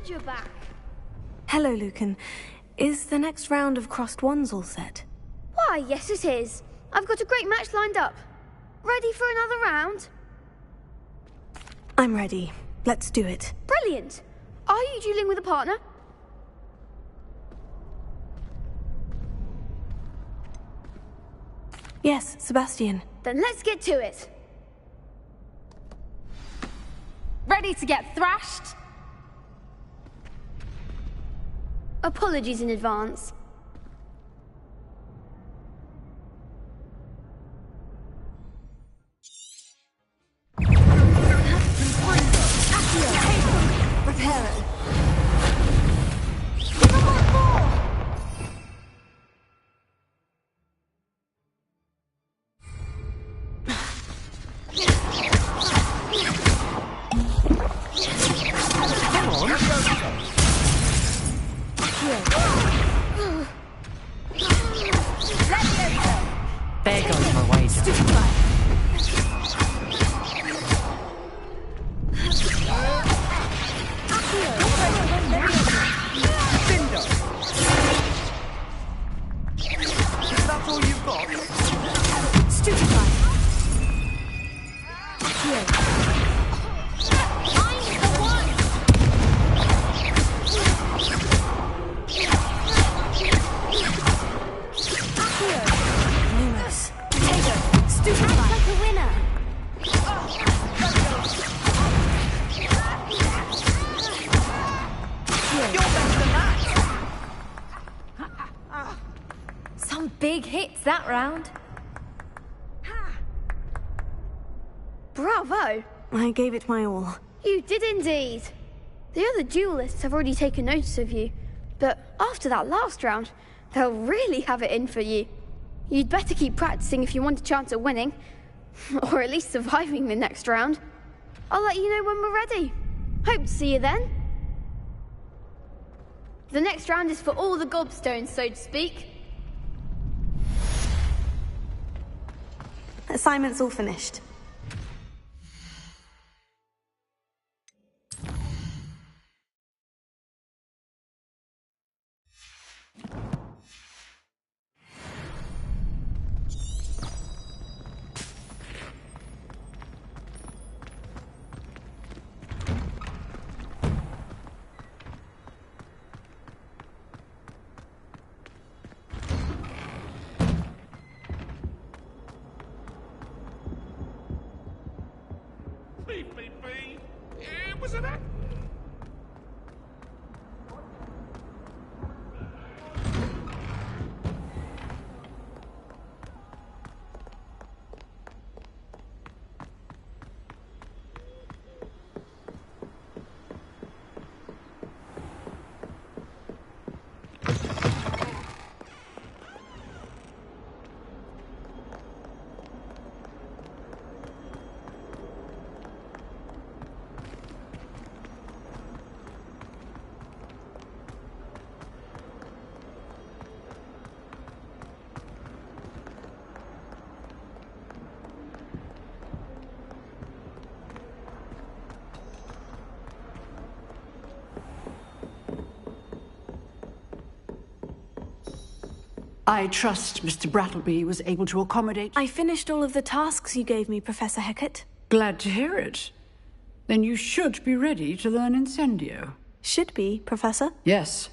glad you're back. Hello, Lucan. Is the next round of crossed wands all set? Why, yes it is. I've got a great match lined up. Ready for another round? I'm ready. Let's do it. Brilliant. Are you dueling with a partner? Yes, Sebastian. Then let's get to it. Ready to get thrashed? Apologies in advance. Reparo. There goes my waist. Is that all you've got? Stupefy. Numerous. Stupefy. Like a winner. You're better than that! Some big hits that round. Bravo. I gave it my all. You did indeed. The other duelists have already taken notice of you, but after that last round, they'll really have it in for you. You'd better keep practicing if you want a chance at winning, or at least surviving the next round. I'll let you know when we're ready. Hope to see you then. The next round is for all the gobstones, so to speak. Assignment's all finished. Leave me be. It was an act. I trust Mr. Brattleby was able to accommodate. I finished all of the tasks you gave me, Professor Hecat. Glad to hear it. Then you should be ready to learn Incendio. Should be, Professor. Yes.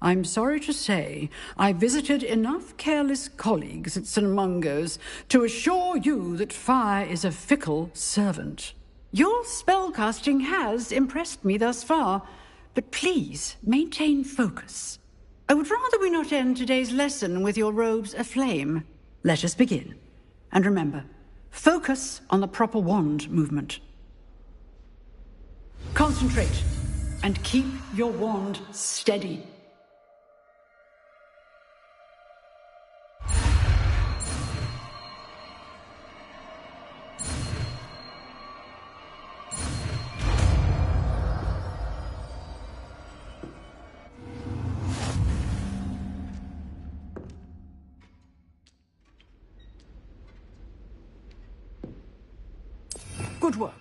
I'm sorry to say I visited enough careless colleagues at St. Mungo's to assure you that fire is a fickle servant. Your spellcasting has impressed me thus far, but please maintain focus. I would rather we not end today's lesson with your robes aflame. Let us begin. And remember, focus on the proper wand movement. Concentrate and keep your wand steady. Good work.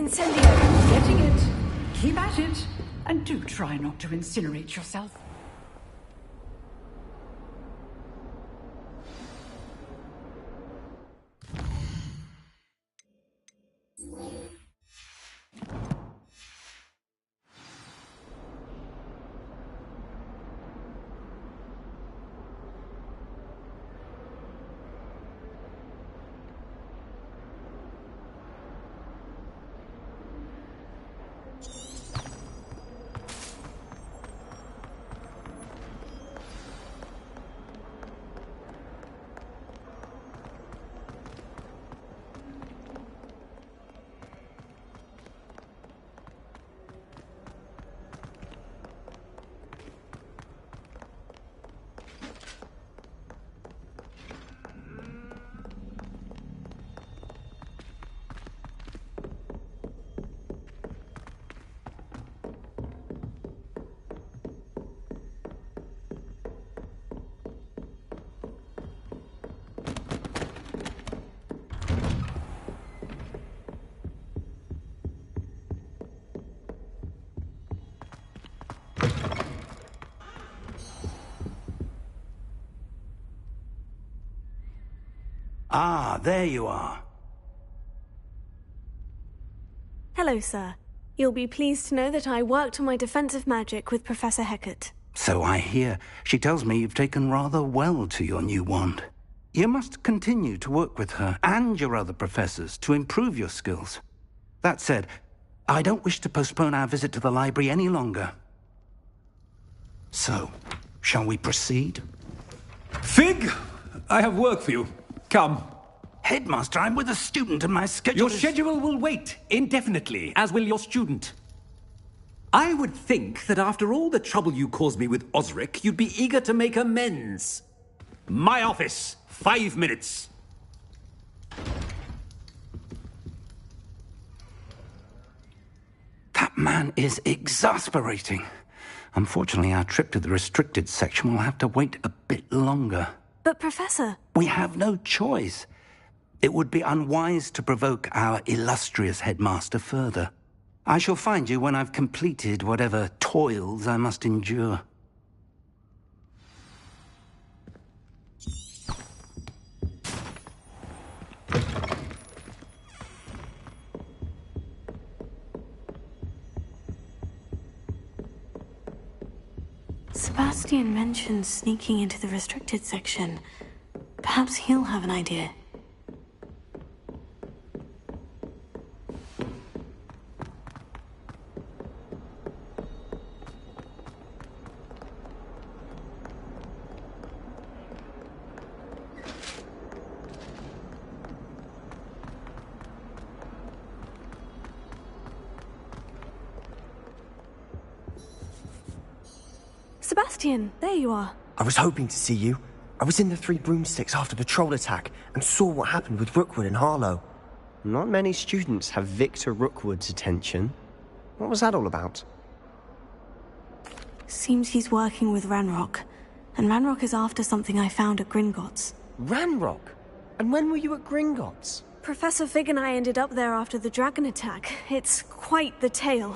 Incendio! Getting it. Keep at it. And do try not to incinerate yourself. Ah, there you are. Hello, sir. You'll be pleased to know that I worked on my defensive magic with Professor Hecat. So I hear. She tells me you've taken rather well to your new wand. You must continue to work with her and your other professors to improve your skills. That said, I don't wish to postpone our visit to the library any longer. So, shall we proceed? Fig, I have work for you. Come. Headmaster, I'm with a student and my schedule Your schedule will wait indefinitely, as will your student. I would think that after all the trouble you caused me with Osric, you'd be eager to make amends. My office, 5 minutes. That man is exasperating. Unfortunately, our trip to the restricted section will have to wait a bit longer. But, Professor... We have no choice. It would be unwise to provoke our illustrious headmaster further. I shall find you when I've completed whatever toils I must endure. Sebastian mentioned sneaking into the restricted section. Perhaps he'll have an idea. Sebastian, there you are. I was hoping to see you. I was in the Three Broomsticks after the troll attack and saw what happened with Rookwood and Harlow. Not many students have Victor Rookwood's attention. What was that all about? Seems he's working with Ranrock. And Ranrock is after something I found at Gringotts. Ranrock? And when were you at Gringotts? Professor Fig and I ended up there after the dragon attack. It's quite the tale.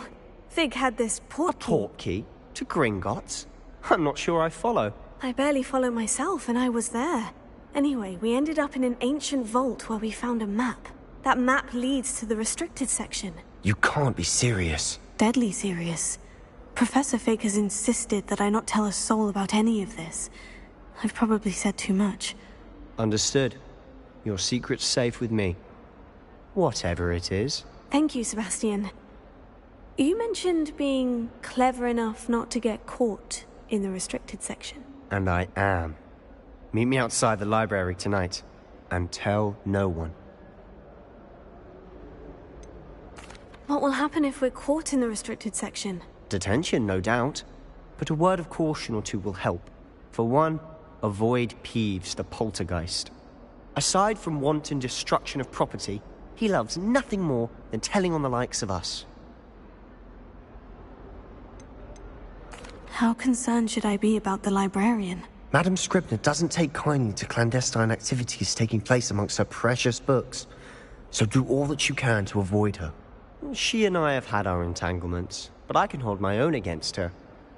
Fig had this port key. Portkey? To Gringotts? I'm not sure I follow. I barely follow myself, and I was there. Anyway, we ended up in an ancient vault where we found a map. That map leads to the restricted section. You can't be serious. Deadly serious. Professor Fig has insisted that I not tell a soul about any of this. I've probably said too much. Understood. Your secret's safe with me. Whatever it is. Thank you, Sebastian. You mentioned being clever enough not to get caught in the restricted section. And I am. Meet me outside the library tonight. And tell no one. What will happen if we're caught in the restricted section? Detention, no doubt. But a word of caution or two will help. For one, avoid Peeves, the poltergeist. Aside from wanton destruction of property, he loves nothing more than telling on the likes of us. How concerned should I be about the librarian? Madam Scribner doesn't take kindly to clandestine activities taking place amongst her precious books. So do all that you can to avoid her. She and I have had our entanglements, but I can hold my own against her.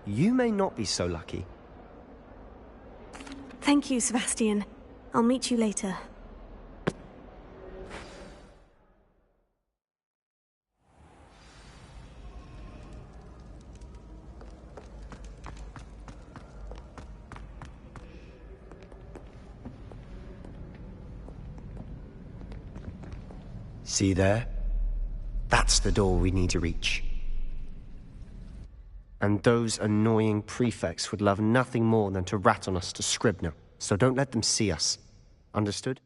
You may not be so lucky. Thank you, Sebastian. I'll meet you later. See there? That's the door we need to reach. And those annoying prefects would love nothing more than to rat on us to Scribner, so don't let them see us. Understood?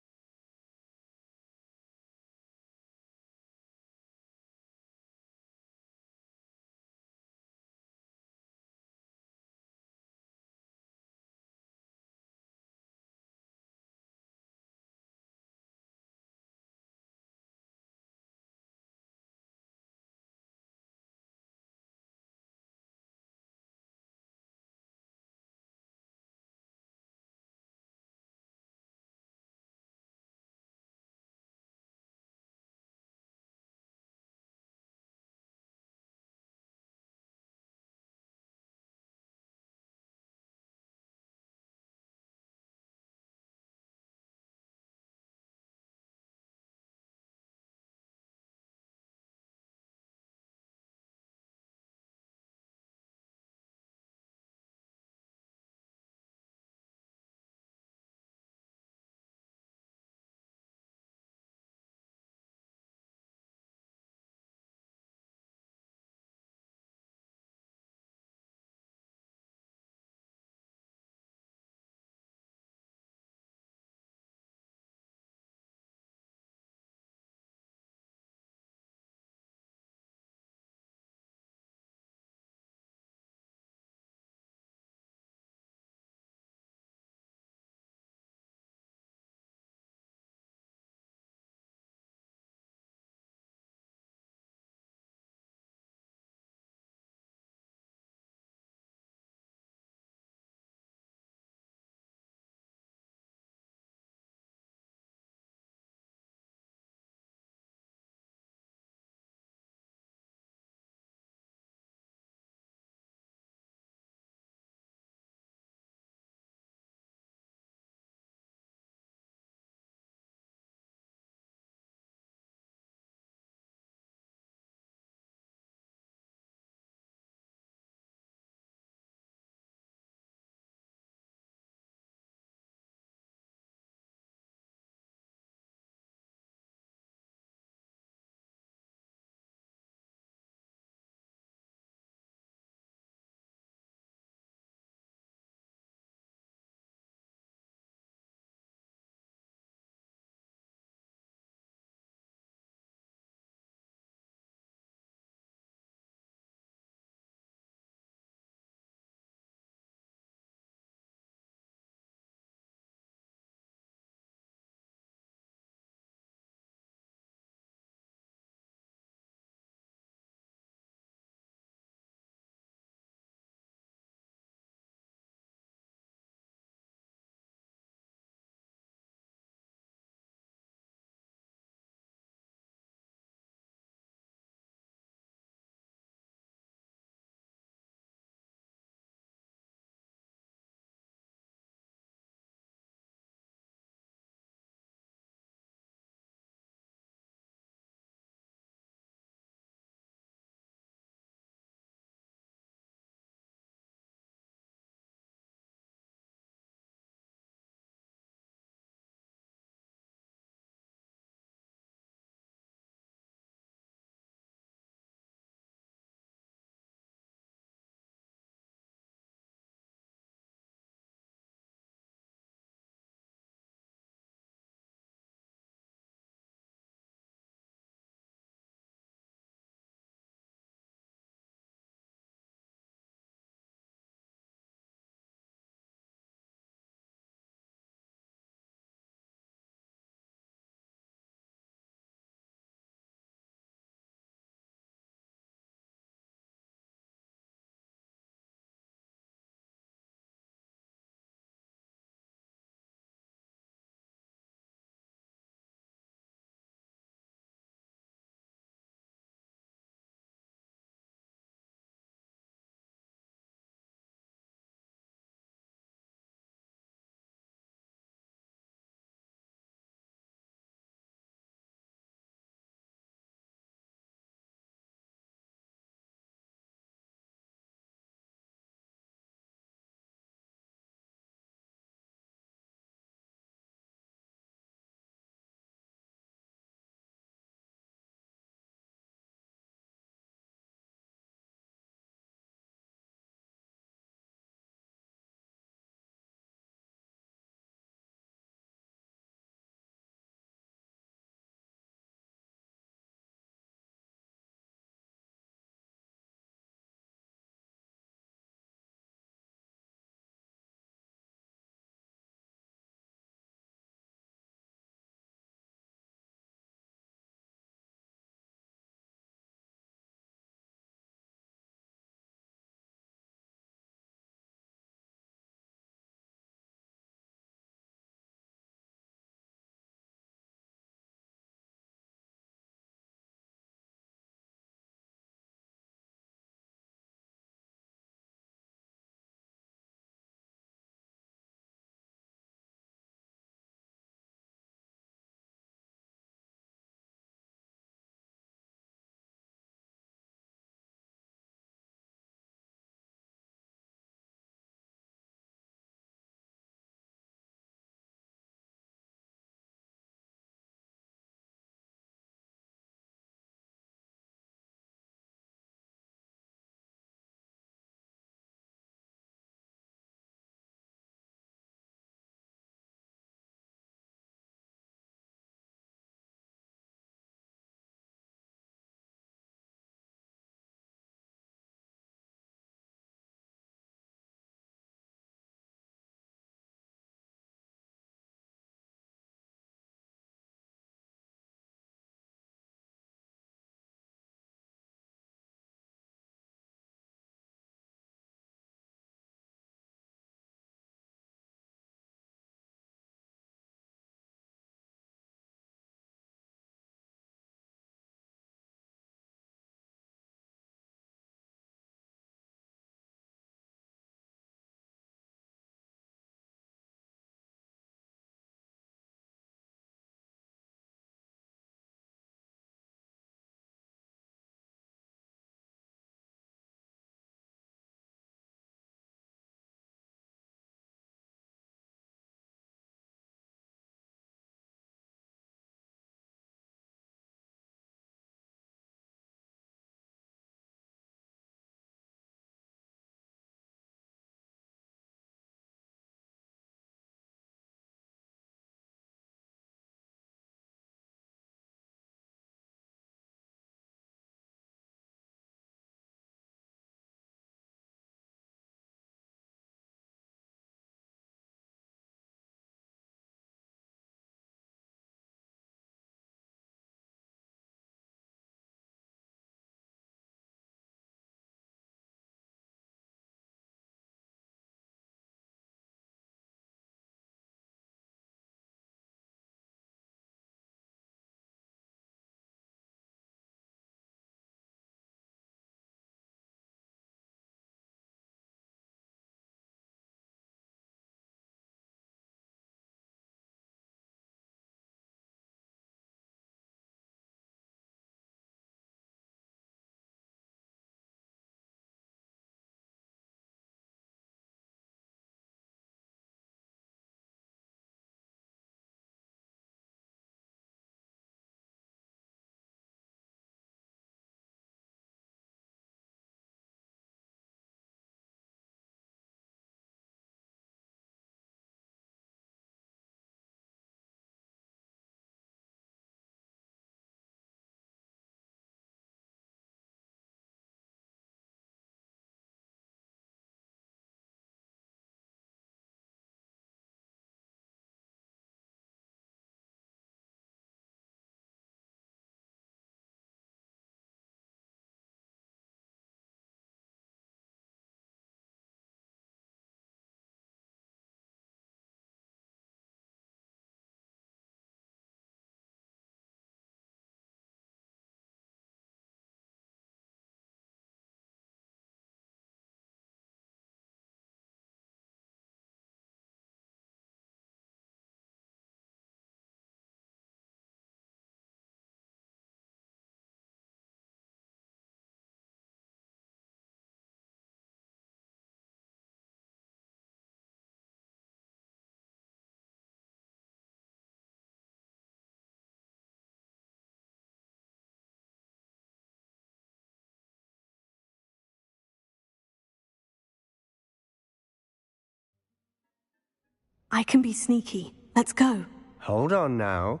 I can be sneaky. Let's go. Hold on now.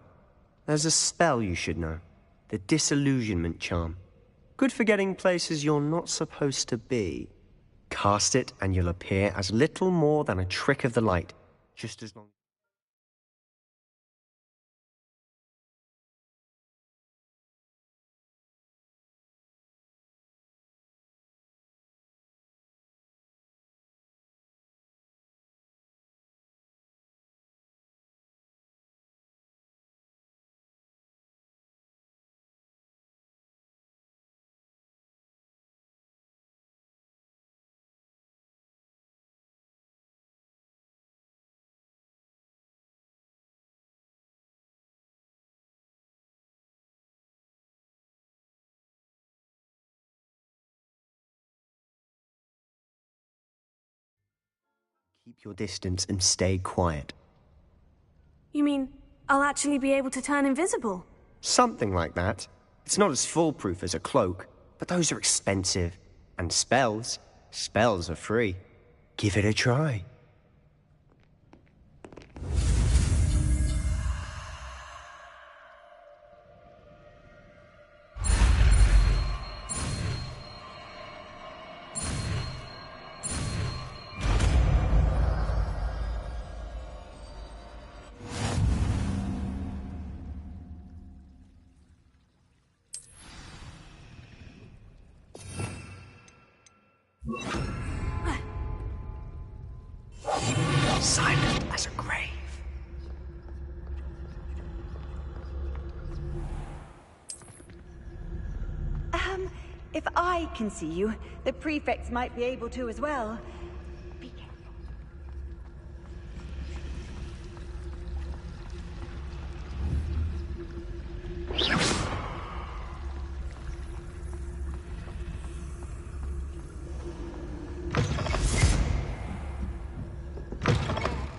There's a spell you should know. The Disillusionment Charm. Good for getting places you're not supposed to be. Cast it and you'll appear as little more than a trick of the light. Just as long... Keep your distance and stay quiet. You mean I'll actually be able to turn invisible? Something like that. It's not as foolproof as a cloak, but those are expensive. And spells are free. Give it a try. Silent as a grave. If I can see you, the prefects might be able to as well. Be careful.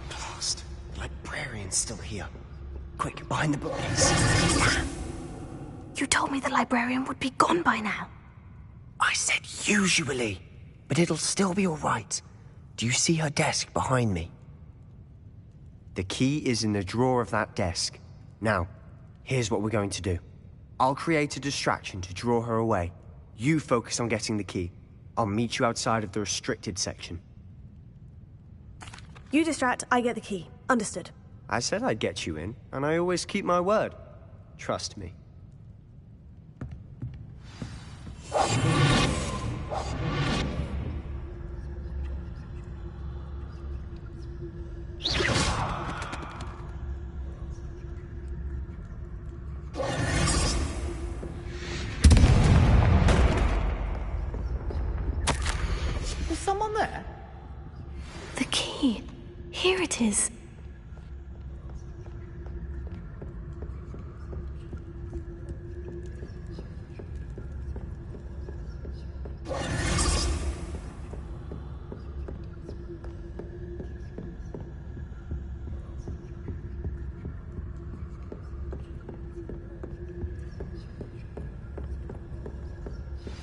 Blast. The librarian's still here. Quick, behind the bookcase. You told me the librarian would be gone by now. I said usually, but it'll still be all right. Do you see her desk behind me? The key is in the drawer of that desk. Now, here's what we're going to do. I'll create a distraction to draw her away. You focus on getting the key. I'll meet you outside of the restricted section. You distract, I get the key. Understood. I said I'd get you in, and I always keep my word. Trust me. Is someone there? The key. Here it is.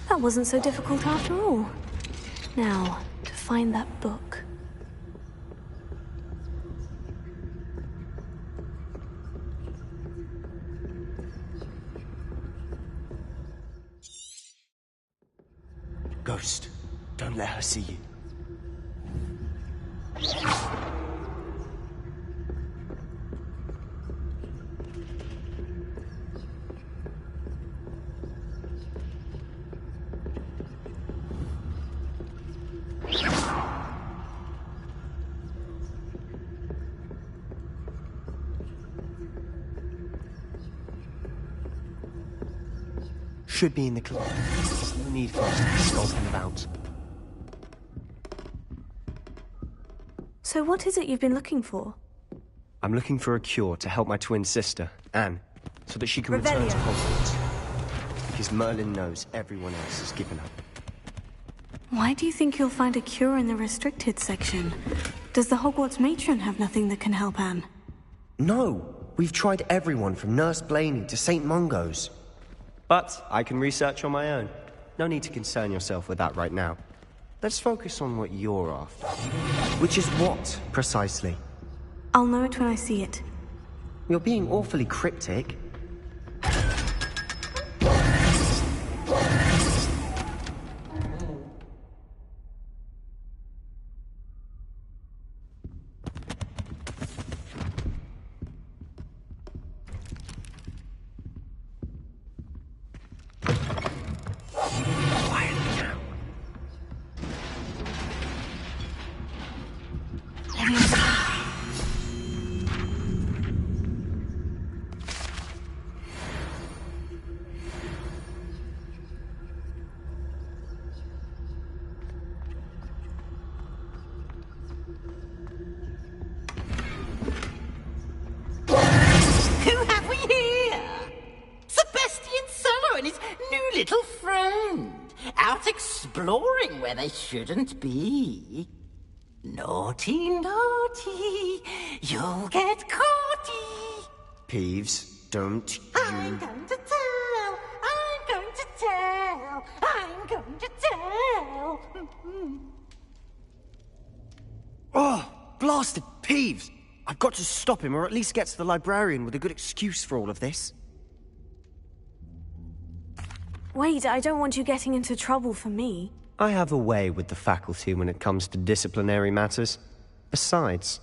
That wasn't so difficult after all. Now, to find that book. Ghost, don't let her see you. Should be in the closet. There's no need for us to be skulking about. So what is it you've been looking for? I'm looking for a cure to help my twin sister, Anne, so that she can return to Hogwarts. Because Merlin knows everyone else has given up. Why do you think you'll find a cure in the restricted section? Does the Hogwarts matron have nothing that can help Anne? No! We've tried everyone from Nurse Blaney to St. Mungo's. But I can research on my own. No need to concern yourself with that right now. Let's focus on what you're after. Which is what, precisely? I'll know it when I see it. You're being awfully cryptic. Who have we here? Sebastian Solo and his new little friend. Out exploring where they shouldn't be. Naughty, naughty. You'll get caughty. Peeves, don't I'm you... going to tell. I'm going to tell. I'm going to tell. Oh, blasted Peeves! I've got to stop him, or at least get to the librarian with a good excuse for all of this. Wait, I don't want you getting into trouble for me. I have a way with the faculty when it comes to disciplinary matters. Besides,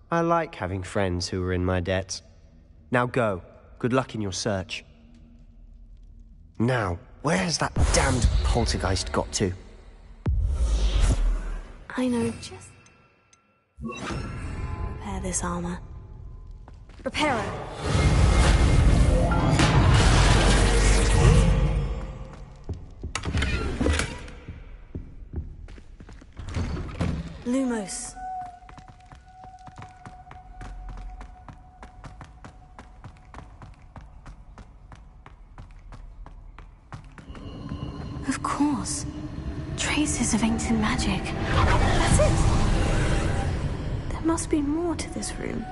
I like having friends who are in my debt. Now go. Good luck in your search. Now, where has that damned poltergeist got to? I know just... Repair this armor. Reparo. Lumos. Of course. Traces of ancient magic. That's it. There must be more to this room.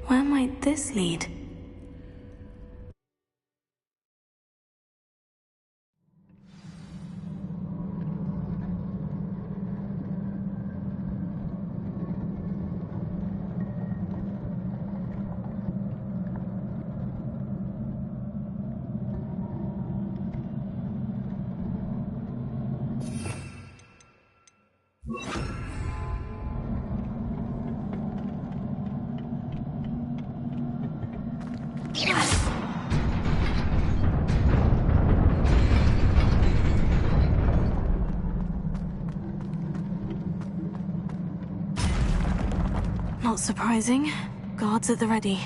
Where might this lead? Not surprising. Guards at the ready.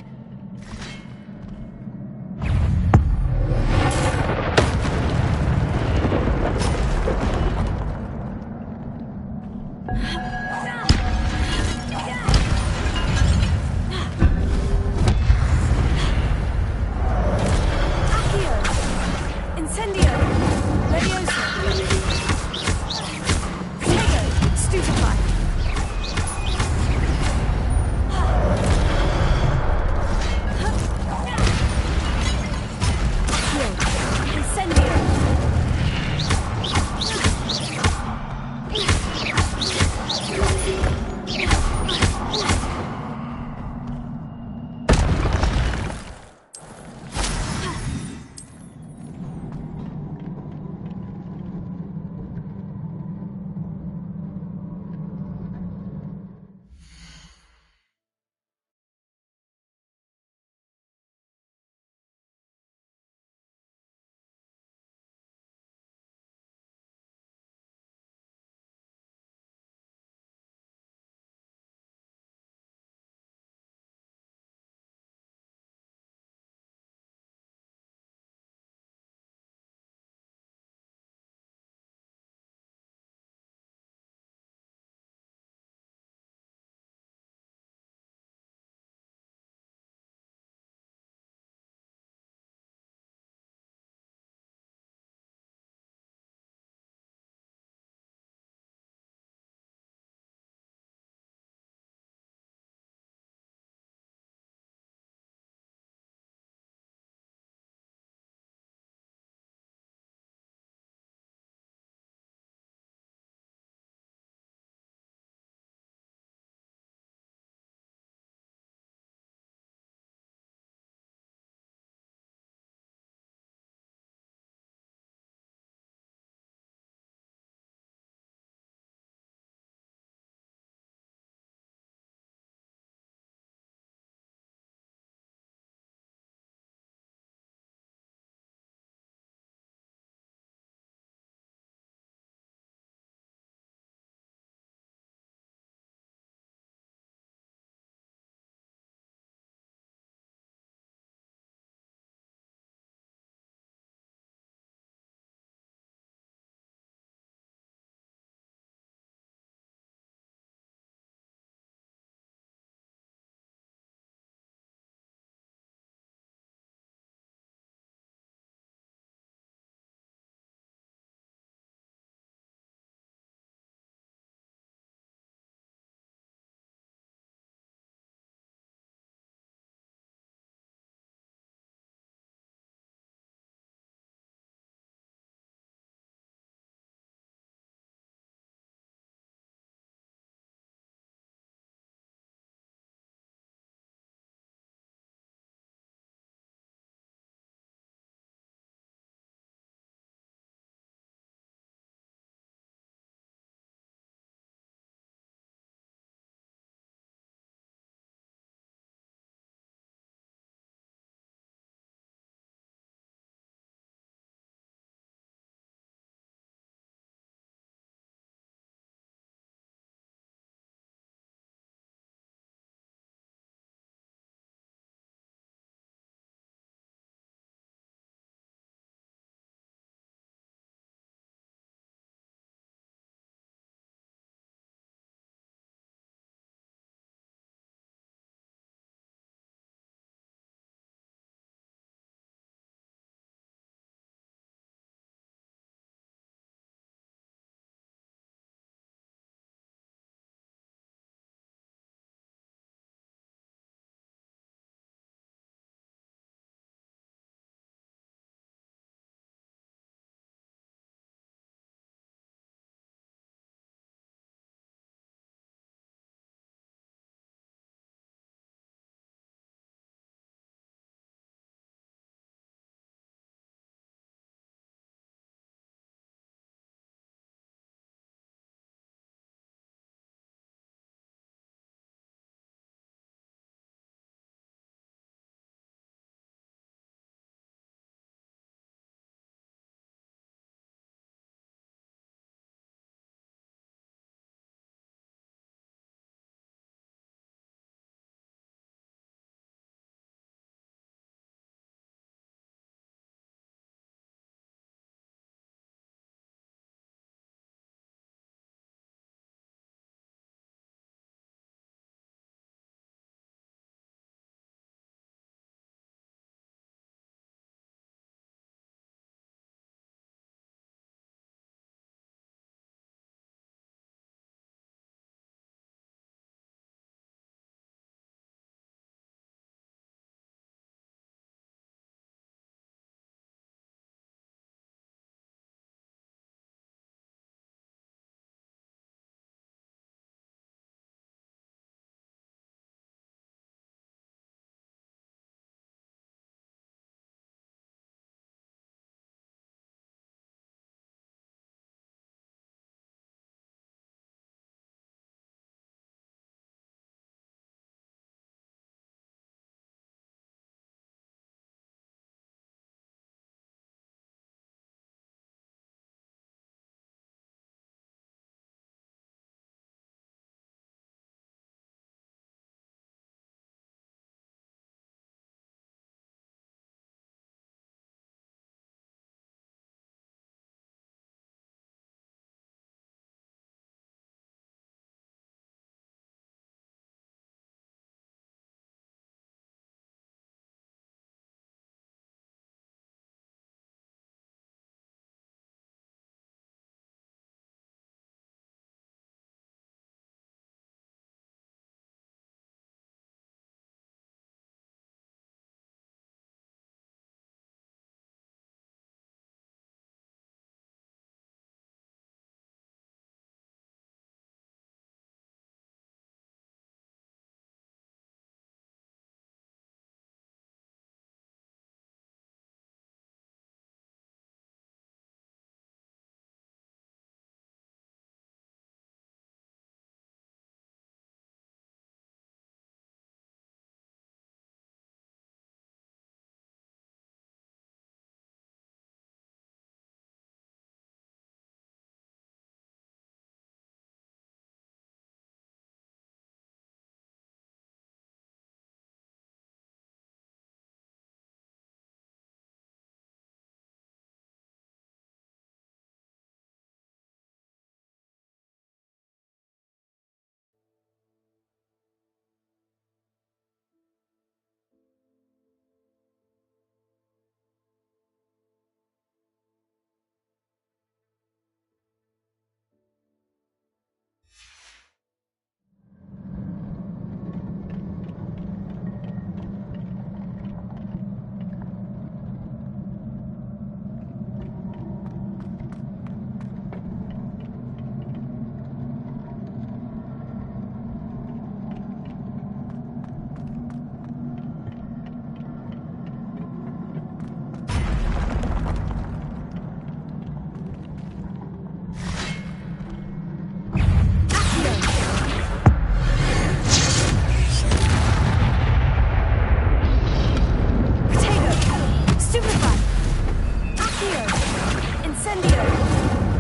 Accio! Incendio!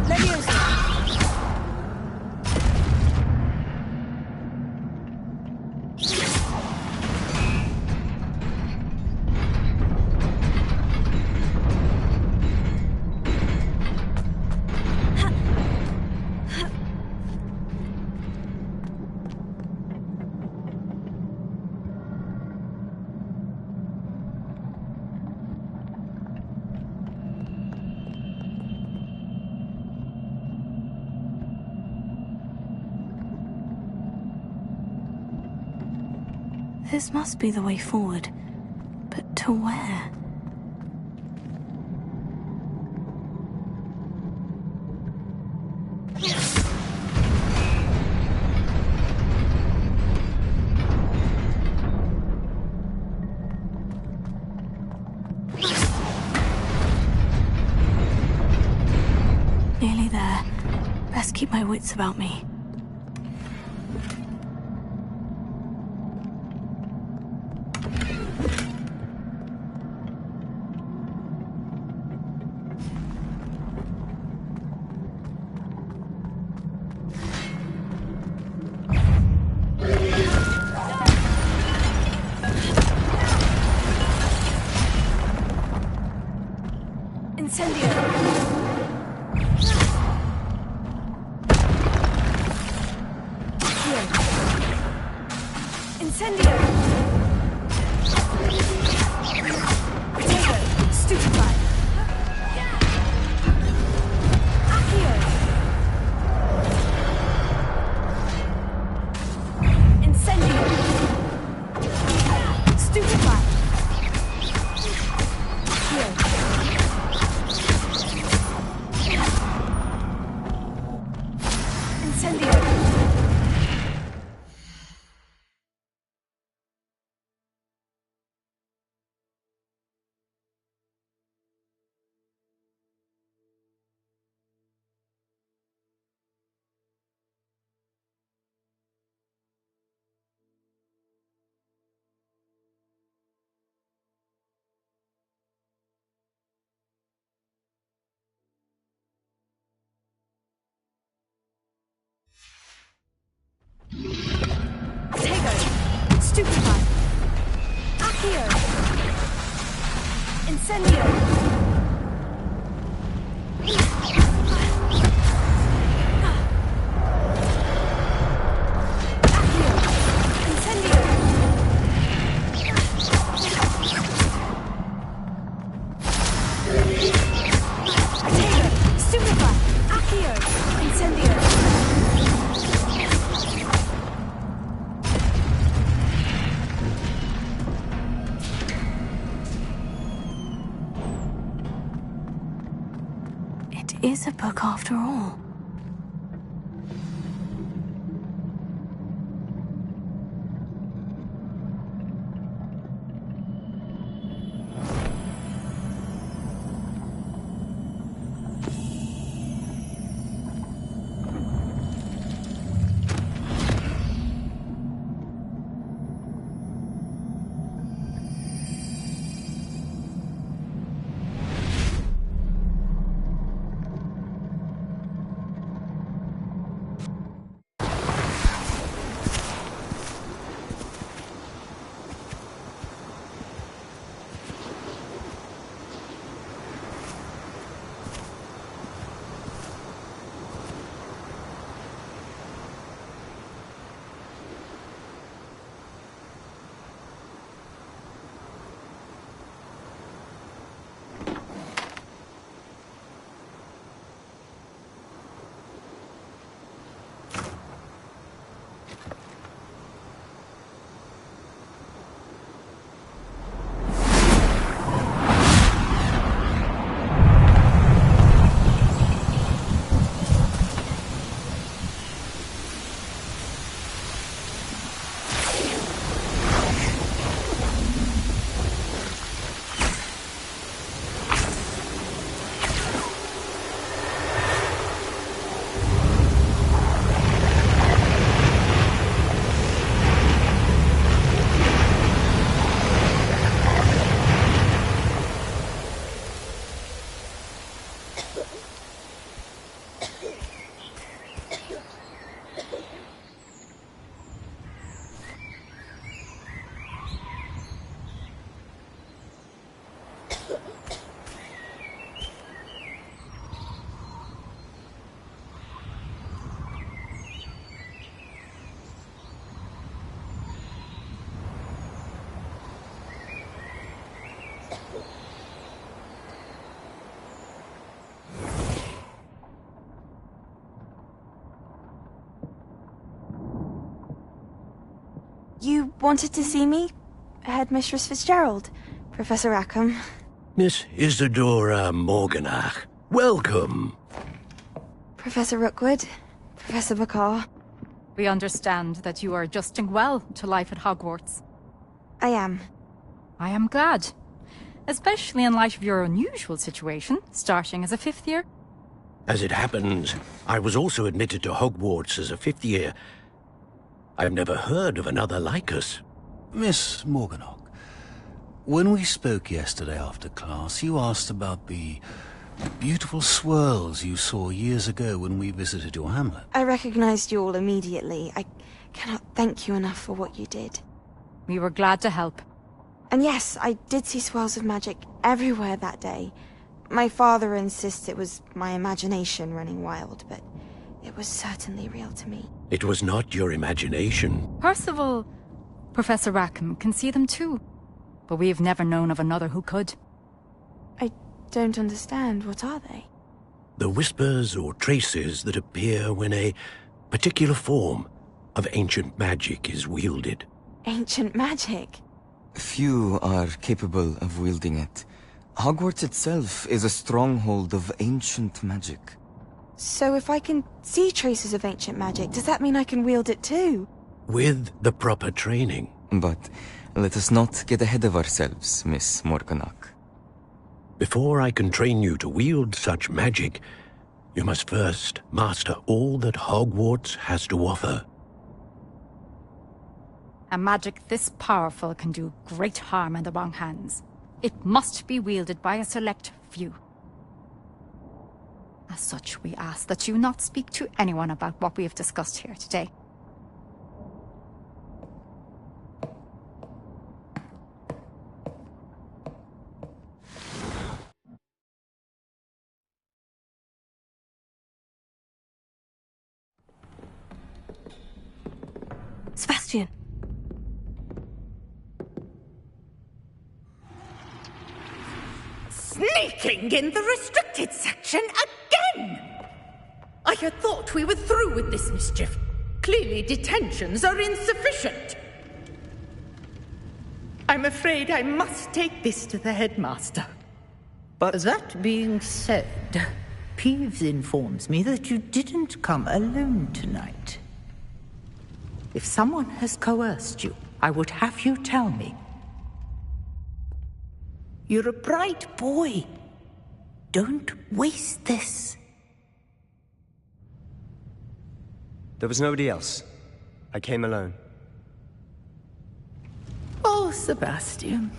Leviosa! This must be the way forward. But to where? Nearly there. Best keep my wits about me. Incendio! Accio! Incendio! Potato! Stupefy! Accio! Incendio! Stupefy! Accio! Incendio! Potato! Stupefy! Accio! Incendio! Accio! Incendio! Potato! Stupefy! Accio! Incendio! It is a book after all. You wanted to see me? Headmistress Fitzgerald, Professor Rackham. Miss Isadora Morganach, welcome. Professor Rookwood, Professor Bakar. We understand that you are adjusting well to life at Hogwarts. I am. I am glad. Especially in light of your unusual situation, starting as a 5th year. As it happens, I was also admitted to Hogwarts as a 5th year. I've never heard of another like us. Miss Morganach, when we spoke yesterday after class, you asked about the beautiful swirls you saw years ago when we visited your hamlet. I recognized you all immediately. I cannot thank you enough for what you did. We were glad to help. And yes, I did see swirls of magic everywhere that day. My father insists it was my imagination running wild, but it was certainly real to me. It was not your imagination. Percival, Professor Rackham can see them too. But we've never known of another who could. I don't understand. What are they? The whispers or traces that appear when a particular form of ancient magic is wielded. Ancient magic? Few are capable of wielding it. Hogwarts itself is a stronghold of ancient magic. So if I can see traces of ancient magic, does that mean I can wield it too? With the proper training. But let us not get ahead of ourselves, Miss Morganach. Before I can train you to wield such magic, you must first master all that Hogwarts has to offer. A magic this powerful can do great harm in the wrong hands. It must be wielded by a select few. As such, we ask that you not speak to anyone about what we have discussed here today. Sebastian! Sneaking in the restricted section again! I had thought we were through with this mischief. Clearly detentions are insufficient. I'm afraid I must take this to the headmaster. But that being said, Peeves informs me that you didn't come alone tonight. If someone has coerced you, I would have you tell me. You're a bright boy. Don't waste this. There was nobody else. I came alone. Oh, Sebastian.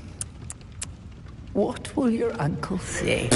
What will your uncle say?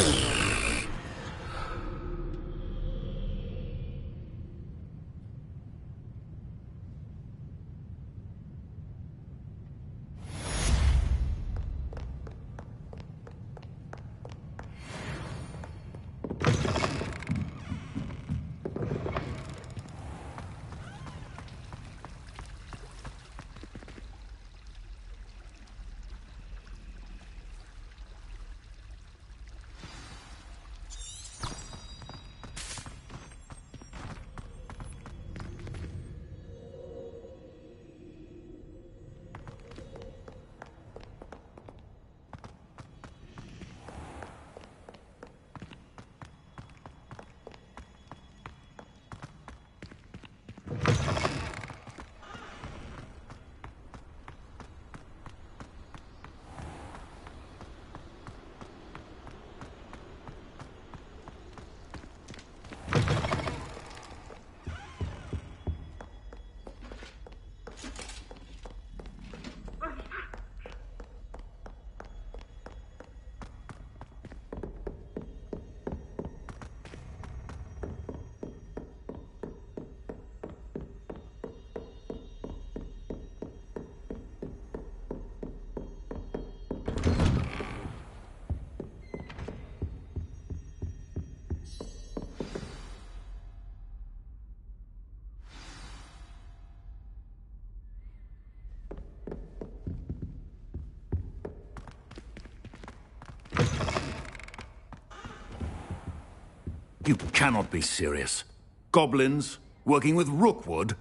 You cannot be serious. Goblins working with Rookwood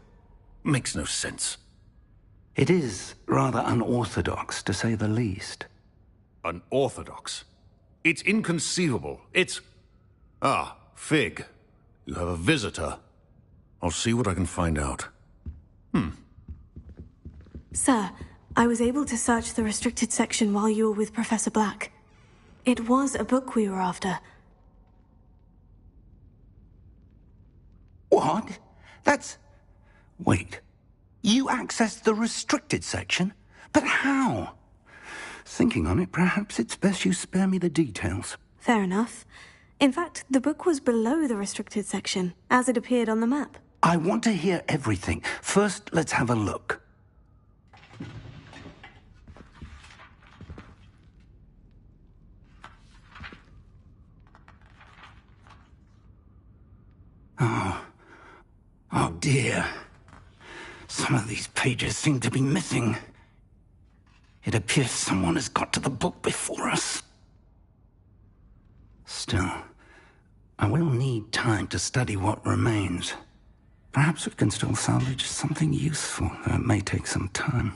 makes no sense. It is rather unorthodox, to say the least. Unorthodox? It's inconceivable. It's... Ah, Fig. You have a visitor. I'll see what I can find out. Sir, I was able to search the restricted section while you were with Professor Black. It was a book we were after. What? That's... Wait. You accessed the restricted section? But how? Thinking on it, perhaps it's best you spare me the details. Fair enough. In fact, the book was below the restricted section, as it appeared on the map. I want to hear everything. First, let's have a look. Oh dear. Some of these pages seem to be missing. It appears someone has got to the book before us. Still, I will need time to study what remains. Perhaps we can still salvage something useful, though it may take some time.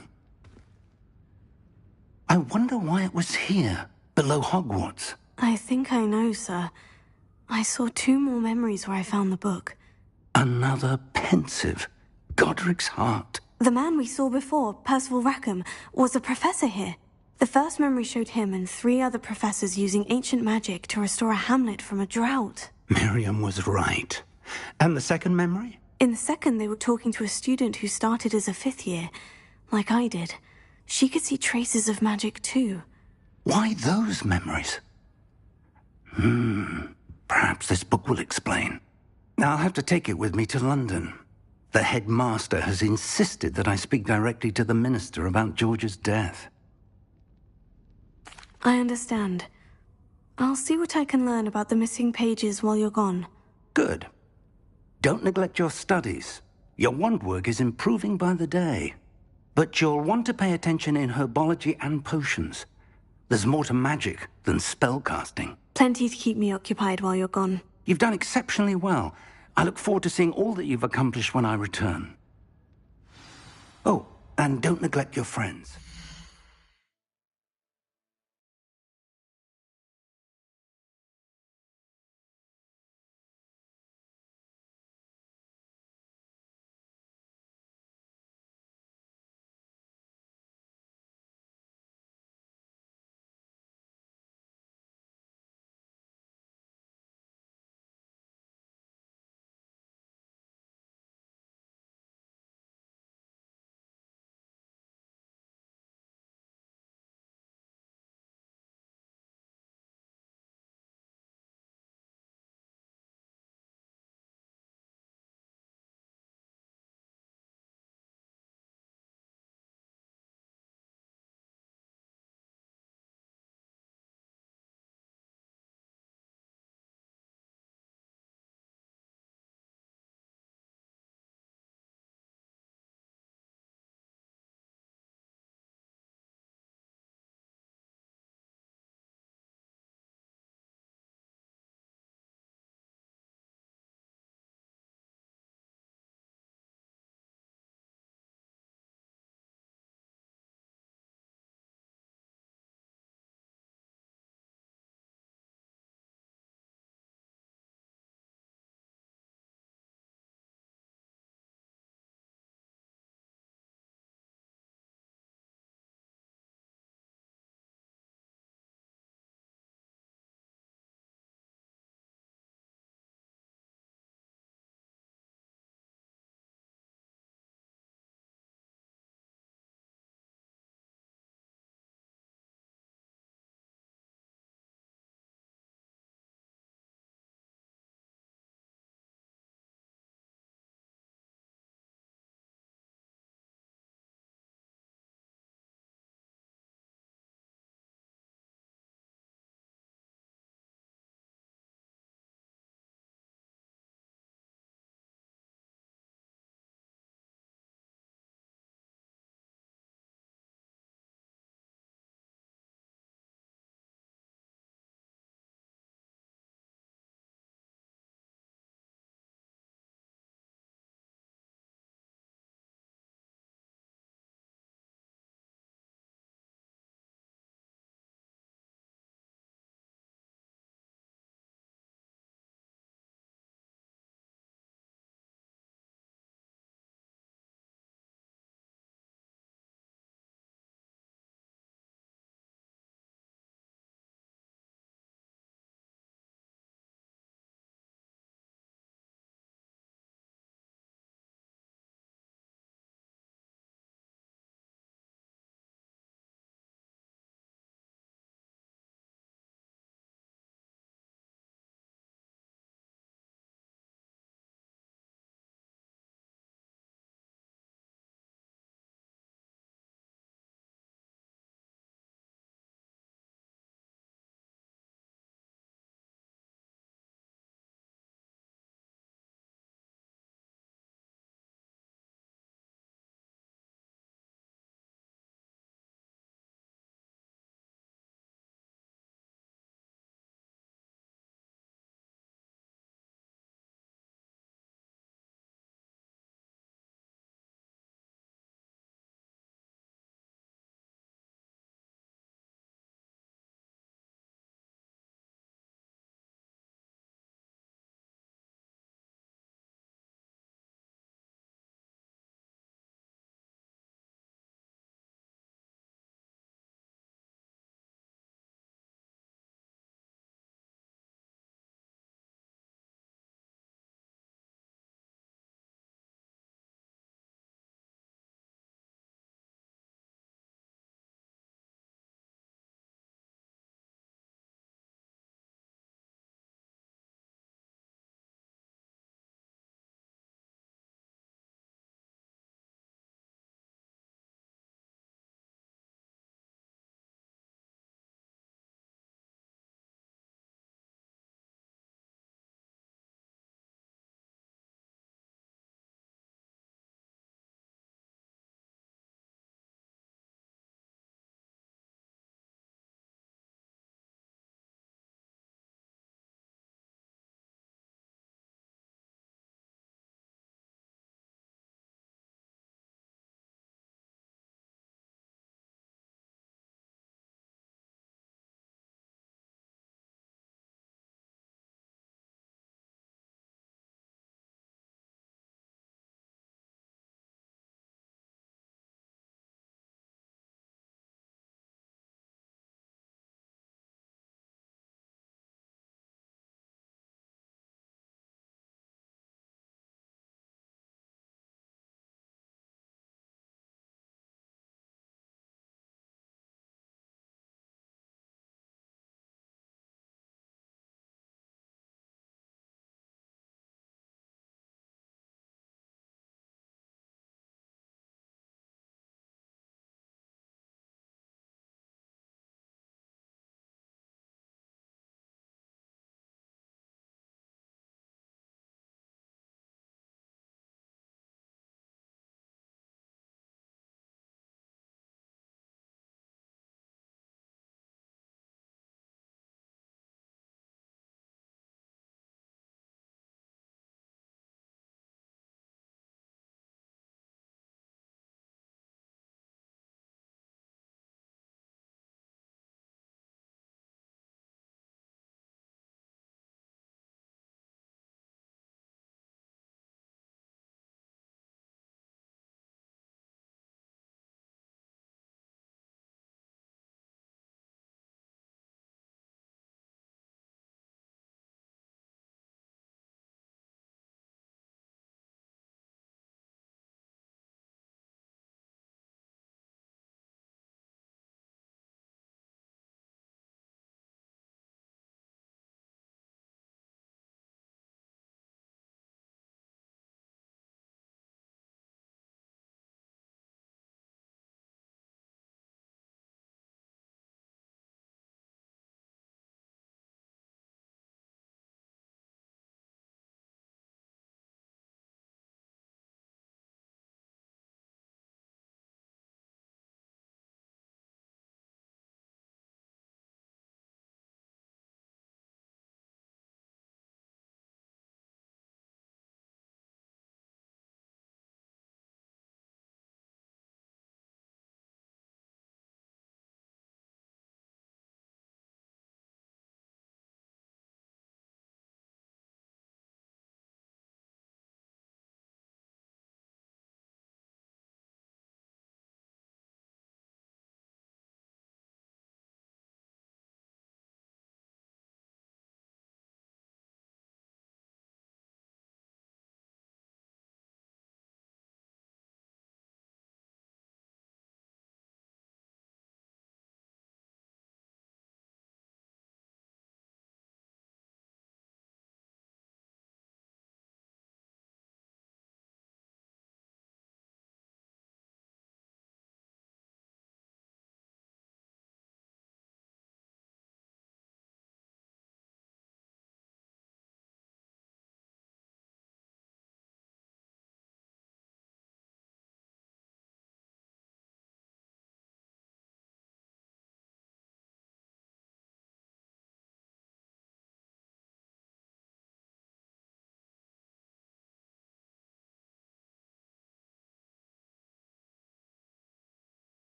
I wonder why it was here, below Hogwarts. I think I know, sir. I saw 2 more memories where I found the book. Another pensive. Godric's heart. The man we saw before, Percival Rackham, was a professor here. The first memory showed him and 3 other professors using ancient magic to restore a hamlet from a drought. Miriam was right. And the second memory? In the second, they were talking to a student who started as a 5th year, like I did. She could see traces of magic too. Why those memories? Perhaps this book will explain. I'll have to take it with me to London. The headmaster has insisted that I speak directly to the minister about George's death. I understand. I'll see what I can learn about the missing pages while you're gone. Good. Don't neglect your studies. Your wand work is improving by the day. But you'll want to pay attention in herbology and potions. There's more to magic than spellcasting. Plenty to keep me occupied while you're gone. You've done exceptionally well. I look forward to seeing all that you've accomplished when I return. Oh, and don't neglect your friends.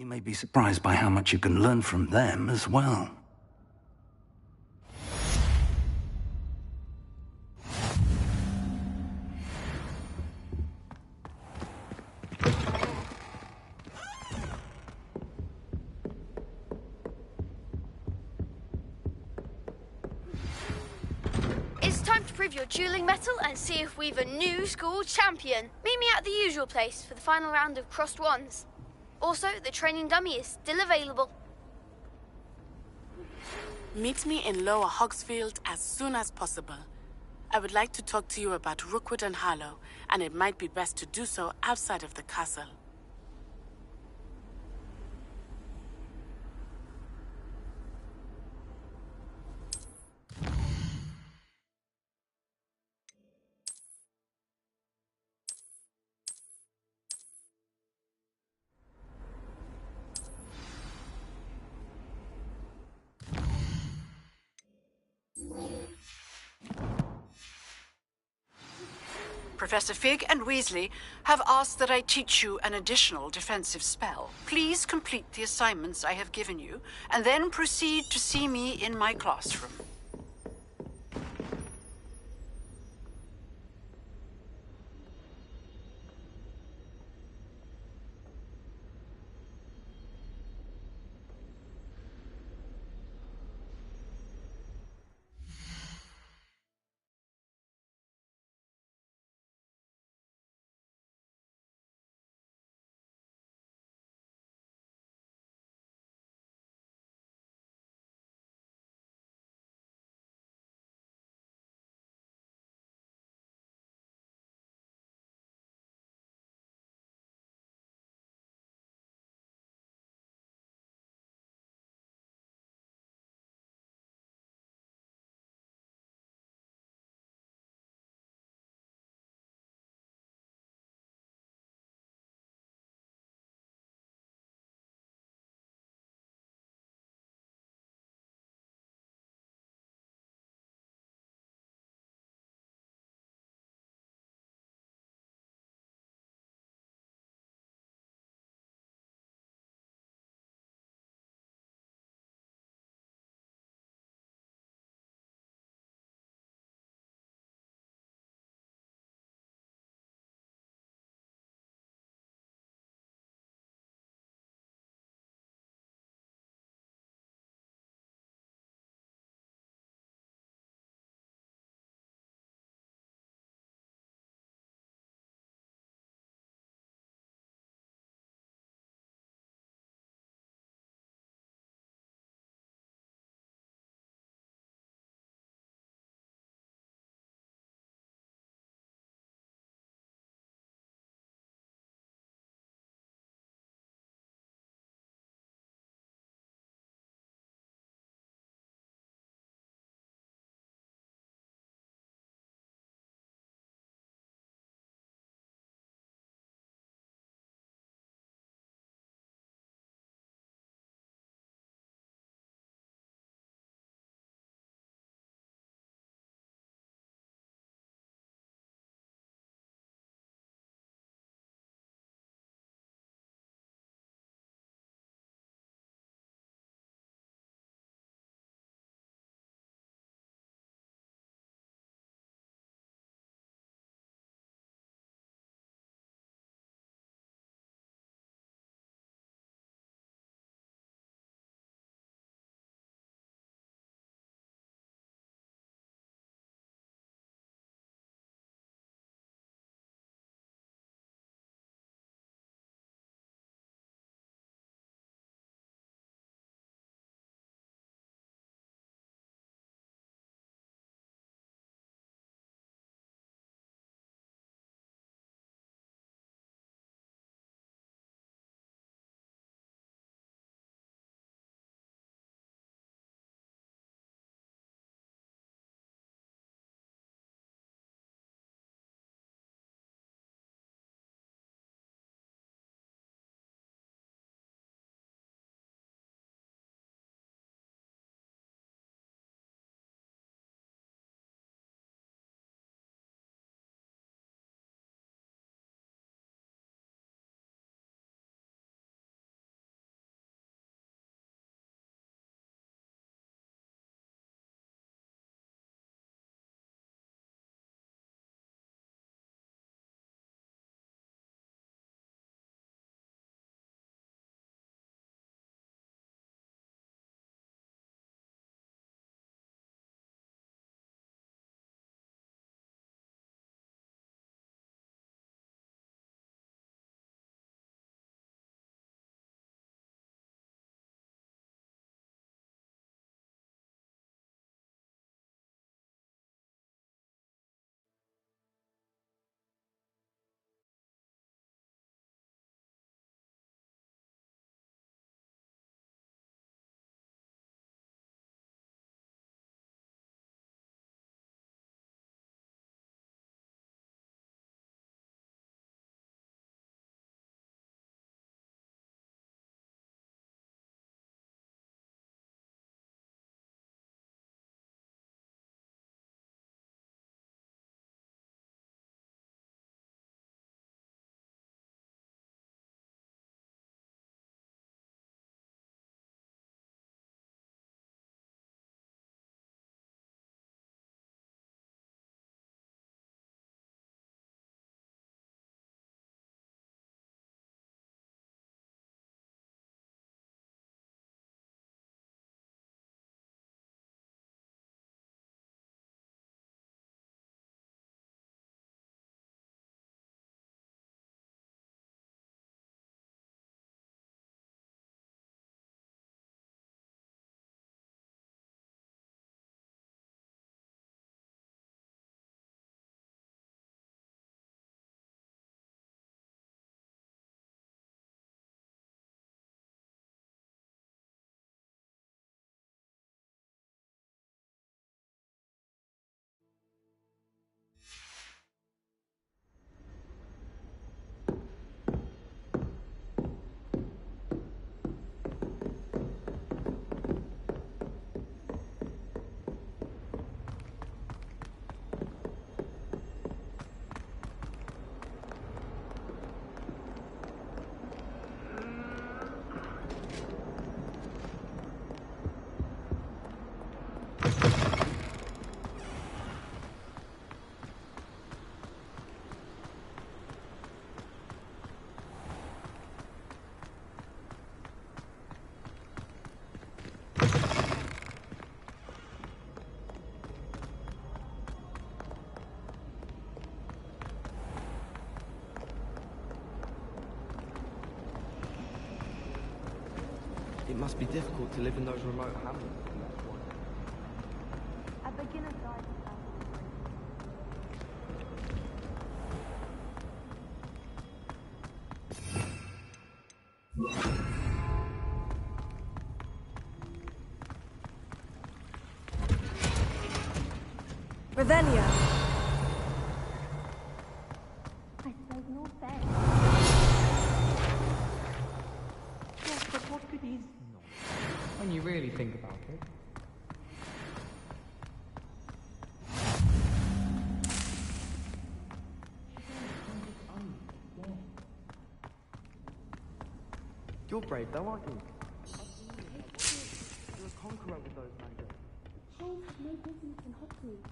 may be surprised by how much you can learn from them as well. It's time to prove your dueling mettle and see if we've a new school champion. Meet me at the usual place for the final round of crossed wands. Also, the training dummy is still available. Meet me in Lower Hogsfield as soon as possible. I would like to talk to you about Rookwood and Harlow, and it might be best to do so outside of the castle. Professor Fig and Weasley have asked that I teach you an additional defensive spell. Please complete the assignments I have given you, and then proceed to see me in my classroom. It must be difficult to live in those remote hamlets. A beginner's guide to Revelio. I suppose no fair. Yes, but what good is knowledge when you really think about it? You're brave though, aren't you? You're a conqueror with those mandrakes. Trolls have no business in Hogwarts.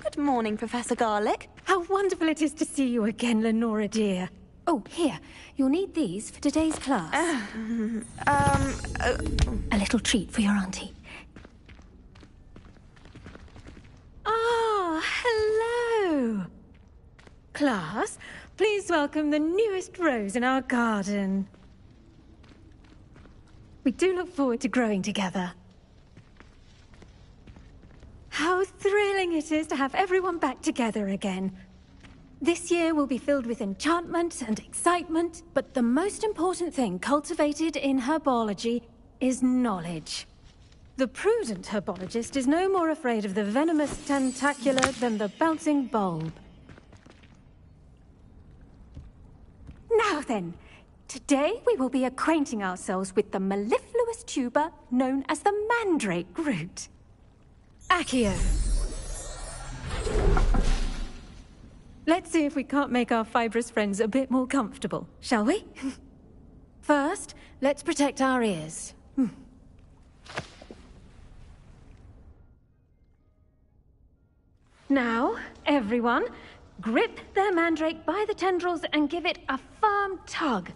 Good morning, Professor Garlick. How wonderful it is to see you again, Lenora dear. Oh, here. You'll need these for today's class. A little treat for your auntie. Ah, hello. Class, please welcome the newest rose in our garden. We do look forward to growing together. How thrilling it is to have everyone back together again. This year will be filled with enchantment and excitement, but the most important thing cultivated in herbology is knowledge. The prudent herbologist is no more afraid of the venomous tentacula than the bouncing bulb. Now then, today we will be acquainting ourselves with the mellifluous tuber known as the mandrake root. Accio. Let's see if we can't make our fibrous friends a bit more comfortable, shall we? First, let's protect our ears. Now, everyone, grip their mandrake by the tendrils and give it a firm tug.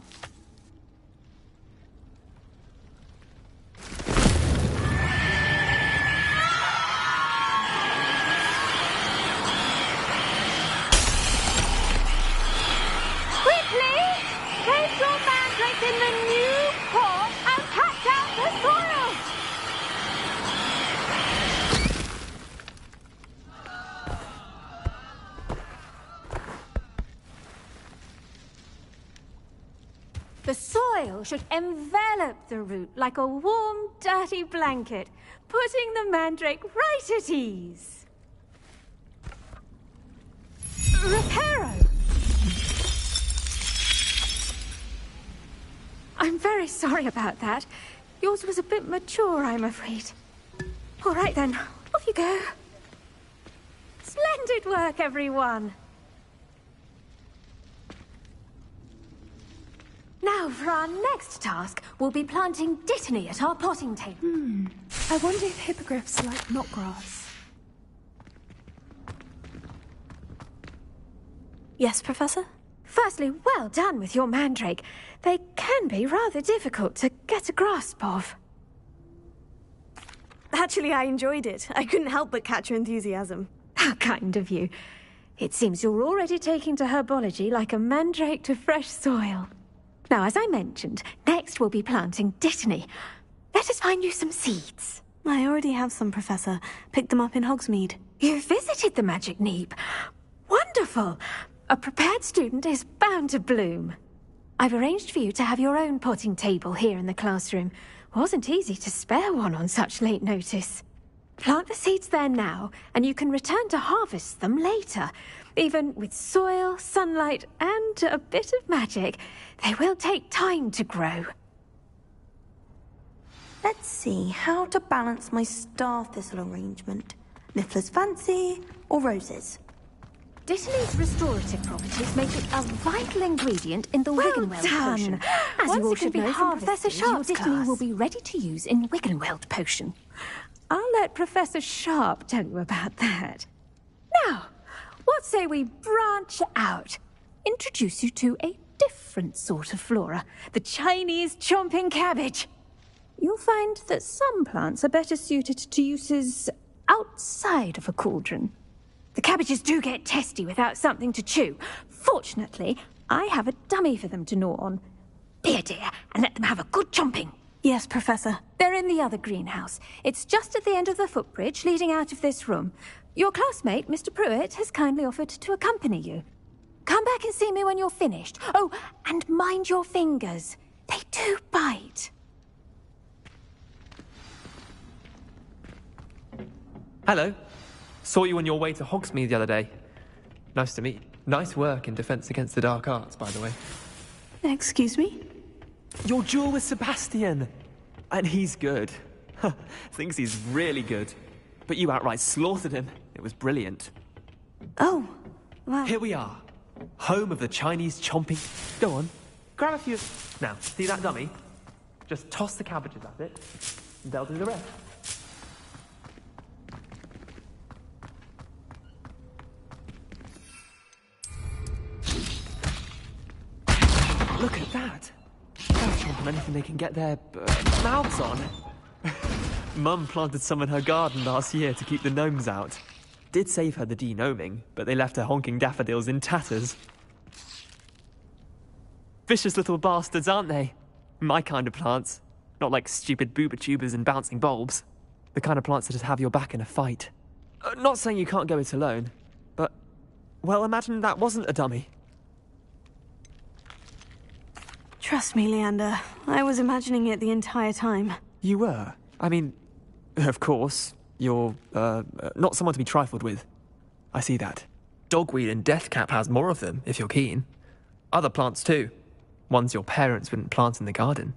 Place your mandrake in the new pot and patch out the soil! The soil should envelop the root like a warm, dirty blanket, putting the mandrake right at ease. Reparo! I'm very sorry about that. Yours was a bit mature, I'm afraid. All right then, off you go. Splendid work, everyone. Now, for our next task, we'll be planting dittany at our potting table. I wonder if hippogriffs like knotgrass. Yes, Professor? Firstly, well done with your mandrake. They can be rather difficult to get a grasp of. Actually, I enjoyed it. I couldn't help but catch your enthusiasm. How kind of you. It seems you're already taking to herbology like a mandrake to fresh soil. Now, as I mentioned, next we'll be planting dittany. Let us find you some seeds. I already have some, Professor. Picked them up in Hogsmeade. You visited the Magic Neep. Wonderful! A prepared student is bound to bloom. I've arranged for you to have your own potting table here in the classroom. Wasn't easy to spare one on such late notice. Plant the seeds there now, and you can return to harvest them later. Even with soil, sunlight, and a bit of magic, they will take time to grow. Let's see how to balance my star thistle arrangement. Niffler's fancy or roses? Dittany's restorative properties make it a vital ingredient in the Wiggenweld potion. As you all should know from Professor Sharp's class, Dittany will be ready to use in Wiggenweld potion. I'll let Professor Sharp tell you about that. Now, what say we branch out? Introduce you to a different sort of flora, the Chinese chomping cabbage. You'll find that some plants are better suited to uses outside of a cauldron. The cabbages do get testy without something to chew. Fortunately, I have a dummy for them to gnaw on. Be a dear, and let them have a good chomping. Yes, Professor. They're in the other greenhouse. It's just at the end of the footbridge leading out of this room. Your classmate, Mr. Pruitt, has kindly offered to accompany you. Come back and see me when you're finished. Oh, and mind your fingers. They do bite. Hello. Saw you on your way to Hogsmeade the other day. Nice to meet you. Nice work in Defense Against the Dark Arts, by the way. Excuse me? Your duel with Sebastian! And he's good. Thinks he's really good. But you outright slaughtered him. It was brilliant. Oh, wow. Here we are. Home of the Chinese chomping... Go on. Grab a few... Now, see that dummy? Just toss the cabbages at it, and they'll do the rest. Look at that! They'll chomp on anything they can get their mouths on. Mum planted some in her garden last year to keep the gnomes out. Did save her the de-gnoming, but they left her honking daffodils in tatters. Vicious little bastards, aren't they? My kind of plants. Not like stupid booba tubers and bouncing bulbs. The kind of plants that just have your back in a fight. Not saying you can't go it alone, but... Well, imagine that wasn't a dummy. Trust me, Leander. I was imagining it the entire time. You were? I mean, of course, you're, not someone to be trifled with. I see that. Dogweed and deathcap has more of them, if you're keen. Other plants, too. Ones your parents wouldn't plant in the garden.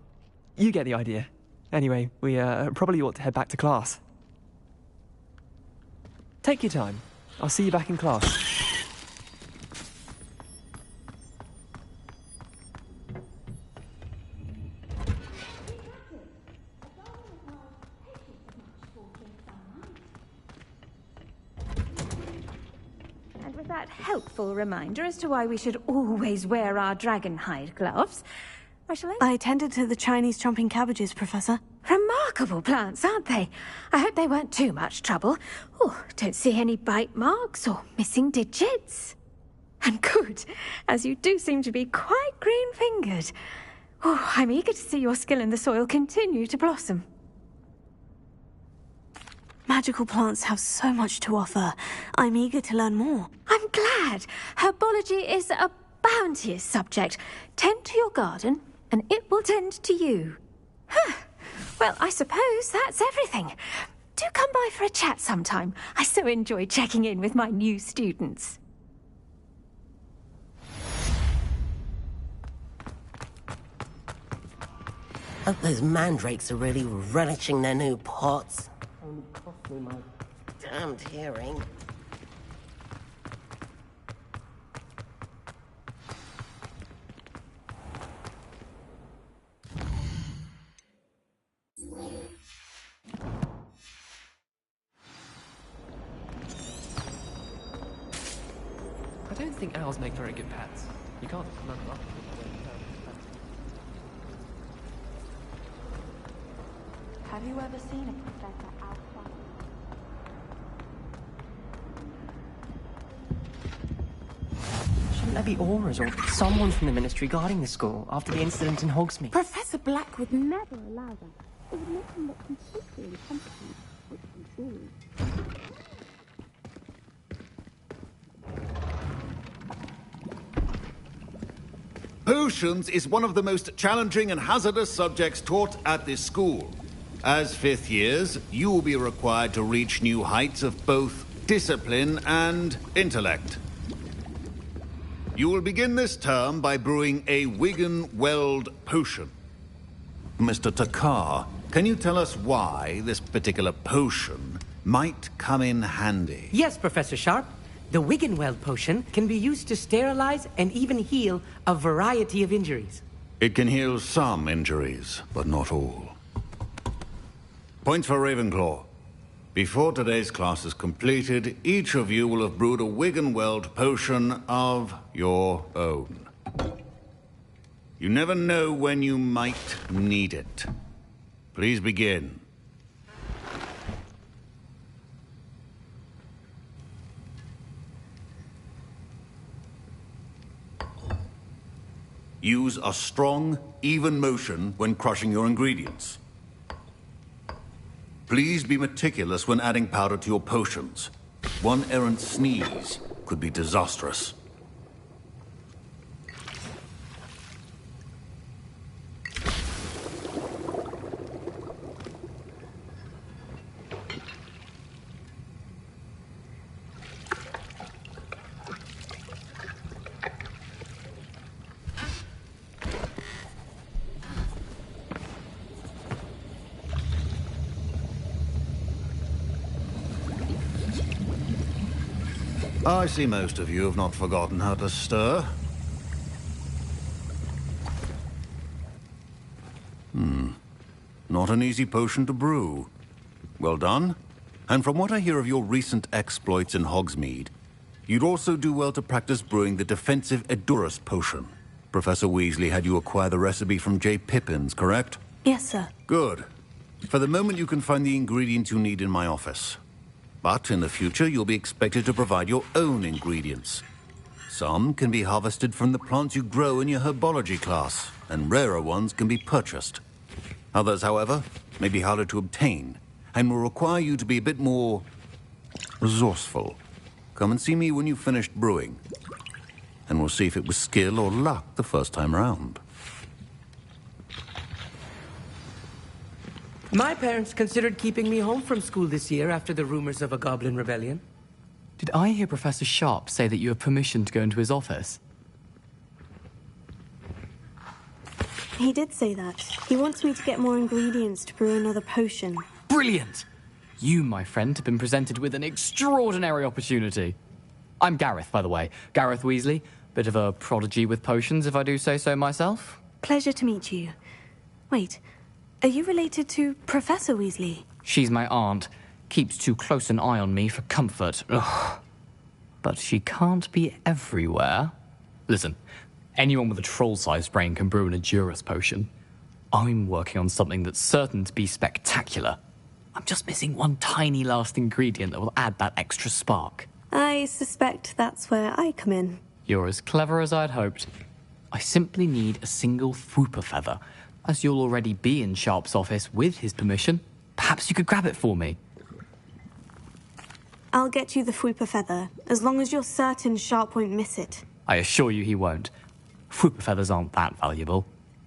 You get the idea. Anyway, we, probably ought to head back to class. Take your time. I'll see you back in class. That helpful reminder as to why we should always wear our dragon hide gloves. I attended to the Chinese chomping cabbages, Professor. Remarkable plants, aren't they? I hope they weren't too much trouble. Oh, don't see any bite marks or missing digits. And good, as you do seem to be quite green-fingered. Oh, I'm eager to see your skill in the soil continue to blossom. Magical plants have so much to offer. I'm eager to learn more. I'm glad. Herbology is a bounteous subject. Tend to your garden, and it will tend to you. Huh. Well, I suppose that's everything. Do come by for a chat sometime. I so enjoy checking in with my new students. Hope those mandrakes are really relishing their new pots. Only cost me my damned hearing. I don't think owls make very good pets. You can't remember that. Have you ever seen a professor owl fly? Shouldn't there be auras or someone from the Ministry guarding the school after the incident in Hogsmeade? Professor Black would never allow that. It would make him look completely incompetent, which I'm sure is. Potions is one of the most challenging and hazardous subjects taught at this school. As fifth years, you will be required to reach new heights of both discipline and intellect. You will begin this term by brewing a Wiggenweld potion. Mr. Takar, can you tell us why this particular potion might come in handy? Yes, Professor Sharp. The Wiggenweld potion can be used to sterilize and even heal a variety of injuries. It can heal some injuries, but not all. Points for Ravenclaw. Before today's class is completed, each of you will have brewed a Wiggenweld potion of your own. You never know when you might need it. Please begin. Use a strong, even motion when crushing your ingredients. Please be meticulous when adding powder to your potions. One errant sneeze could be disastrous. I see most of you have not forgotten how to stir. Not an easy potion to brew. Well done. And from what I hear of your recent exploits in Hogsmeade, you'd also do well to practice brewing the defensive Edurus potion. Professor Weasley had you acquire the recipe from J. Pippins, correct? Yes, sir. Good. For the moment, you can find the ingredients you need in my office. But in the future, you'll be expected to provide your own ingredients. Some can be harvested from the plants you grow in your herbology class, and rarer ones can be purchased. Others, however, may be harder to obtain, and will require you to be a bit more resourceful. Come and see me when you've finished brewing, and we'll see if it was skill or luck the first time round. My parents considered keeping me home from school this year after the rumors of a goblin rebellion. Did I hear Professor Sharp say that you have permission to go into his office? He did say that. He wants me to get more ingredients to brew another potion. Brilliant! You, my friend, have been presented with an extraordinary opportunity. I'm Gareth, by the way. Gareth Weasley. Bit of a prodigy with potions, if I do say so myself. Pleasure to meet you. Wait, are you related to Professor Weasley? She's my aunt. Keeps too close an eye on me for comfort. Ugh. But she can't be everywhere. Listen, anyone with a troll-sized brain can brew an Edurus potion. I'm working on something that's certain to be spectacular. I'm just missing one tiny last ingredient that will add that extra spark. I suspect that's where I come in. You're as clever as I'd hoped. I simply need a single Fwooper feather. As you'll already be in Sharp's office with his permission, perhaps you could grab it for me. I'll get you the Fwooper feather, as long as you're certain Sharp won't miss it. I assure you he won't. Fwooper feathers aren't that valuable.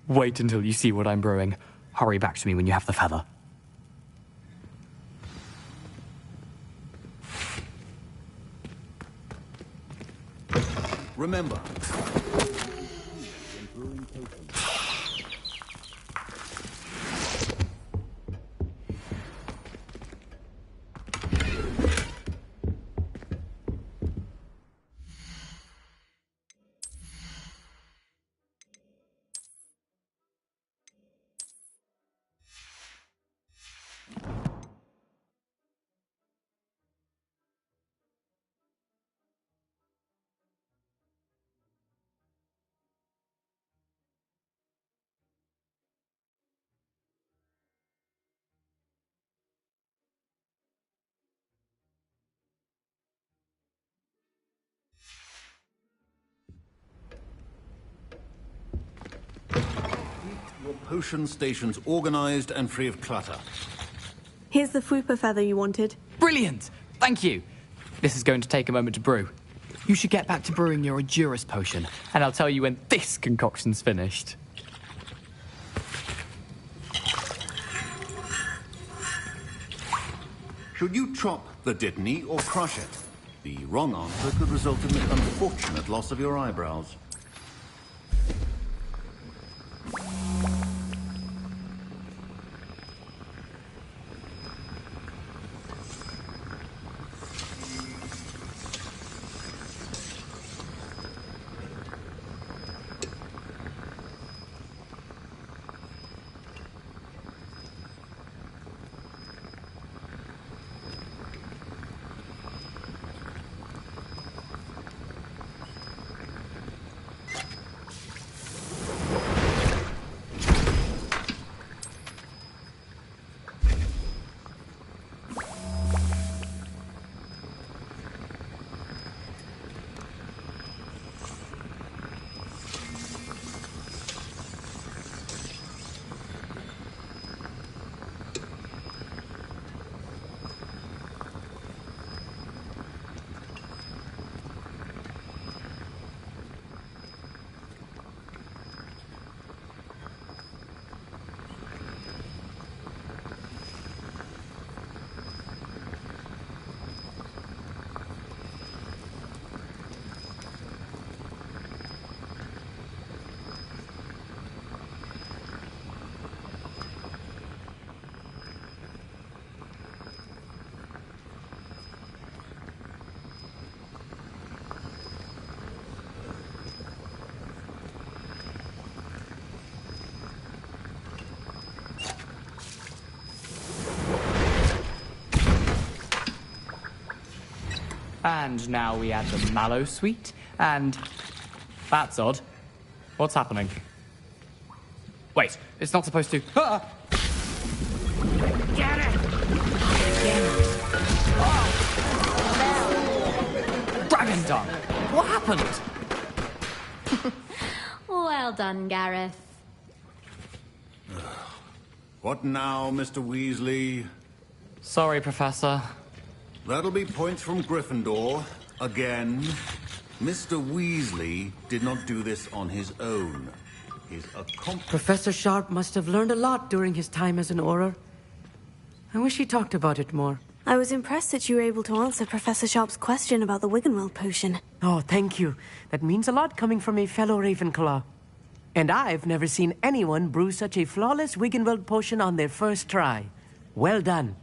Wait until you see what I'm brewing. Hurry back to me when you have the feather. Remember, your potion station's organized and free of clutter. Here's the Fwooper feather you wanted. Brilliant! Thank you. This is going to take a moment to brew. You should get back to brewing your Juris potion, and I'll tell you when this concoction's finished. Should you chop the Dittany or crush it? The wrong answer could result in the unfortunate loss of your eyebrows. And now we add the mallow sweet, and... That's odd. What's happening? Wait, it's not supposed to... Ah! Get it! Dragon Dung! What happened? Well done, Gareth. What now, Mr. Weasley? Sorry, Professor. That'll be points from Gryffindor. Again. Mr. Weasley did not do this on his own. His accomplice... Professor Sharp must have learned a lot during his time as an Auror. I wish he talked about it more. I was impressed that you were able to answer Professor Sharp's question about the Wiggenweld potion. Oh, thank you. That means a lot coming from a fellow Ravenclaw. And I've never seen anyone brew such a flawless Wiggenweld potion on their first try. Well done.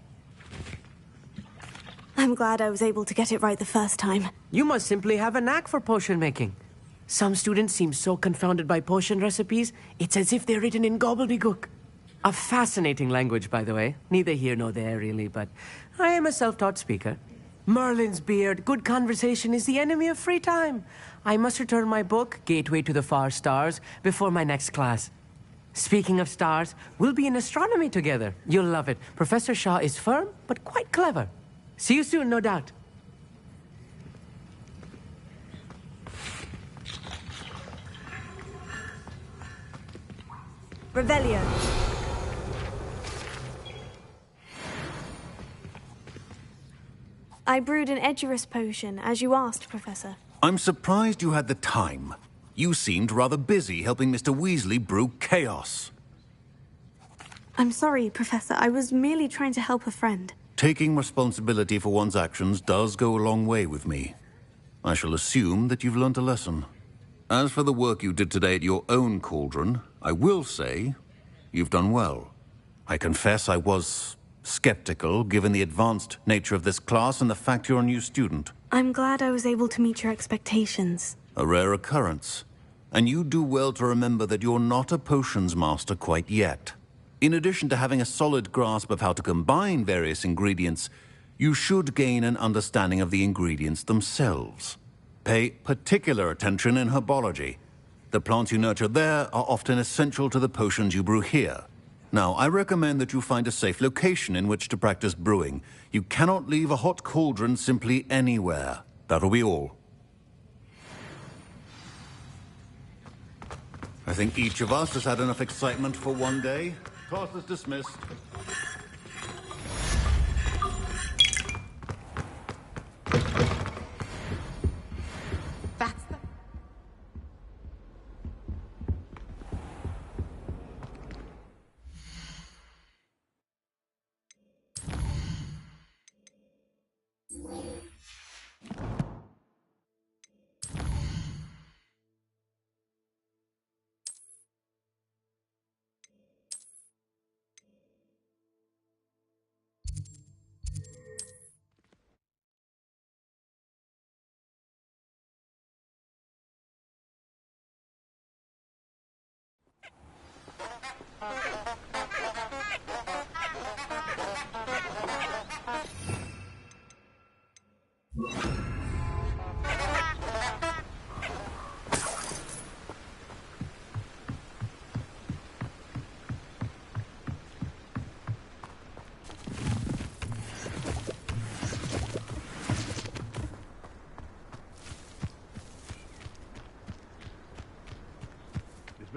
I'm glad I was able to get it right the first time. You must simply have a knack for potion making. Some students seem so confounded by potion recipes, it's as if they're written in gobbledygook. A fascinating language, by the way. Neither here nor there, really, but I am a self-taught speaker. Merlin's beard, good conversation is the enemy of free time. I must return my book, Gateway to the Far Stars, before my next class. Speaking of stars, we'll be in astronomy together. You'll love it. Professor Shaw is firm, but quite clever. See you soon, no doubt. Revelio. I brewed an Edurus potion, as you asked, Professor. I'm surprised you had the time. You seemed rather busy helping Mr. Weasley brew chaos. I'm sorry, Professor. I was merely trying to help a friend. Taking responsibility for one's actions does go a long way with me. I shall assume that you've learnt a lesson. As for the work you did today at your own cauldron, I will say you've done well. I confess I was skeptical, given the advanced nature of this class and the fact you're a new student. I'm glad I was able to meet your expectations. A rare occurrence. And you do well to remember that you're not a potions master quite yet. In addition to having a solid grasp of how to combine various ingredients, you should gain an understanding of the ingredients themselves. Pay particular attention in herbology. The plants you nurture there are often essential to the potions you brew here. Now, I recommend that you find a safe location in which to practice brewing. You cannot leave a hot cauldron simply anywhere. That'll be all. I think each of us has had enough excitement for one day. Class is dismissed.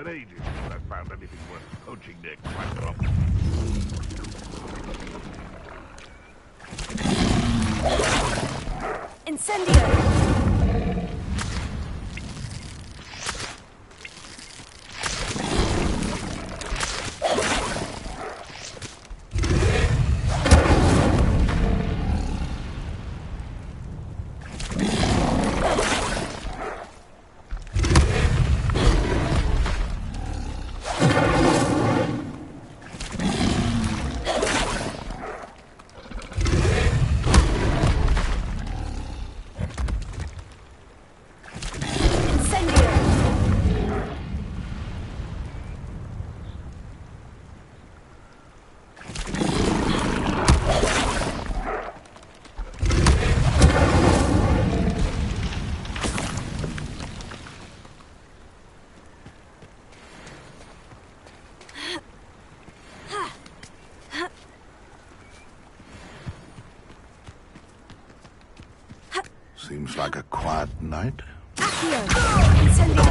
been ages since I found anything worth poaching near Quackrock. Incendio! Seems like a quiet night. Accio! Incendio!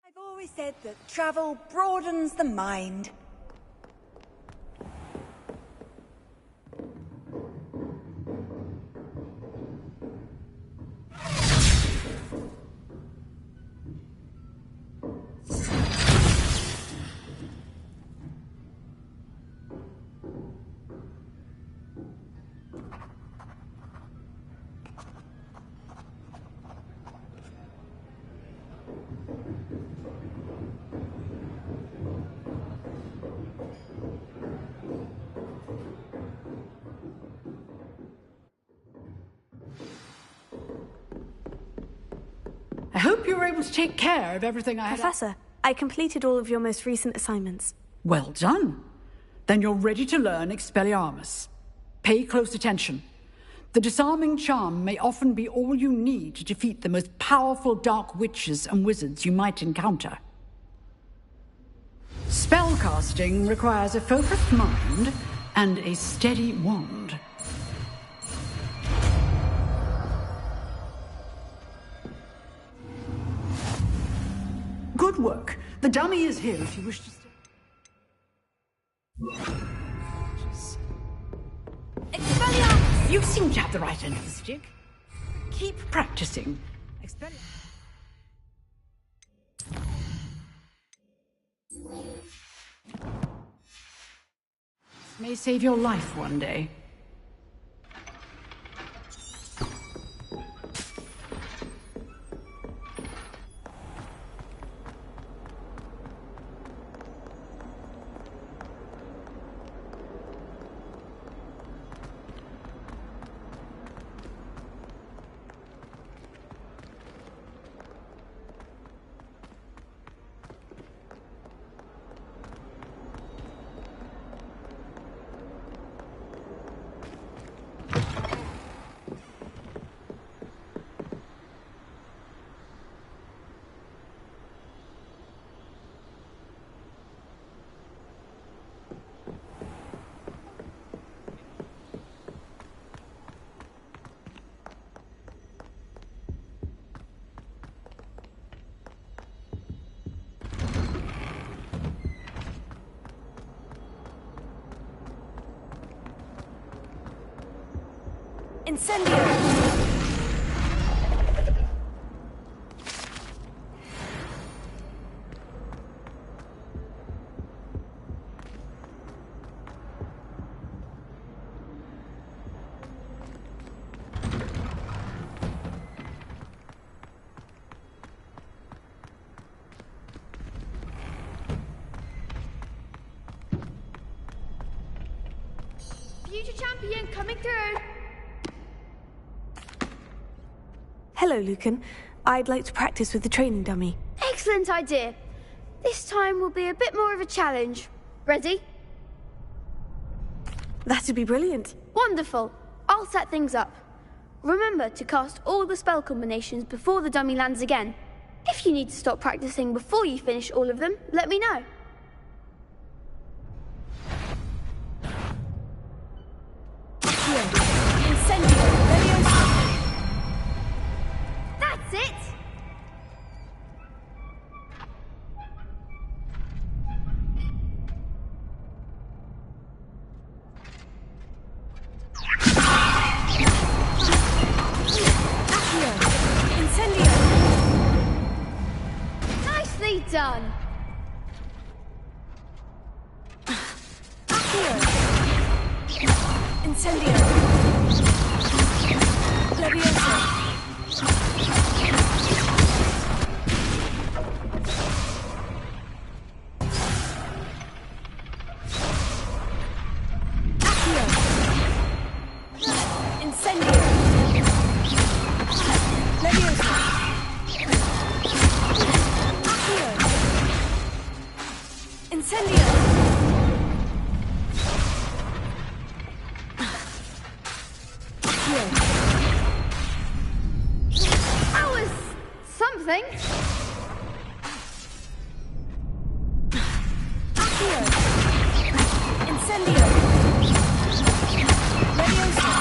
I've always said that travel broadens the mind. I hope you were able to take care of everything I had. Professor, I completed all of your most recent assignments. Well done. Then you're ready to learn Expelliarmus. Pay close attention. The disarming charm may often be all you need to defeat the most powerful dark witches and wizards you might encounter. Spellcasting requires a focused mind and a steady wand. Good work. The dummy is here if you wish to stay. Expelliarmus! You seem to have the right end of the stick. Keep practicing. Expelliarmus. May save your life one day. Incendio! Future champion coming through. Hello, Lucan. I'd like to practice with the training dummy. Excellent idea. This time will be a bit more of a challenge. Ready? That'd be brilliant. Wonderful. I'll set things up. Remember to cast all the spell combinations before the dummy lands again. If you need to stop practicing before you finish all of them, let me know. That's it! Nicely done! Incendio! Leviosa! Incendio! Leviosa! Accio! Incendio! That was something. Accio! Incendio! Leviosa!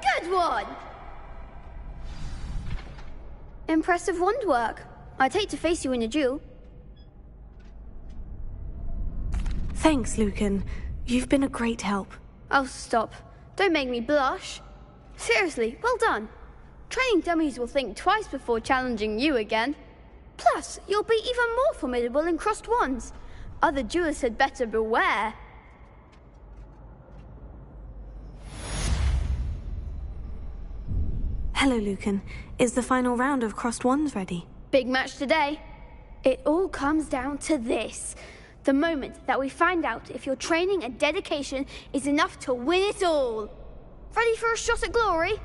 Good one! Impressive wand work. I'd hate to face you in a duel. Thanks, Lucan. You've been a great help. Oh, stop. Don't make me blush. Seriously, well done. Training dummies will think twice before challenging you again. Plus, you'll be even more formidable in crossed wands. Other duelists had better beware. Hello, Lucan. Is the final round of crossed wands ready? Big match today. It all comes down to this. The moment that we find out if your training and dedication is enough to win it all. Ready for a shot at glory?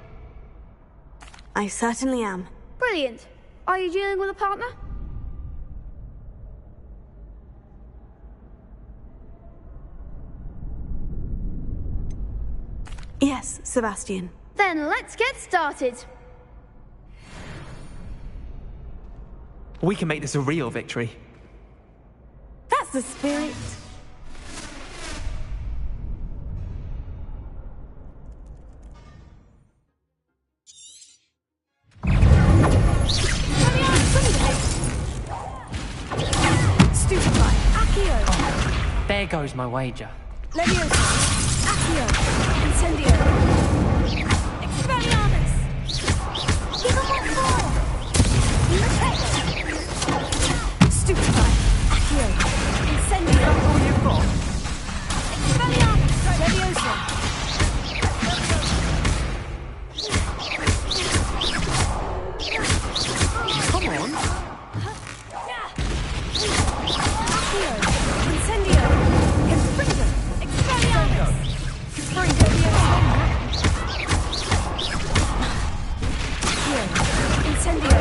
I certainly am. Brilliant. Are you dealing with a partner? Yes, Sebastian. Then let's get started. We can make this a real victory. That's the spirit. Stupefy. Accio. There goes my wager. Leviosa. Accio. Incendio. Expelliarmus. Give him more. Stupefy. Accio. Incendio. All you've got. Expelliarmus. Leviosa. Come on. Accio. Incendio. Confringo. Expelliarmus. Confringo. Incendio.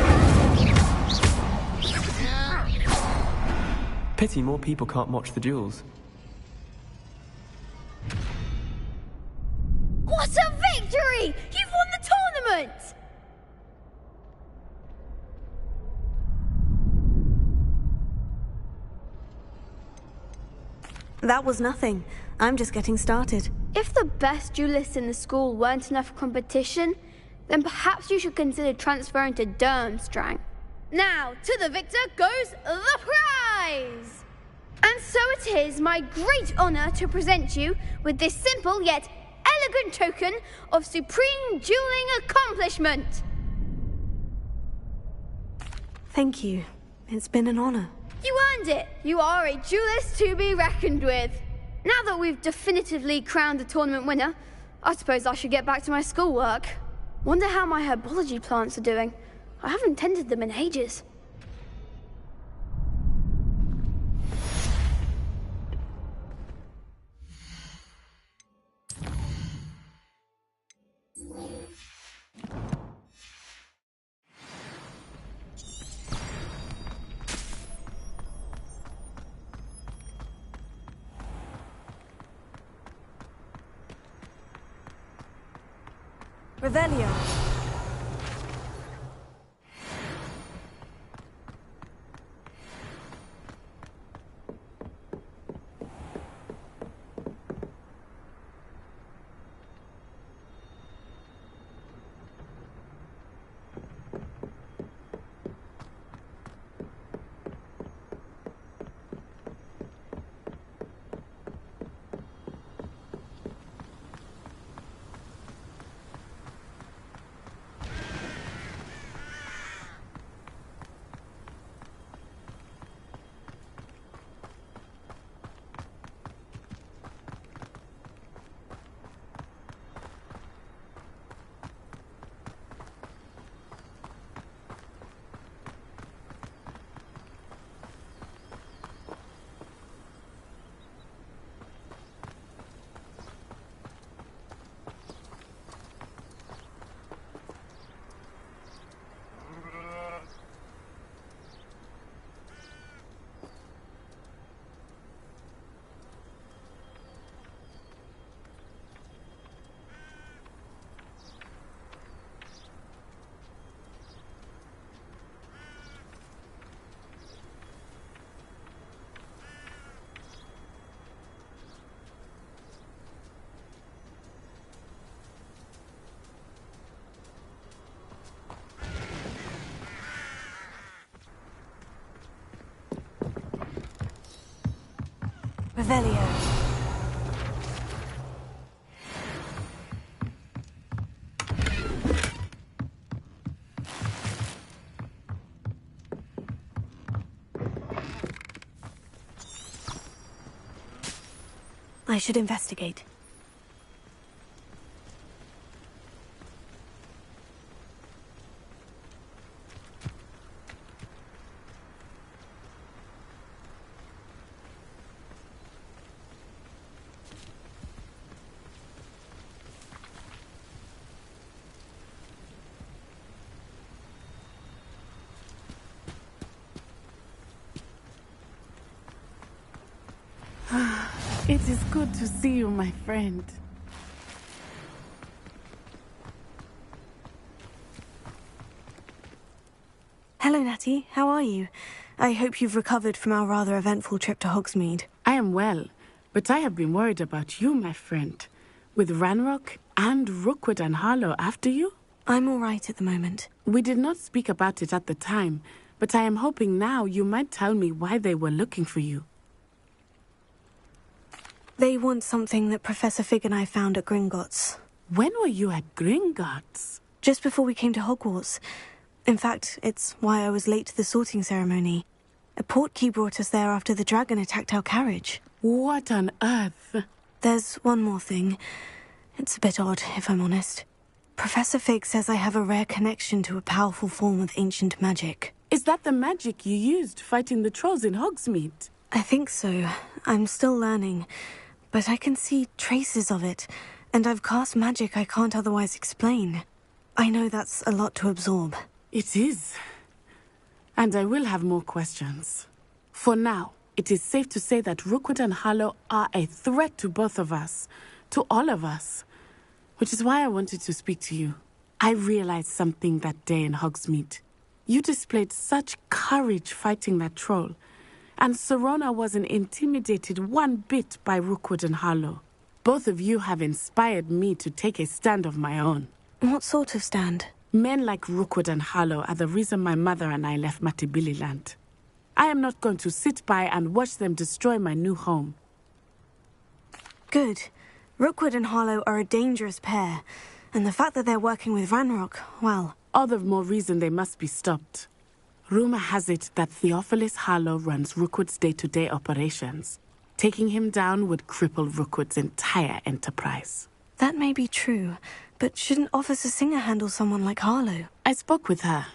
Pity more people can't watch the duels. What a victory! You've won the tournament! That was nothing. I'm just getting started. If the best duelists in the school weren't enough for competition, then perhaps you should consider transferring to Durmstrang. Now, to the victor goes the prize! And so it is my great honor to present you with this simple yet elegant token of supreme dueling accomplishment. Thank you. It's been an honor. You earned found it! You are a duelist to be reckoned with. Now that we've definitively crowned the tournament winner, I suppose I should get back to my schoolwork. Wonder how my herbology plants are doing. I haven't tended them in ages. Revelio. Revelio. I should investigate. It is good to see you, my friend. Hello, Natty. How are you? I hope you've recovered from our rather eventful trip to Hogsmeade. I am well, but I have been worried about you, my friend. With Ranrock and Rookwood and Harlow after you? I'm all right at the moment. We did not speak about it at the time, but I am hoping now you might tell me why they were looking for you. They want something that Professor Fig and I found at Gringotts. When were you at Gringotts? Just before we came to Hogwarts. In fact, it's why I was late to the sorting ceremony. A portkey brought us there after the dragon attacked our carriage. What on earth? There's one more thing. It's a bit odd, if I'm honest. Professor Fig says I have a rare connection to a powerful form of ancient magic. Is that the magic you used fighting the trolls in Hogsmeade? I think so. I'm still learning. But I can see traces of it, and I've cast magic I can't otherwise explain. I know that's a lot to absorb. It is. And I will have more questions. For now, it is safe to say that Rookwood and Harlow are a threat to both of us, to all of us. Which is why I wanted to speak to you. I realized something that day in Hogsmeade. You displayed such courage fighting that troll. And Serona wasn't intimidated one bit by Rookwood and Harlow. Both of you have inspired me to take a stand of my own. What sort of stand? Men like Rookwood and Harlow are the reason my mother and I left Matabeleland. I am not going to sit by and watch them destroy my new home. Good. Rookwood and Harlow are a dangerous pair. And the fact that they're working with Ranrock, well... All the more reason they must be stopped. Rumor has it that Theophilus Harlow runs Rookwood's day-to-day operations. Taking him down would cripple Rookwood's entire enterprise. That may be true, but shouldn't Officer Singer handle someone like Harlow? I spoke with her.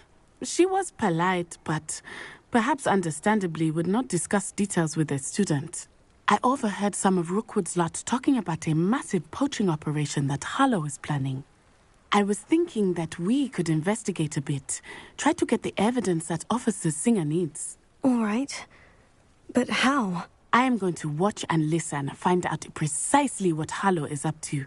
She was polite, but perhaps understandably would not discuss details with a student. I overheard some of Rookwood's lot talking about a massive poaching operation that Harlow is planning. I was thinking that we could investigate a bit, try to get the evidence that Officer Singer needs. All right. But how? I am going to watch and listen, find out precisely what Harlow is up to.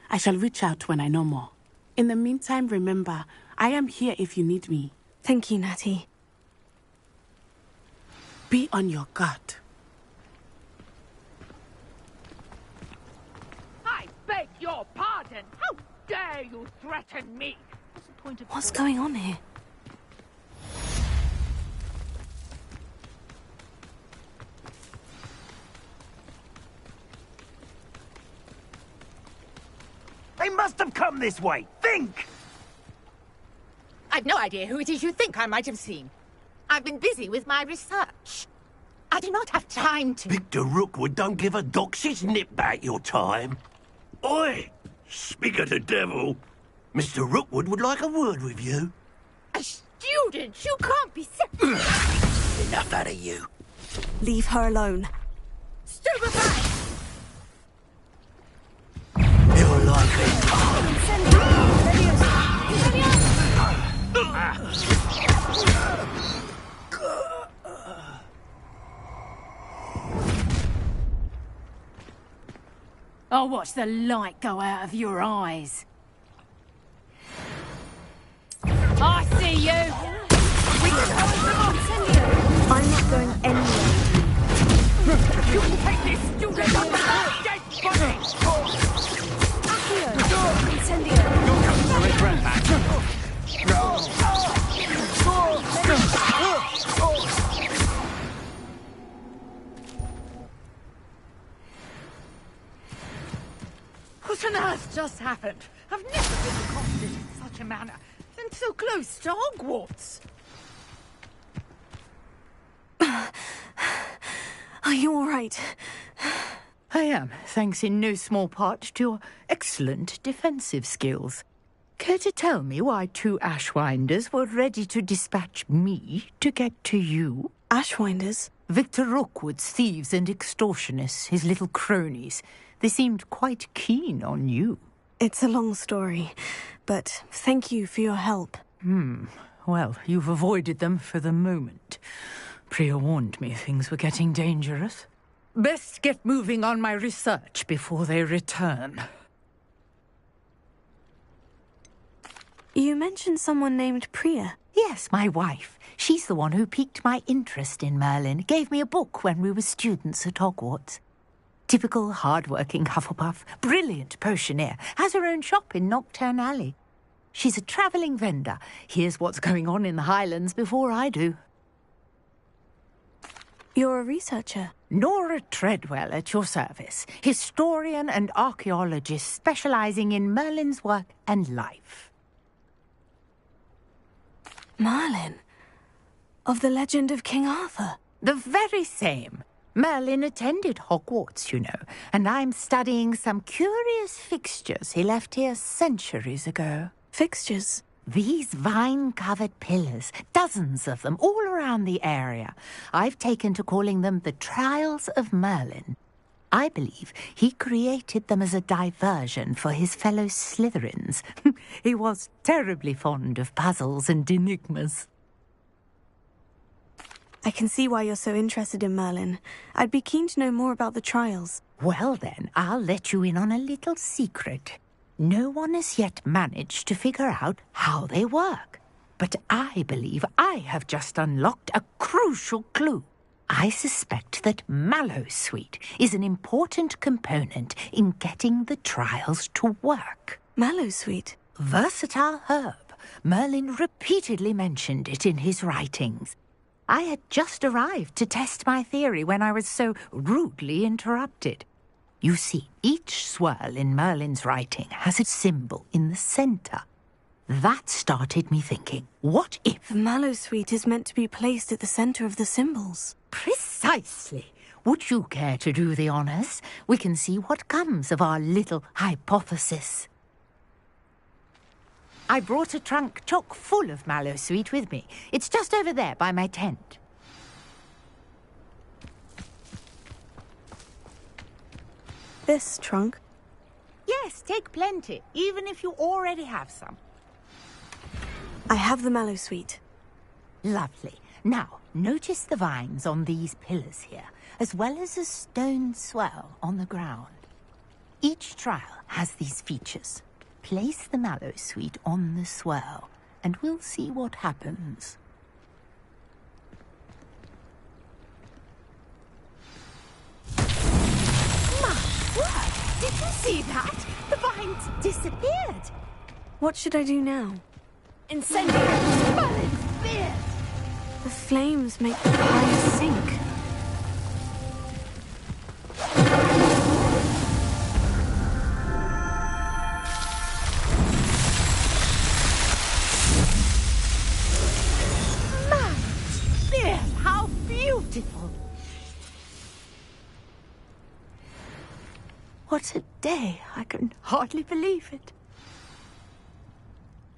I shall reach out when I know more. In the meantime, remember, I am here if you need me. Thank you, Natty. Be on your guard. I beg your pardon. How dare you threaten me? What's going on here? They must have come this way. Think! I've no idea who it is you think I might have seen. I've been busy with my research. I do not have time to... Victor Rookwood don't give a doxy's nip back your time. Oi! Speak of the devil. Mr. Rookwood would like a word with you. A student? You can't be... Enough out of you. Leave her alone. Stupefy! You're like it. I'll watch the light go out of your eyes. I see you! I'm not going anywhere. You can take this student up to your dead body! Incendio! What on earth just happened? I've never been accosted in such a manner, and so close to Hogwarts. Are you all right? I am, thanks in no small part to your excellent defensive skills. Care to tell me why 2 Ashwinders were ready to dispatch me to get to you? Ashwinders? Victor Rookwood's thieves and extortionists, his little cronies. They seemed quite keen on you. It's a long story, but thank you for your help. Well, you've avoided them for the moment. Priya warned me things were getting dangerous. Best get moving on my research before they return. You mentioned someone named Priya. Yes, my wife. She's the one who piqued my interest in Merlin. Gave me a book when we were students at Hogwarts. Typical hard-working Hufflepuff, brilliant potioneer, has her own shop in Nocturne Alley. She's a travelling vendor. Hears what's going on in the Highlands before I do. You're a researcher? Nora Treadwell at your service. Historian and archaeologist specialising in Merlin's work and life. Merlin? Of the legend of King Arthur? The very same. Merlin attended Hogwarts, you know, and I'm studying some curious fixtures he left here centuries ago. Fixtures? These vine-covered pillars, dozens of them, all around the area. I've taken to calling them the Trials of Merlin. I believe he created them as a diversion for his fellow Slytherins. He was terribly fond of puzzles and enigmas. I can see why you're so interested in Merlin. I'd be keen to know more about the trials. Well then, I'll let you in on a little secret. No one has yet managed to figure out how they work. But I believe I have just unlocked a crucial clue. I suspect that Mallowsweet is an important component in getting the trials to work. Mallowsweet? Versatile herb. Merlin repeatedly mentioned it in his writings. I had just arrived to test my theory when I was so rudely interrupted. You see, each swirl in Merlin's writing has a symbol in the centre. That started me thinking, what if... The mallow sweet is meant to be placed at the center of the symbols. Precisely. Would you care to do the honors? We can see what comes of our little hypothesis. I brought a trunk chock full of mallow sweet with me. It's just over there by my tent. This trunk? Yes, take plenty, even if you already have some. I have the mallow sweet. Lovely. Now, notice the vines on these pillars here, as well as a stone swell on the ground. Each trial has these features. Place the mallow sweet on the swell, and we'll see what happens. My word! Did you see that? The vines disappeared. What should I do now? Incendiary! Burning spears! The flames make the fire sink. My spears, how beautiful! What a day! I can hardly believe it.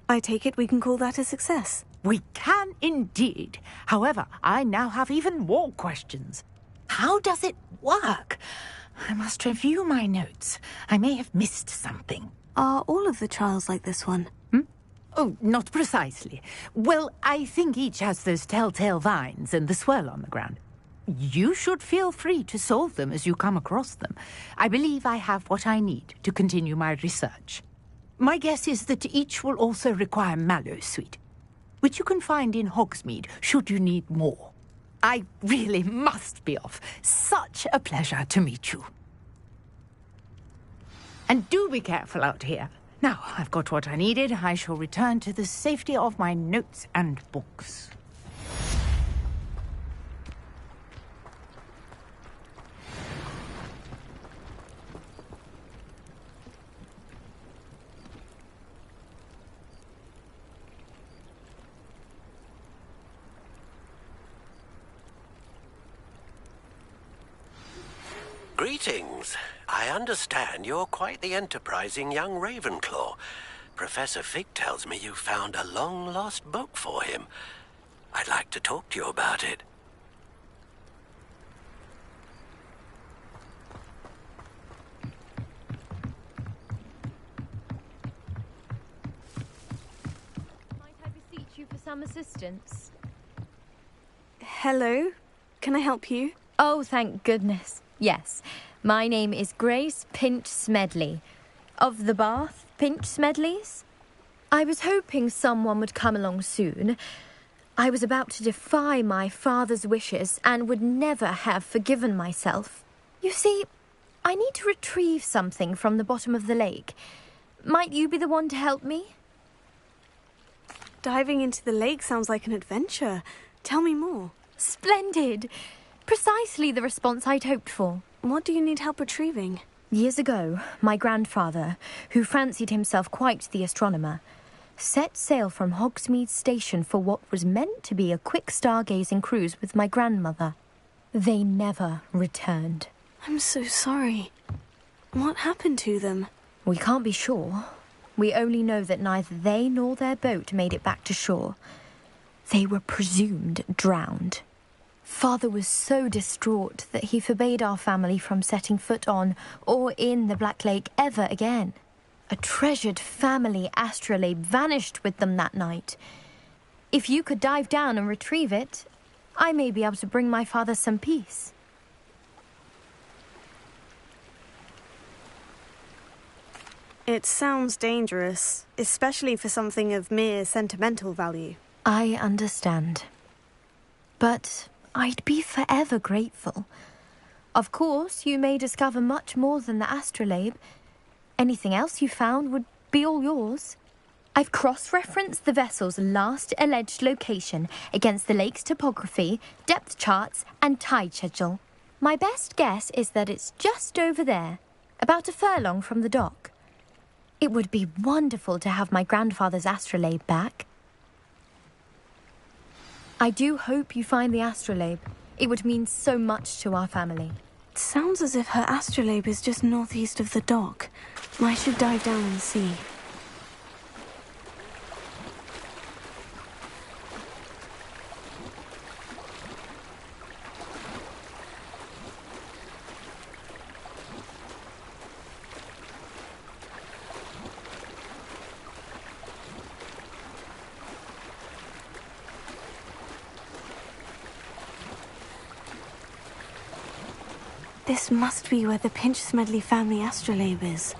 I take it we can call that a success. We can indeed. However, I now have even more questions. How does it work? I must review my notes. I may have missed something. Are all of the trials like this one? Oh, not precisely. Well, I think each has those telltale vines and the swirl on the ground. You should feel free to solve them as you come across them. I believe I have what I need to continue my research. My guess is that each will also require mallow sweet, which you can find in Hogsmeade should you need more. I really must be off. Such a pleasure to meet you. And do be careful out here. Now, I've got what I needed. I shall return to the safety of my notes and books. Greetings. I understand you're quite the enterprising young Ravenclaw. Professor Fig tells me you found a long-lost book for him. I'd like to talk to you about it. Might I beseech you for some assistance? Hello? Can I help you? Oh, thank goodness. Yes. My name is Grace Pinch Smedley, of the Bath Pinch Smedleys. I was hoping someone would come along soon. I was about to defy my father's wishes and would never have forgiven myself. You see, I need to retrieve something from the bottom of the lake. Might you be the one to help me? Diving into the lake sounds like an adventure. Tell me more. Splendid! Precisely the response I'd hoped for. What do you need help retrieving? Years ago, my grandfather, who fancied himself quite the astronomer, set sail from Hogsmeade Station for what was meant to be a quick stargazing cruise with my grandmother. They never returned. I'm so sorry. What happened to them? We can't be sure. We only know that neither they nor their boat made it back to shore. They were presumed drowned. Father was so distraught that he forbade our family from setting foot on or in the Black Lake ever again. A treasured family astrolabe vanished with them that night. If you could dive down and retrieve it, I may be able to bring my father some peace. It sounds dangerous, especially for something of mere sentimental value. I understand. But I'd be forever grateful. Of course, you may discover much more than the astrolabe. Anything else you found would be all yours. I've cross-referenced the vessel's last alleged location against the lake's topography, depth charts, and tide schedule. My best guess is that it's just over there, about a furlong from the dock. It would be wonderful to have my grandfather's astrolabe back. I do hope you find the astrolabe. It would mean so much to our family. It sounds as if her astrolabe is just northeast of the dock. I should dive down and see. This must be where the Pinch-Smedley family astrolabe is.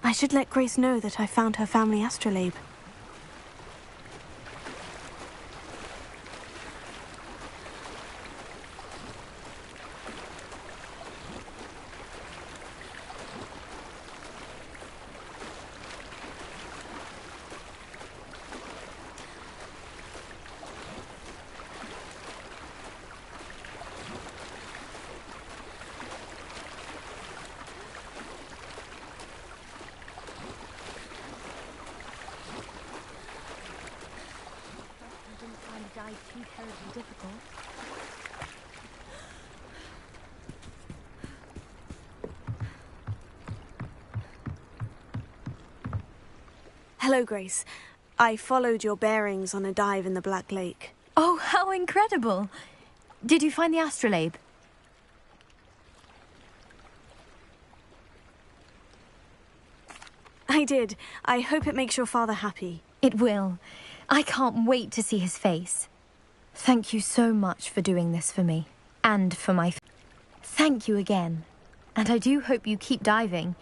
I should let Grace know that I found her family astrolabe. Too terribly difficult. Hello, Grace. I followed your bearings on a dive in the Black Lake. Oh, how incredible! Did you find the astrolabe? I did. I hope it makes your father happy. It will. I can't wait to see his face. Thank you so much for doing this for me. And for my... Thank you again. And I do hope you keep diving.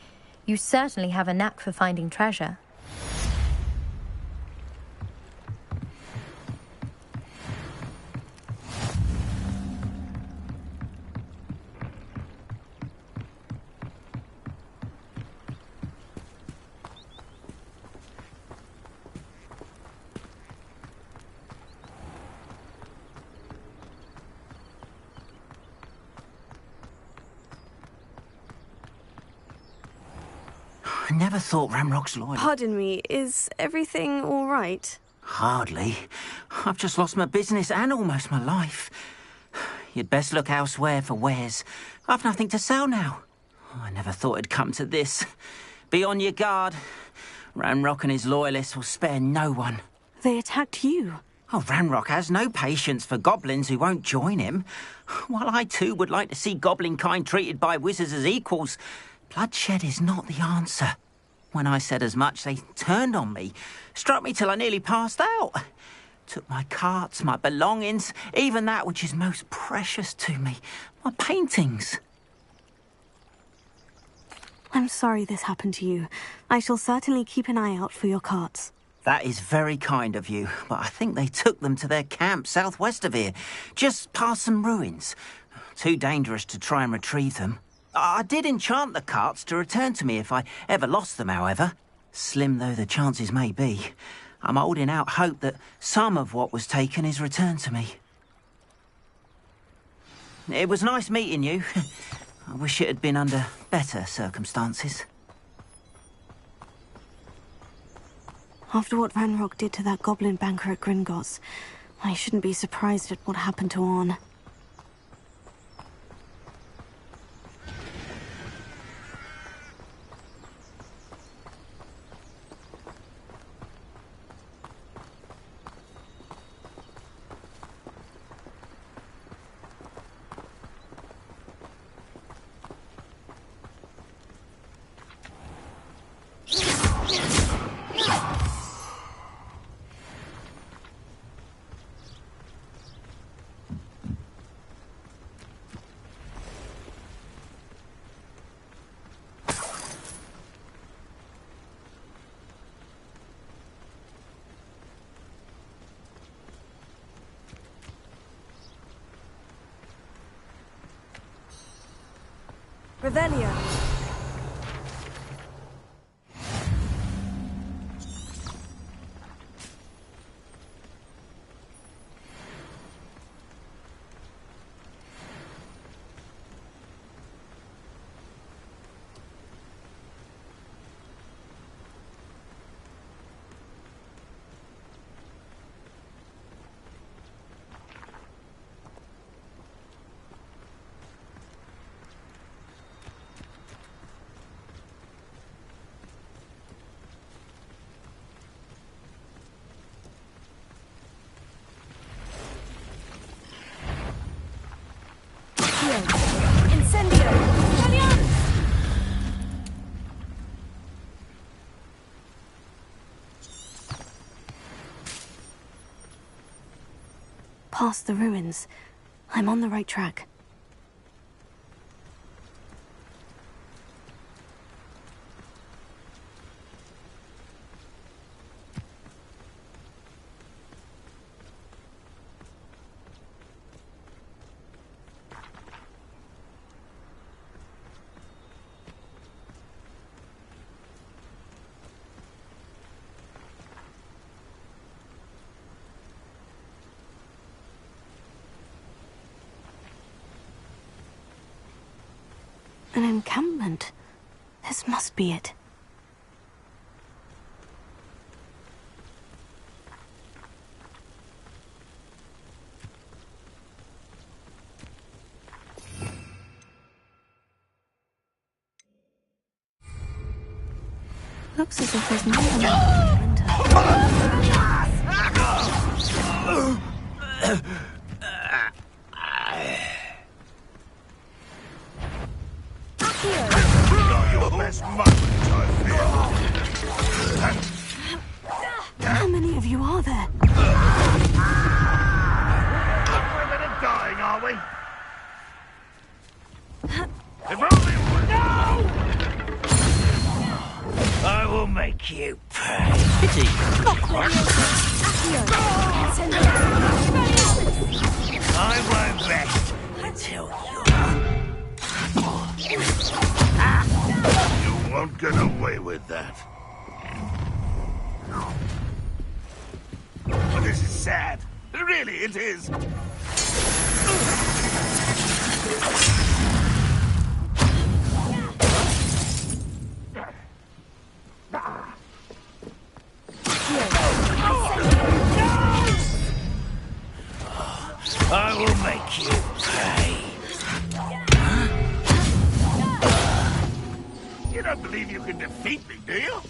You certainly have a knack for finding treasure. I never thought Ramrock's loyal. Pardon me, is everything all right? Hardly. I've just lost my business and almost my life. You'd best look elsewhere for wares. I've nothing to sell now. I never thought it'd come to this. Be on your guard. Ramrock and his loyalists will spare no one. They attacked you. Oh, Ramrock has no patience for goblins who won't join him. While I too would like to see goblin kind treated by wizards as equals, bloodshed is not the answer. When I said as much, they turned on me, struck me till I nearly passed out. Took my carts, my belongings, even that which is most precious to me, my paintings. I'm sorry this happened to you. I shall certainly keep an eye out for your carts. That is very kind of you, but I think they took them to their camp southwest of here, just past some ruins. Too dangerous to try and retrieve them. I did enchant the carts to return to me if I ever lost them, however. Slim though the chances may be, I'm holding out hope that some of what was taken is returned to me. It was nice meeting you. I wish it had been under better circumstances. After what Ranrock did to that goblin banker at Gringotts, I shouldn't be surprised at what happened to Orn. Revelio. Incendio! Italian! Past the ruins. I'm on the right track. An encampment. This must be it. Looks as if there's more than one How many of you are there? We're a bit of dying, are we? If only no! I will make you pay. Pity. Not quite. I won't rest until you won't get away with that. This is sad. Really, it is. I will make you pay. You don't believe you can defeat me, do you?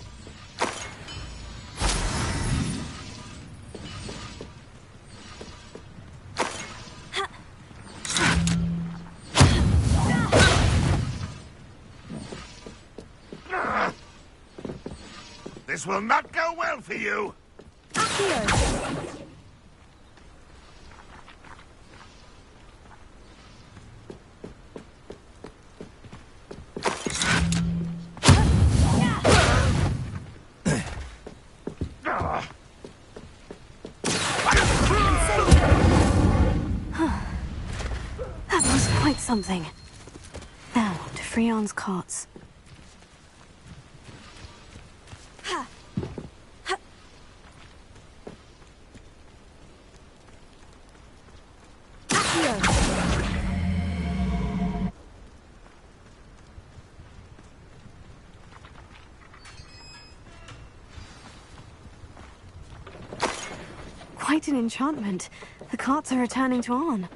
This will not go well for you. That was quite something. Now, to Freon's carts. Quite an enchantment. The carts are returning to Arn.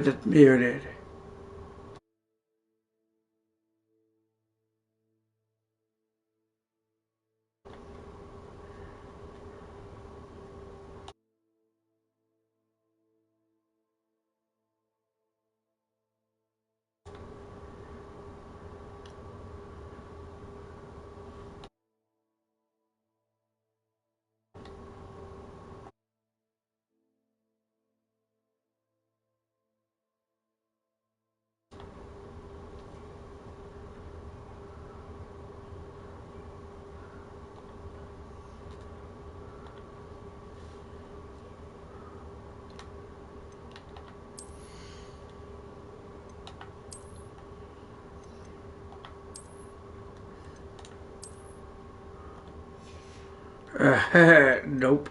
Just muted. Nope.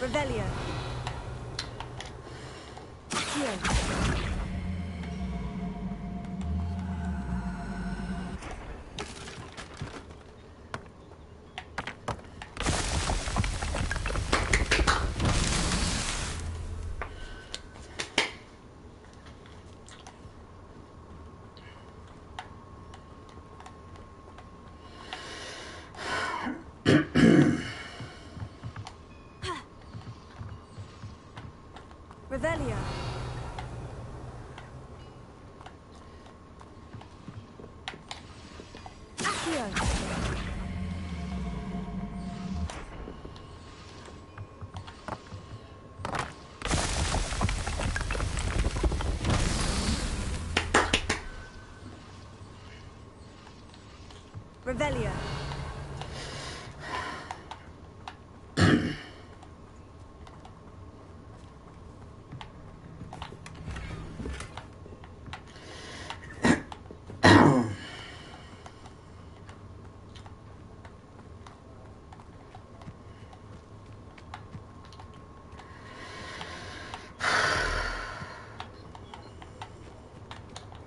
Revelio. Accio. Revelio. Accio. Revelio.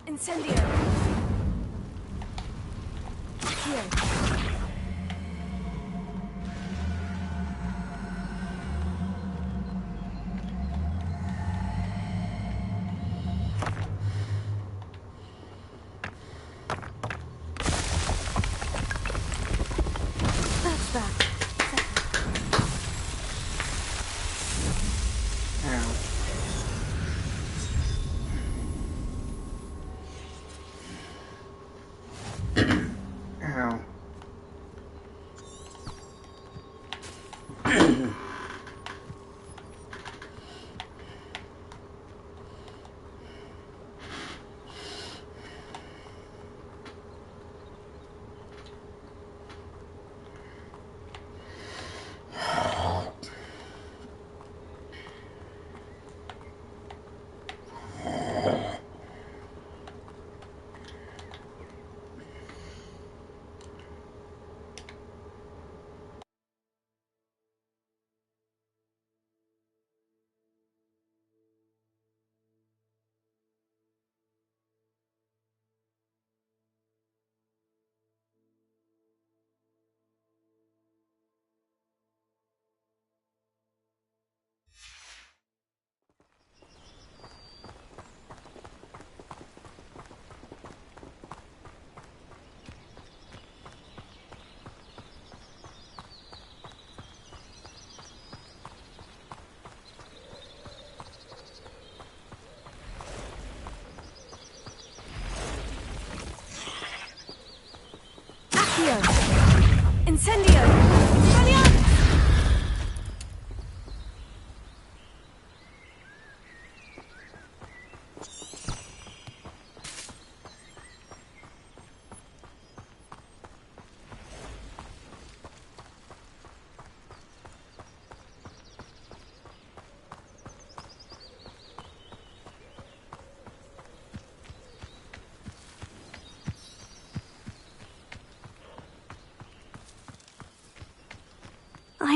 Incendio. Accio. That's that. Ow.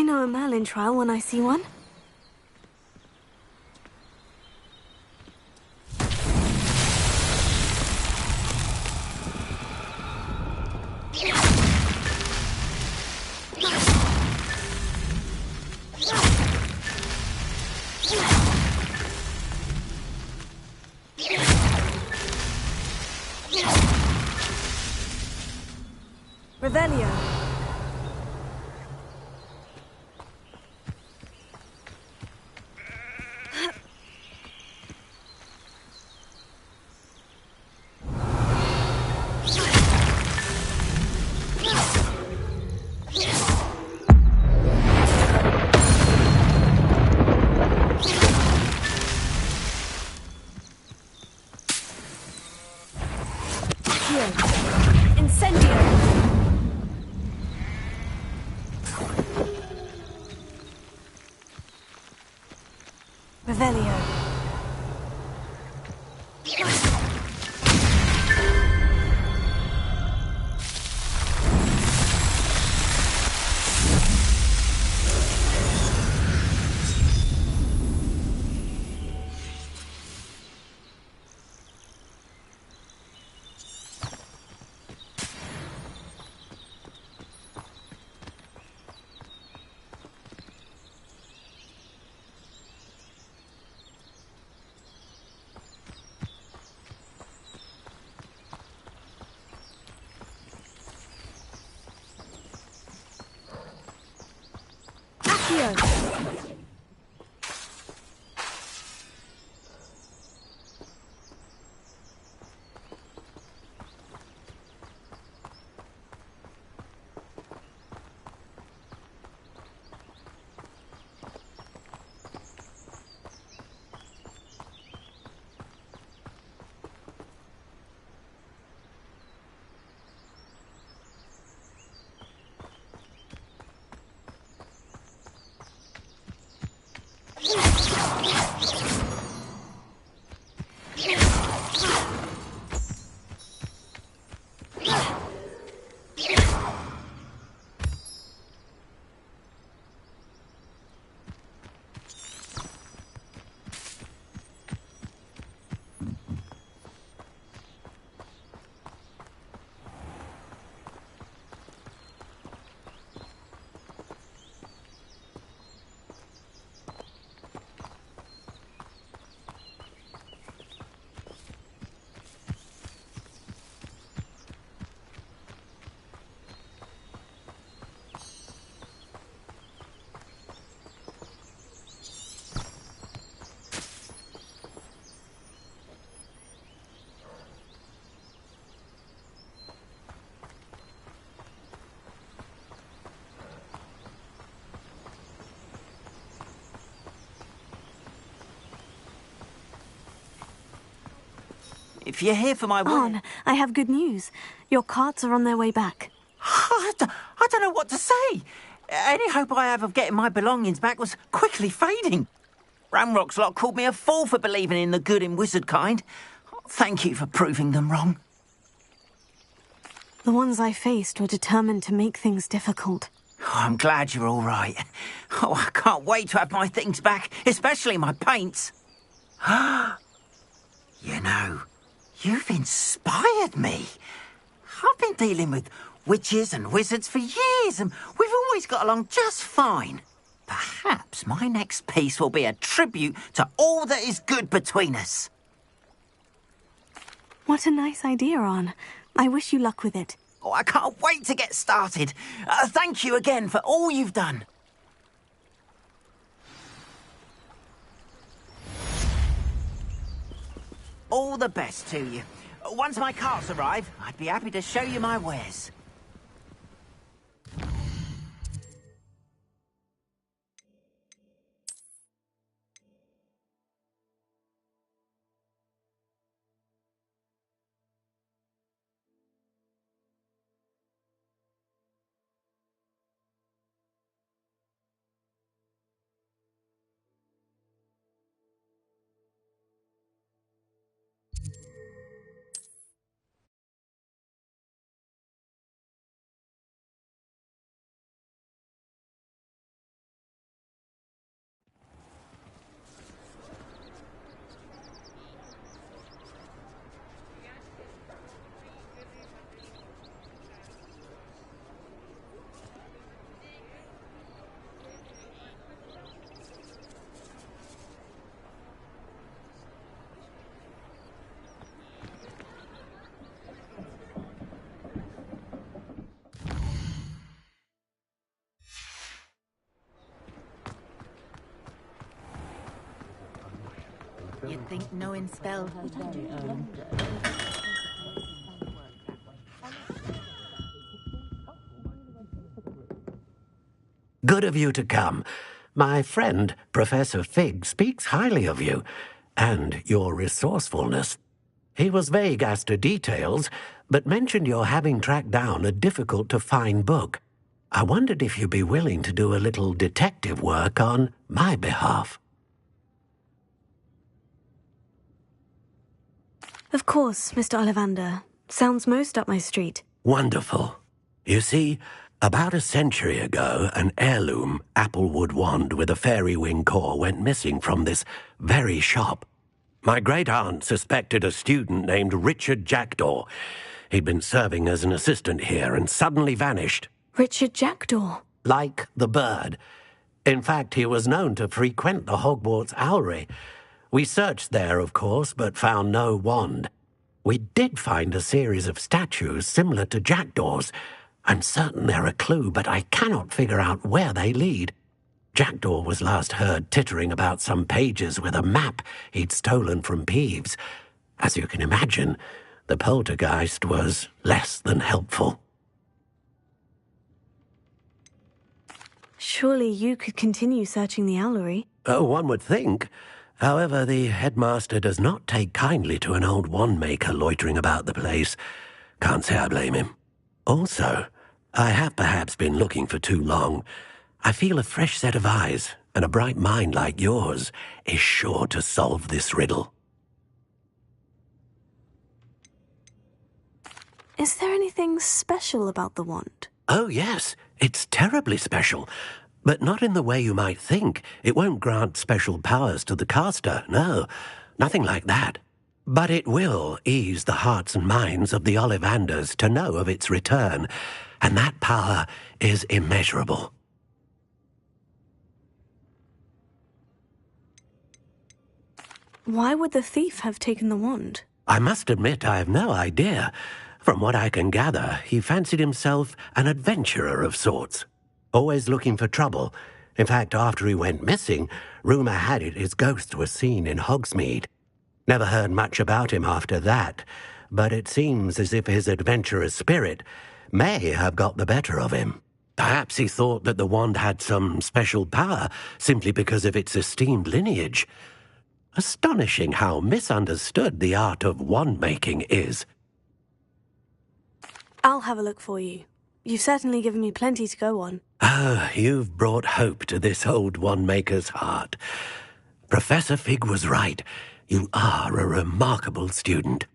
know a Merlin trial when I see one. Revelio. Incendio. Revelio. If you're here for my On, I have good news. Your carts are on their way back. I don't know what to say. Any hope I have of getting my belongings back was quickly fading. Ramrock's lot called me a fool for believing in the good in wizard kind. Thank you for proving them wrong. The ones I faced were determined to make things difficult. Oh, I'm glad you're all right. Oh, I can't wait to have my things back, especially my paints. You know, you've inspired me. I've been dealing with witches and wizards for years, and we've always got along just fine. Perhaps my next piece will be a tribute to all that is good between us. What a nice idea, On. I wish you luck with it. Oh, I can't wait to get started. Thank you again for all you've done. All the best to you. Once my carts arrive, I'd be happy to show you my wares. You'd think knowing spells was very own. Good of you to come. My friend, Professor Fig, speaks highly of you, and your resourcefulness. He was vague as to details, but mentioned your having tracked down a difficult-to-find book. I wondered if you'd be willing to do a little detective work on my behalf. Of course, Mr. Ollivander. Sounds most up my street. Wonderful. You see, about a century ago, an heirloom applewood wand with a fairy wing core went missing from this very shop. My great-aunt suspected a student named Richard Jackdaw. He'd been serving as an assistant here and suddenly vanished. Richard Jackdaw? Like the bird. In fact, he was known to frequent the Hogwarts Owlery. We searched there, of course, but found no wand. We did find a series of statues similar to Jackdaw's. I'm certain they're a clue, but I cannot figure out where they lead. Jackdaw was last heard tittering about some pages with a map he'd stolen from Peeves. As you can imagine, the poltergeist was less than helpful. Surely you could continue searching the owlery. Oh, one would think. However, the headmaster does not take kindly to an old wand-maker loitering about the place. Can't say I blame him. Also, I have perhaps been looking for too long. I feel a fresh set of eyes, and a bright mind like yours is sure to solve this riddle. Is there anything special about the wand? Oh, yes. It's terribly special. But not in the way you might think. It won't grant special powers to the caster, no. Nothing like that. But it will ease the hearts and minds of the Ollivanders to know of its return, and that power is immeasurable. Why would the thief have taken the wand? I must admit I have no idea. From what I can gather, he fancied himself an adventurer of sorts. Always looking for trouble. In fact, after he went missing, rumour had it his ghost was seen in Hogsmeade. Never heard much about him after that, but it seems as if his adventurous spirit may have got the better of him. Perhaps he thought that the wand had some special power simply because of its esteemed lineage. Astonishing how misunderstood the art of wand-making is. I'll have a look for you. You've certainly given me plenty to go on. Ah, you've brought hope to this old wand-maker's heart. Professor Fig was right. You are a remarkable student.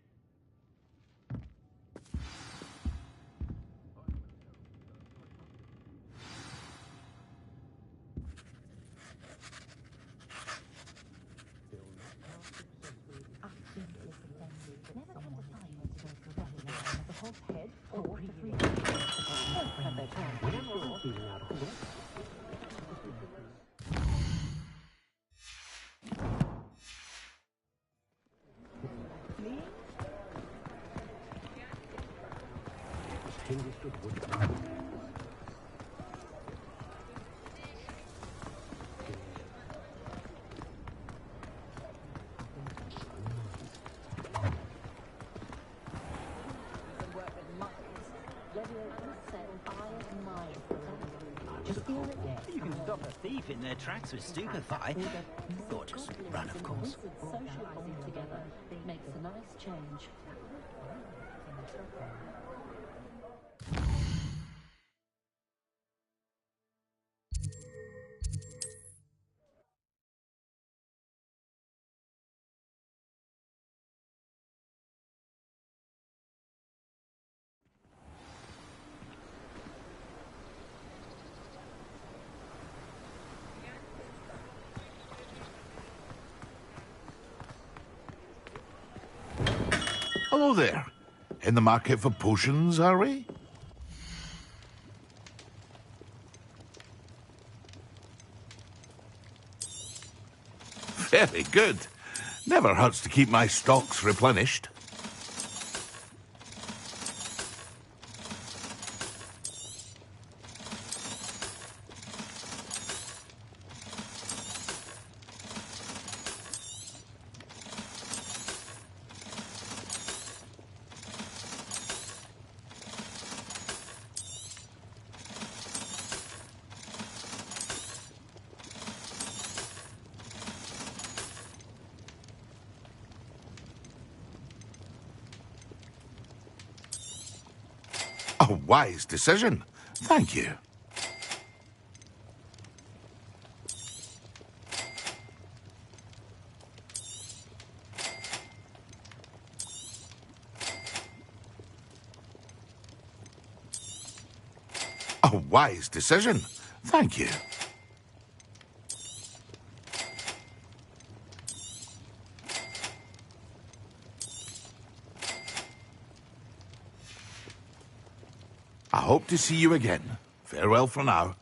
You can stop a thief in their tracks with stupefy, or just run, of course. Socializing together makes a nice change. Hello there. In the market for potions, are we? Very good. Never hurts to keep my stocks replenished. A wise decision. Thank you. A wise decision. Thank you. I hope to see you again. Farewell for now.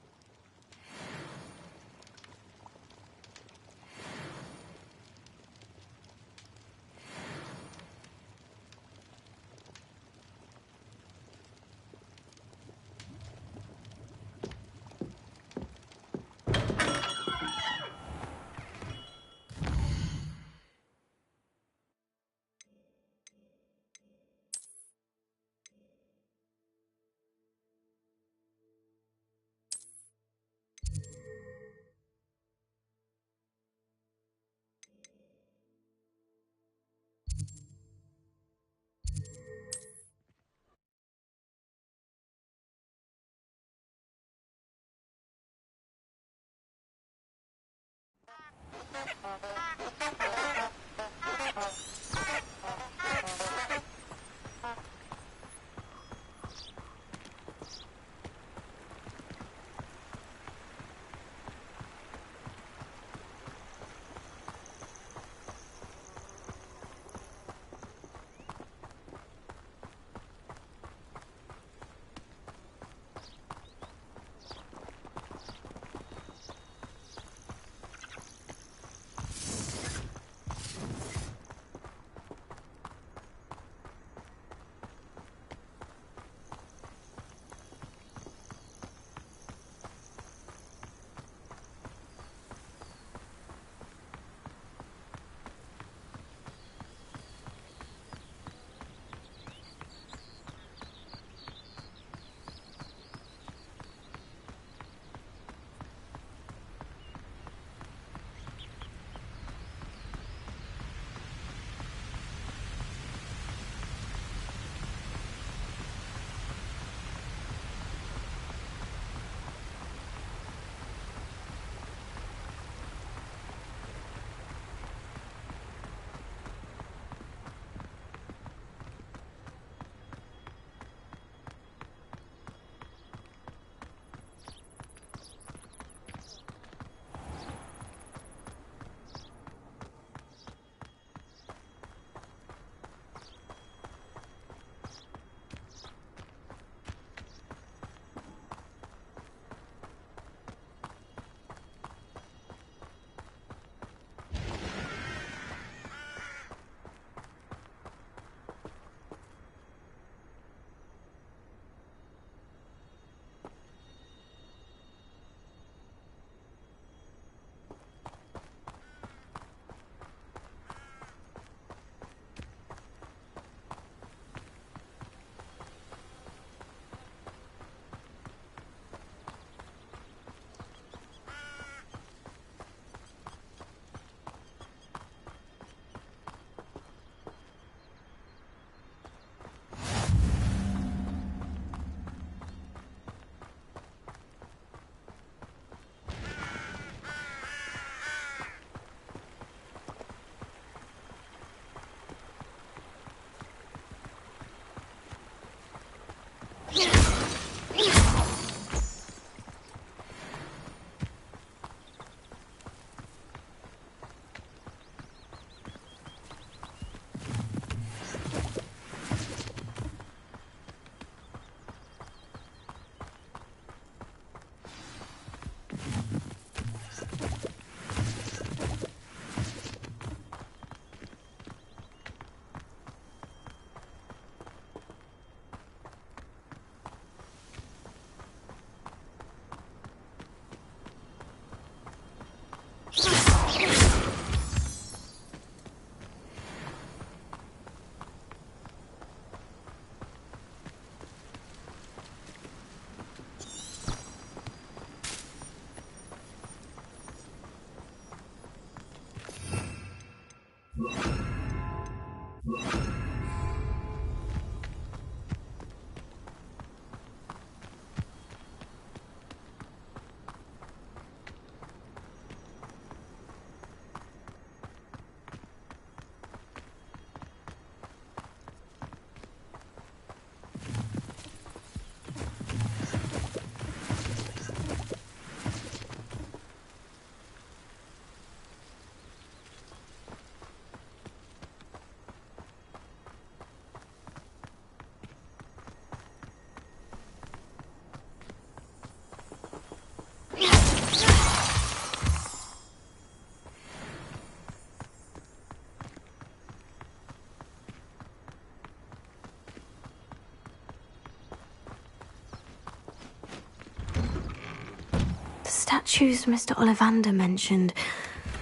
statues Mr. Ollivander mentioned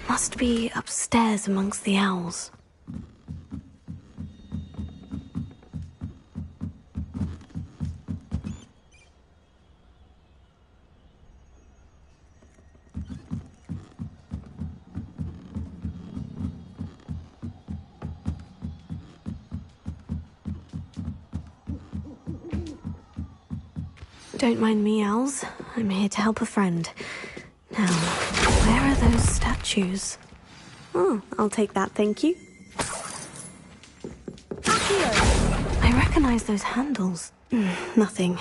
must be upstairs amongst the owls. Don't mind me, owls. I'm here to help a friend. Now, where are those statues? Oh, I'll take that, thank you. I recognize those handles. Nothing.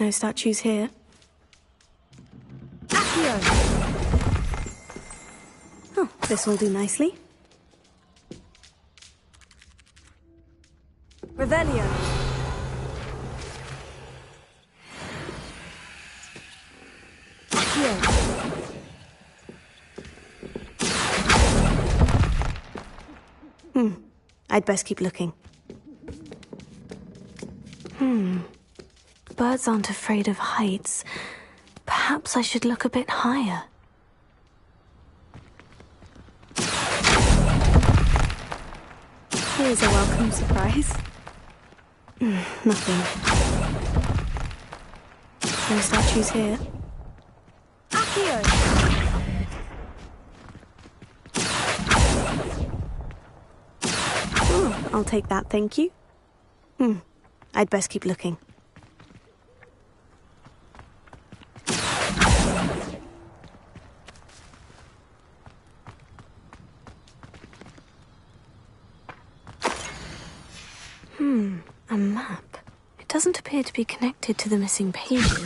No statues here. Oh, this will do nicely. Revelio. I'd best keep looking. Birds aren't afraid of heights. Perhaps I should look a bit higher. Here's a welcome surprise. Nothing. No statues here. Oh, I'll take that, thank you. I'd best keep looking. A map. It doesn't appear to be connected to the missing pages.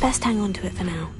Best hang on to it for now.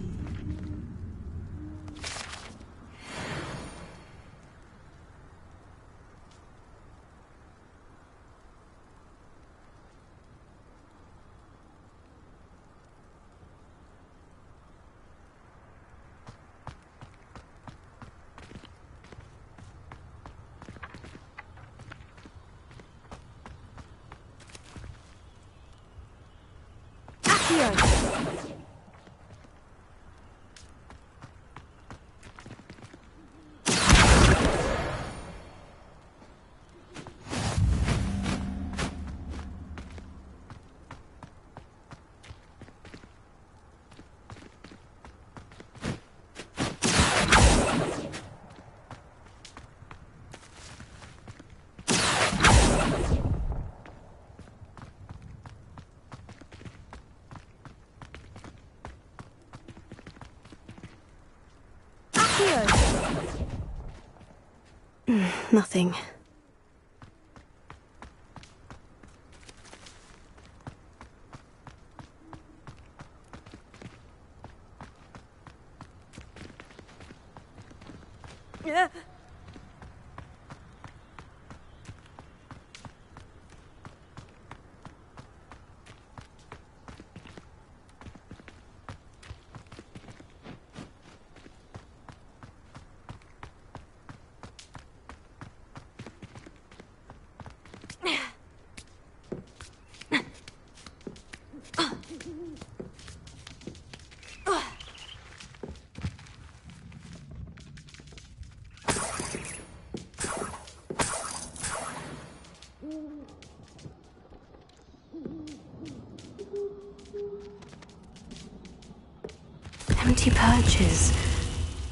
Nothing. Yeah. Empty perches.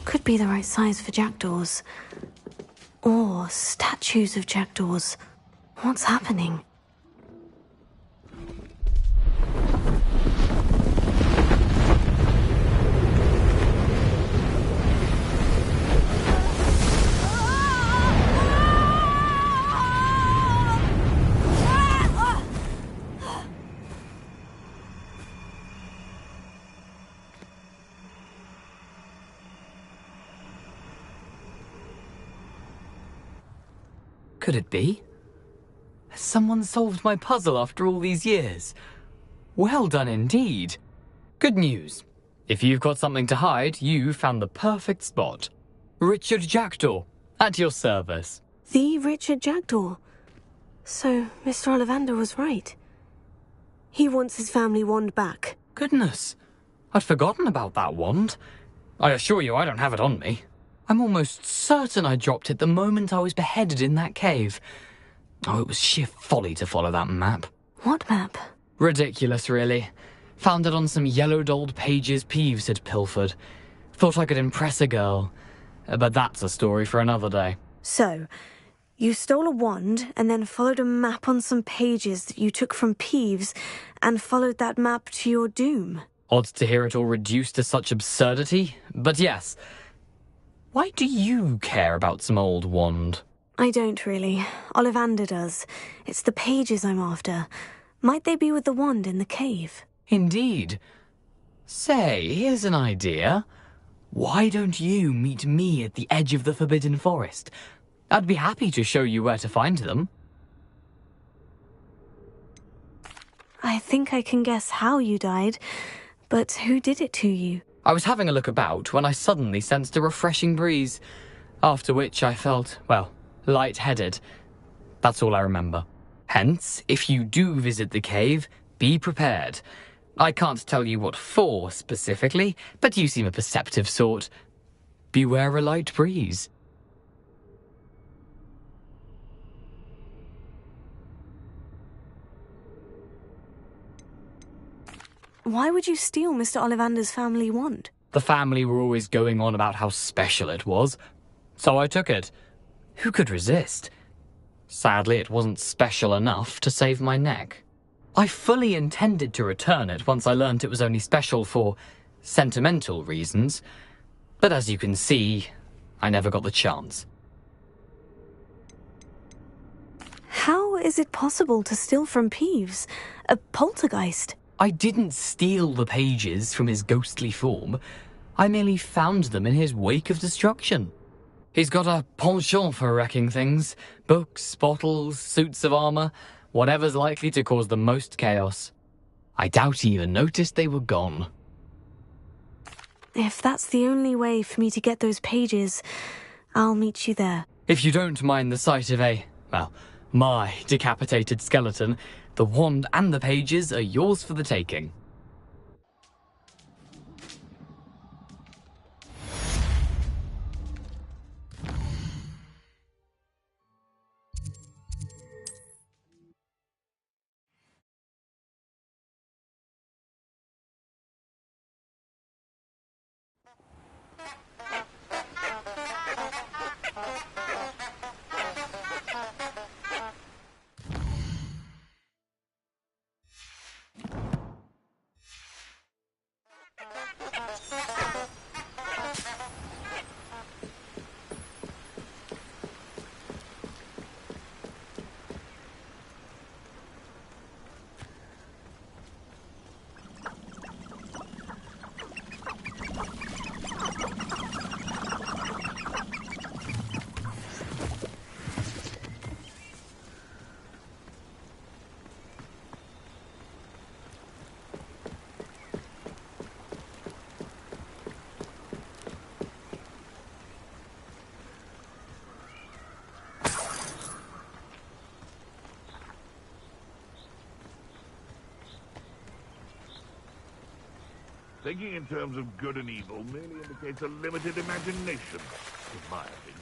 Could be the right size for jackdaws. Or statues of jackdaws. What's happening? Could it be? Has someone solved my puzzle after all these years? Well done indeed. Good news. If you've got something to hide, you found the perfect spot. Richard Jackdaw, at your service. The Richard Jackdaw. So, Mr. Ollivander was right. He wants his family wand back. Goodness, I'd forgotten about that wand. I assure you I don't have it on me. I'm almost certain I dropped it the moment I was beheaded in that cave. Oh, it was sheer folly to follow that map. What map? Ridiculous, really. Found it on some yellowed old pages Peeves had pilfered. Thought I could impress a girl. But that's a story for another day. So, you stole a wand and then followed a map on some pages that you took from Peeves and followed that map to your doom. Odd to hear it all reduced to such absurdity, but yes. Why do you care about some old wand? I don't really. Ollivander does. It's the pages I'm after. Might they be with the wand in the cave? Indeed. Say, here's an idea. Why don't you meet me at the edge of the Forbidden Forest? I'd be happy to show you where to find them. I think I can guess how you died, but who did it to you? I was having a look about when I suddenly sensed a refreshing breeze, after which I felt, well, lightheaded. That's all I remember. Hence, if you do visit the cave, be prepared. I can't tell you what for specifically, but you seem a perceptive sort. Beware a light breeze. Why would you steal Mr. Ollivander's family wand? The family were always going on about how special it was, so I took it. Who could resist? Sadly, it wasn't special enough to save my neck. I fully intended to return it once I learned it was only special for sentimental reasons, but as you can see, I never got the chance. How is it possible to steal from Peeves? A poltergeist? I didn't steal the pages from his ghostly form. I merely found them in his wake of destruction. He's got a penchant for wrecking things. Books, bottles, suits of armor, whatever's likely to cause the most chaos. I doubt he even noticed they were gone. If that's the only way for me to get those pages, I'll meet you there. If you don't mind the sight of my decapitated skeleton, the wand and the pages are yours for the taking. Thinking in terms of good and evil merely indicates a limited imagination, in my opinion.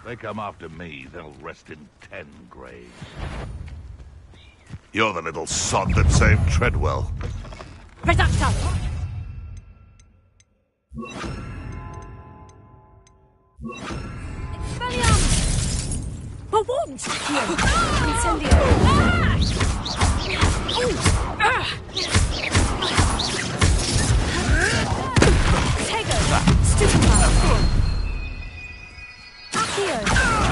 They come after me, they'll rest in 10 graves. You're the little sod that saved Treadwell. Reducto! Expelliarmus! A wand! Incendio! Tego! Stupefy! Accio!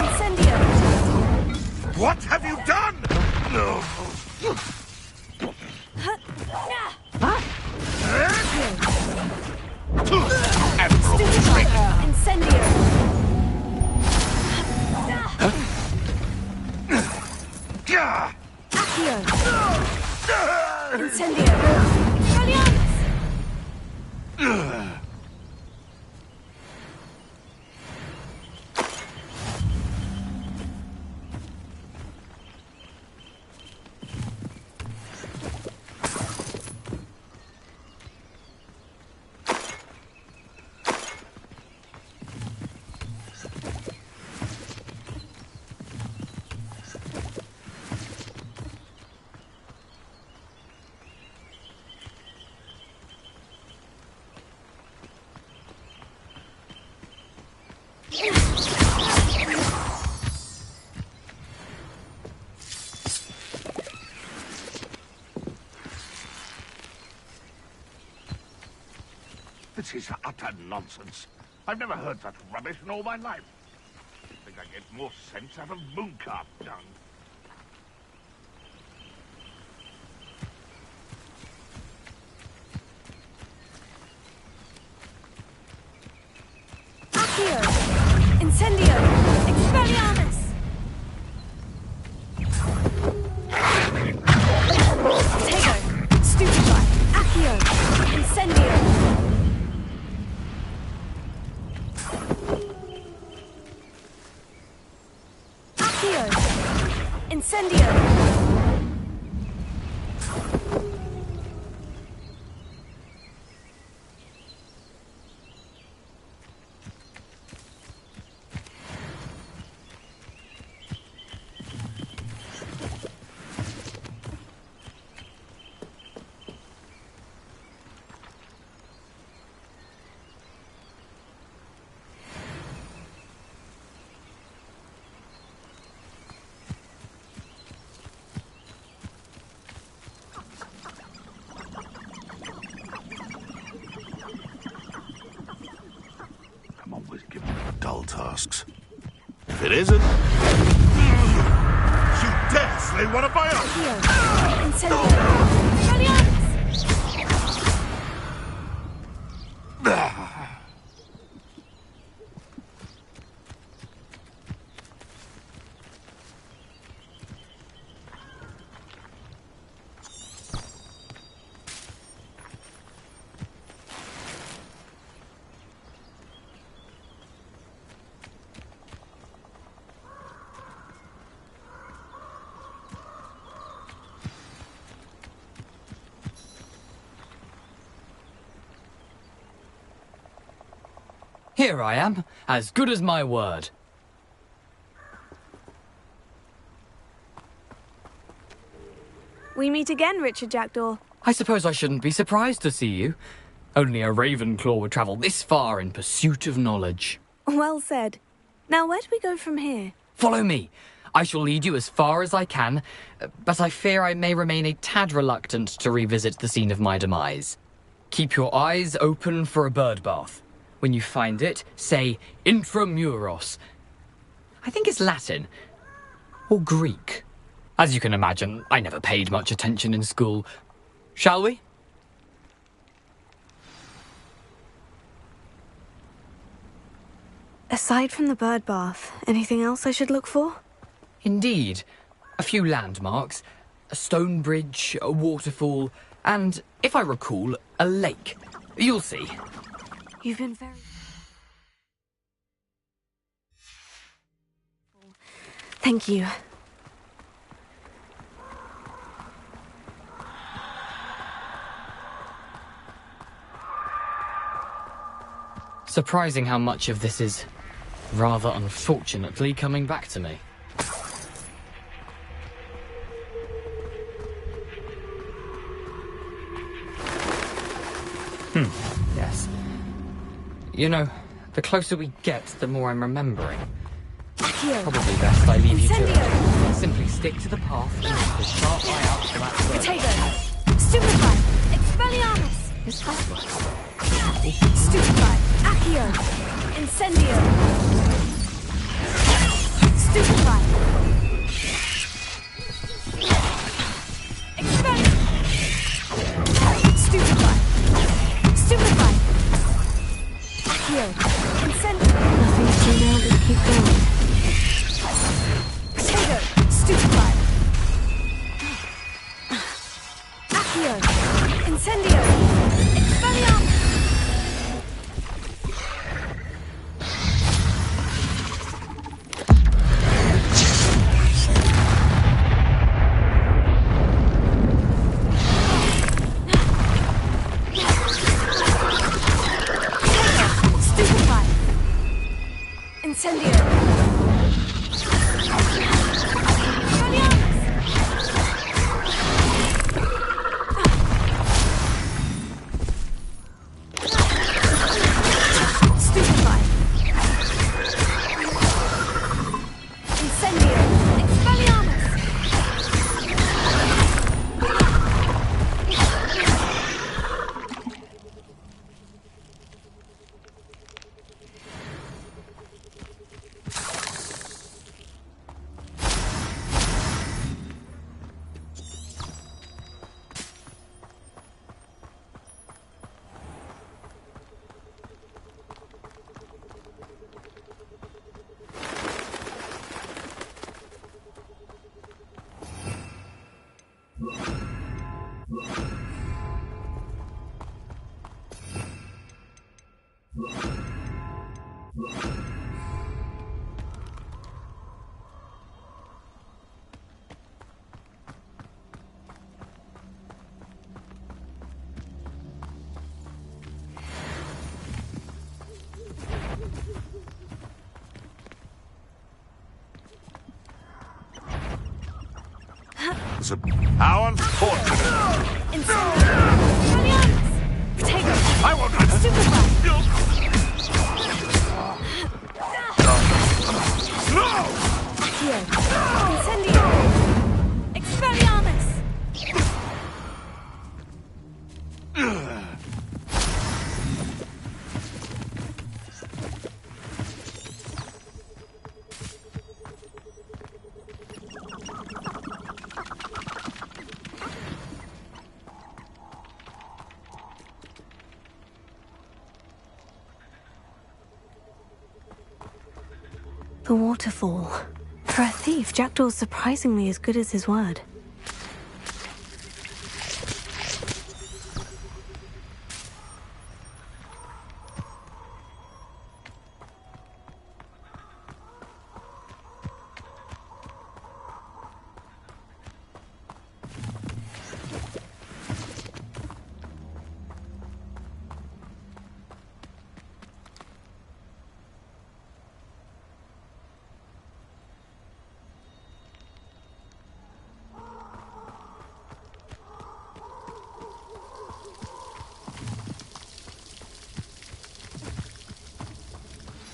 Incendio! What have you done? No. Stupefy! Incendio! Accio! Incendio! Expelliarmus! This is utter nonsense. I've never heard such rubbish in all my life. I think I get more sense out of mooncalf dung. Accio! Incendio! Expelliarmus! Tego! Stupefy! Accio! Incendio! Accio! Incendio! Dull tasks. If it isn't, you dare slay one of my own! Incendio! Expelliarmus! Here I am, as good as my word. We meet again, Richard Jackdaw. I suppose I shouldn't be surprised to see you. Only a Ravenclaw would travel this far in pursuit of knowledge. Well said. Now, where do we go from here? Follow me. I shall lead you as far as I can, but I fear I may remain a tad reluctant to revisit the scene of my demise. Keep your eyes open for a bird bath. When you find it, say intramuros. I think it's Latin. Or Greek. As you can imagine, I never paid much attention in school. Shall we? Aside from the bird bath, anything else I should look for? Indeed. A few landmarks. A stone bridge, a waterfall, and, if I recall, a lake. You'll see. You've been very... Thank you. Surprising how much of this is, rather unfortunately, coming back to me. Yes. You know, the closer we get, the more I'm remembering. Probably best I leave you to it. Simply stick to the path and keep a sharp eye out for that bird. Potato! Stupefy! Expelliarmus! It's possible. Stupefy. Accio. Incendio. Stupefy. Expel. Stupefy. Stupefy. Accio. Incendio. Nothing to do now but keep going. Potato. Stupefy. Accio. Incendio. Expelliarmus. Stupefy. Incendio. Stupefy. Incendio. Expelliarmus. How unfortunate! Incendio. Expelliarmus. Potato. I won't let her. Stupefy. No! Accio. Incendio. Expelliarmus. The waterfall. For a thief, Jackdaw's surprisingly as good as his word.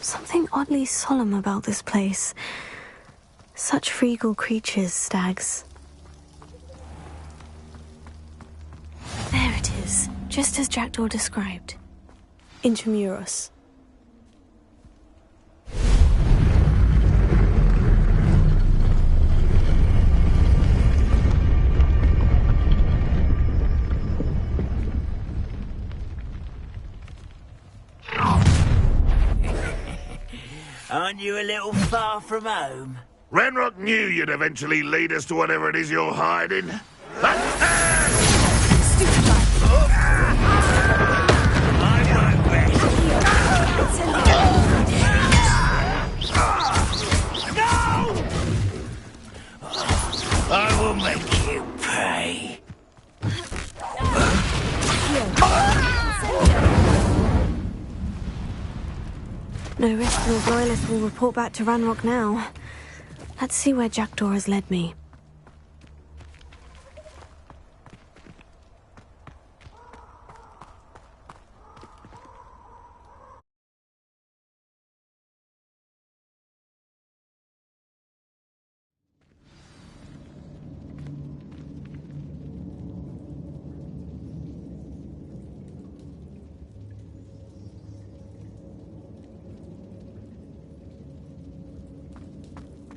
Something oddly solemn about this place. Such regal creatures, stags. There it is, just as Jackdaw described. Intramuros. Aren't you a little far from home? Ranrock knew you'd eventually lead us to whatever it is you're hiding. I will make you pay. No risk those loyalists will report back to Ranrock now. Let's see where Jackdaw has led me.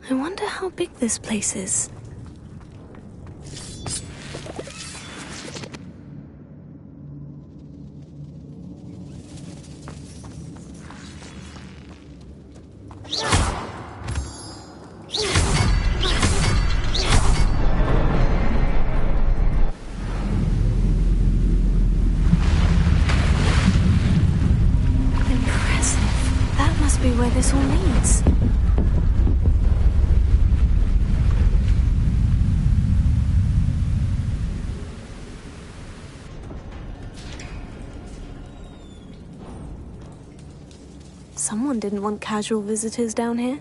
I wonder how big this place is. Impressive. That must be where this all leads. Someone didn't want casual visitors down here.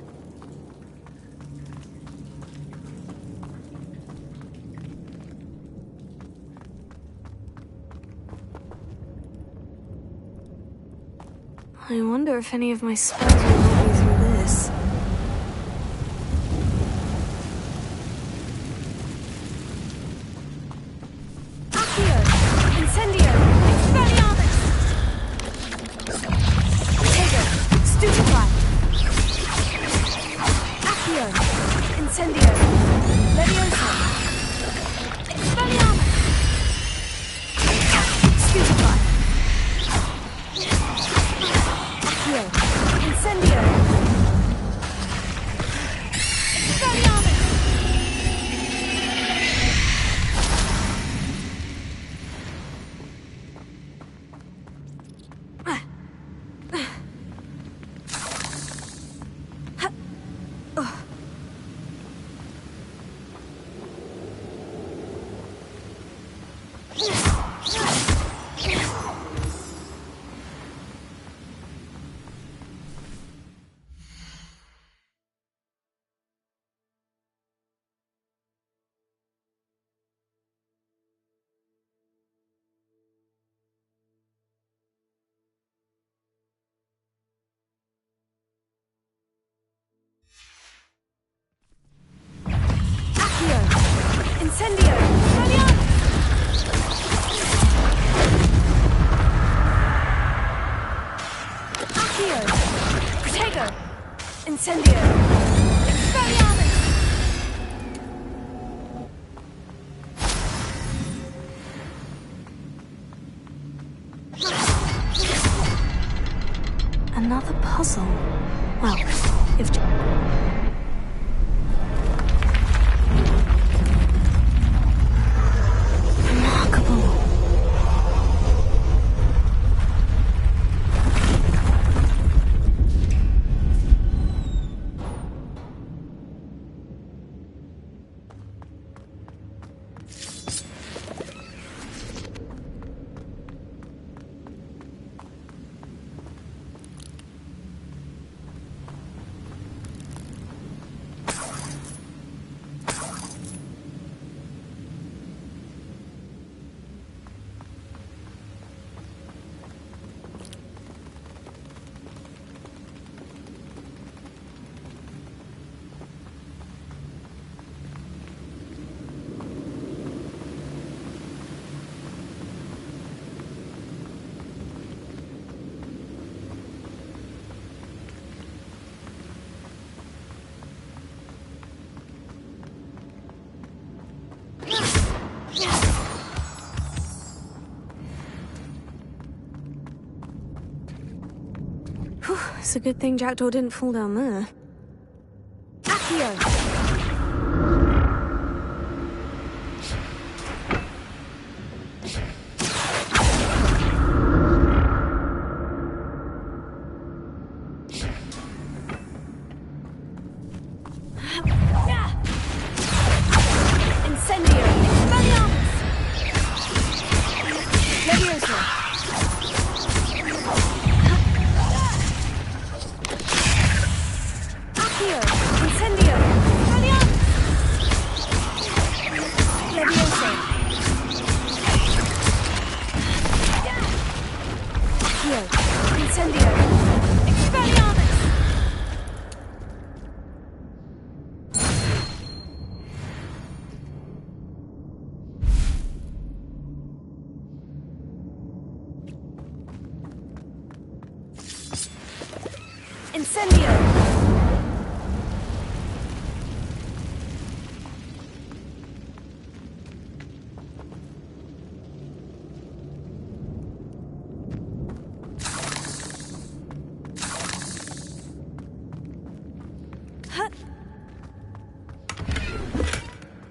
I wonder if any of my spells will help me through this. Accio! Incendio! Expelliarmus! Tego! Stupefy! Accio! Incendio! Leviosa! Expelliarmus! Stupefy! Accio! Incendio! Expelliarmus! Accio! Incendio! Expelliarmus! Accio! Protego! Incendio! Expelliarmus! Another puzzle. Well, if... Remarkable. Whew, it's a good thing Jackdaw didn't fall down there. Accio! Incendio! Expelliarmus! Leviosa! Accio! Incendio! Expelliarmus! Leviosa! Accio! Incendio! Expelliarmus! Incendio!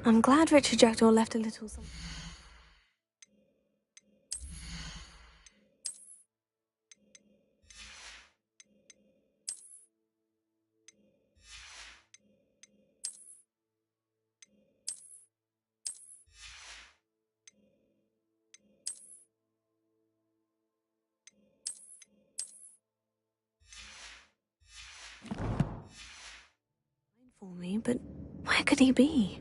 I'm glad Richard Jackdaw left a little something. For me, but where could he be?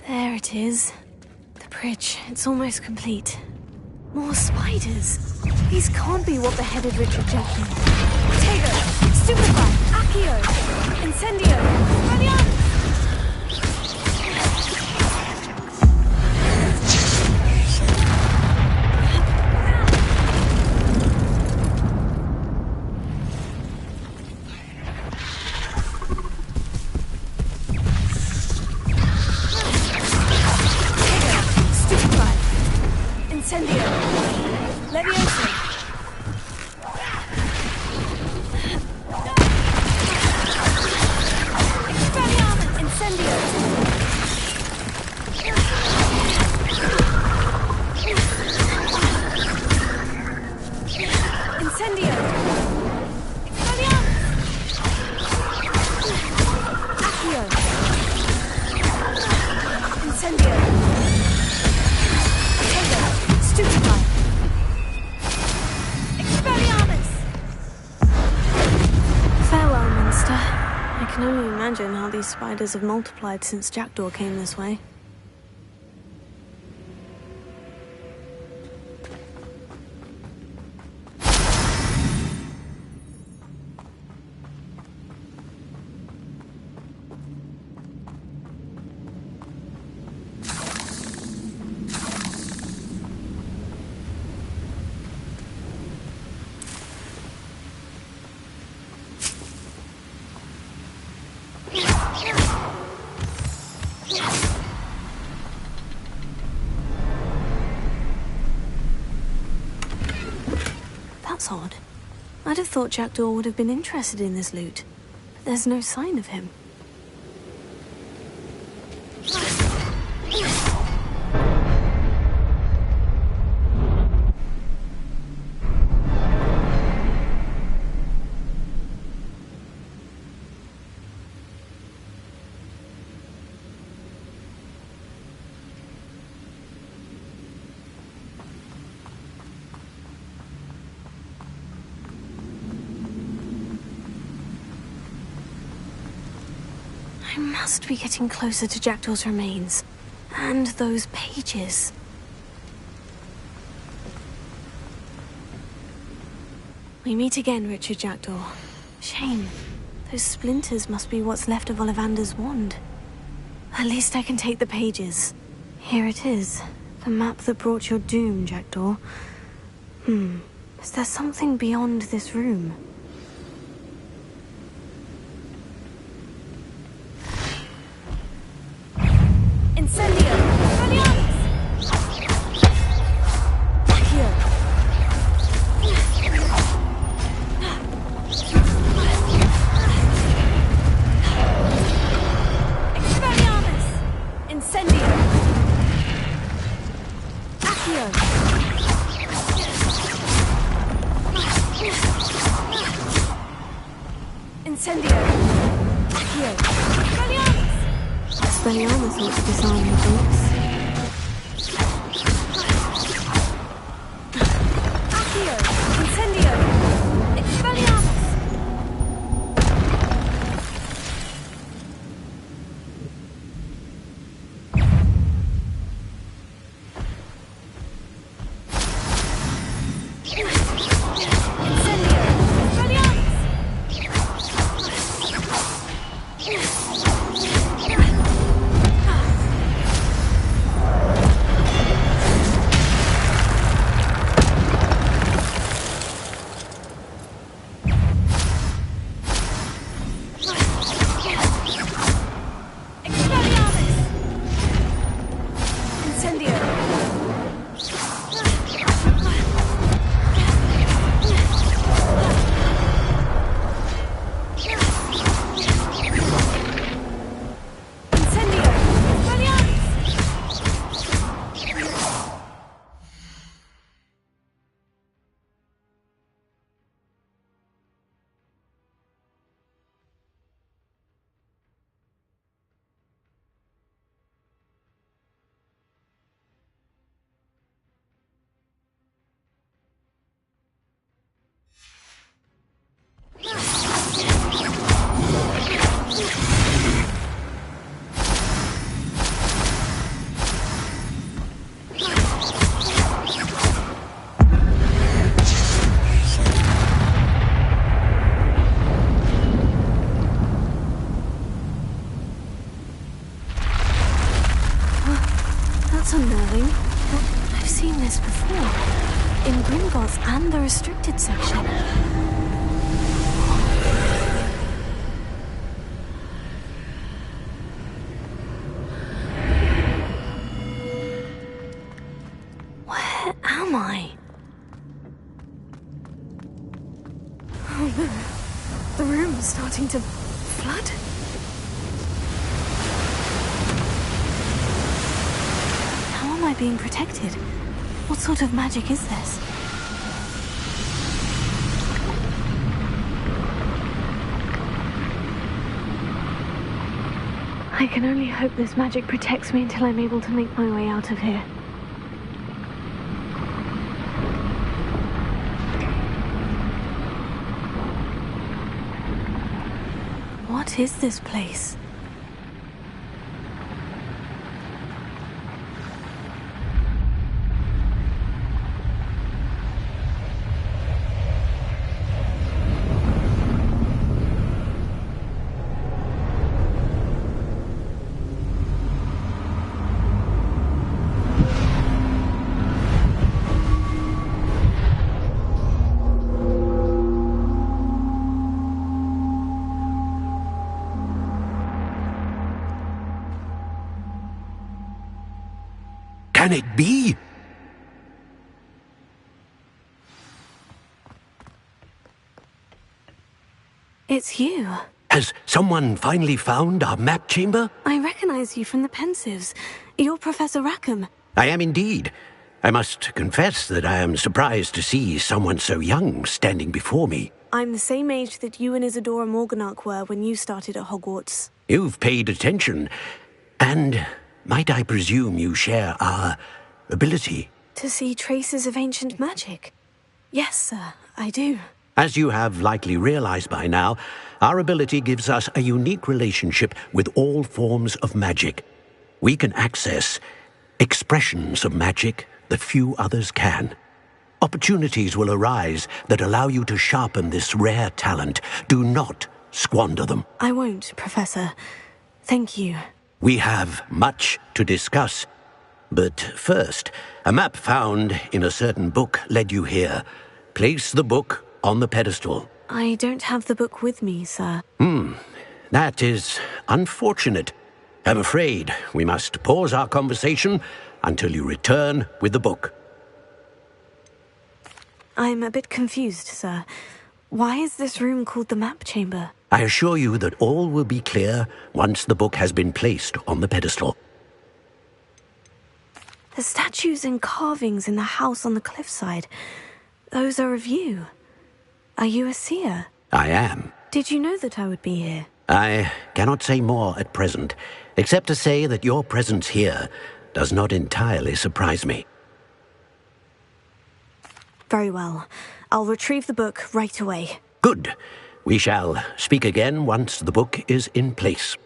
There it is. The bridge. It's almost complete. More spiders. These can't be what beheaded Richard Jackdaw. Tego! Stupefy! Accio! Incendio! Expelliarmus! Incendio! Leviosa! Expelliarmus! Incendio! Incendio! Expelliarmus! Accio! Incendio! Stupefy! Expelliarmus! Farewell, monster. I can only imagine how these spiders have multiplied since Jackdaw came this way. That's odd. I'd have thought Jackdaw would have been interested in this loot, but there's no sign of him. I must be getting closer to Jackdaw's remains. And those pages. We meet again, Richard Jackdaw. Shame. Those splinters must be what's left of Ollivander's wand. At least I can take the pages. Here it is. The map that brought your doom, Jackdaw. Is there something beyond this room? Incendio! Expelliarmus! Accio! Expelliarmus! Incendio! Accio! Incendio! Accio! Expelliarmus! Expelliarmus ought to disarm your boots. Accio! Incendio! Expelliarmus! Incendio! Expelliarmus! entrance and the restricted section. Where am I? Oh no. The room is starting to flood. How am I being protected? What sort of magic is this? I can only hope this magic protects me until I'm able to make my way out of here. What is this place? Can it be? It's you. Has someone finally found our map chamber? I recognize you from the Pensives. You're Professor Rackham. I am indeed. I must confess that I am surprised to see someone so young standing before me. I'm the same age that you and Isadora Morganach were when you started at Hogwarts. You've paid attention, and might I presume you share our ability? To see traces of ancient magic? Yes, sir, I do. As you have likely realized by now, our ability gives us a unique relationship with all forms of magic. We can access expressions of magic that few others can. Opportunities will arise that allow you to sharpen this rare talent. Do not squander them. I won't, Professor. Thank you. We have much to discuss. But first, a map found in a certain book led you here. Place the book on the pedestal. I don't have the book with me, sir. That is unfortunate. I'm afraid we must pause our conversation until you return with the book. I'm a bit confused, sir. Why is this room called the map chamber? I assure you that all will be clear once the book has been placed on the pedestal. The statues and carvings in the house on the cliffside, those are of you. Are you a seer? I am. Did you know that I would be here? I cannot say more at present, except to say that your presence here does not entirely surprise me. Very well. I'll retrieve the book right away. Good. We shall speak again once the book is in place.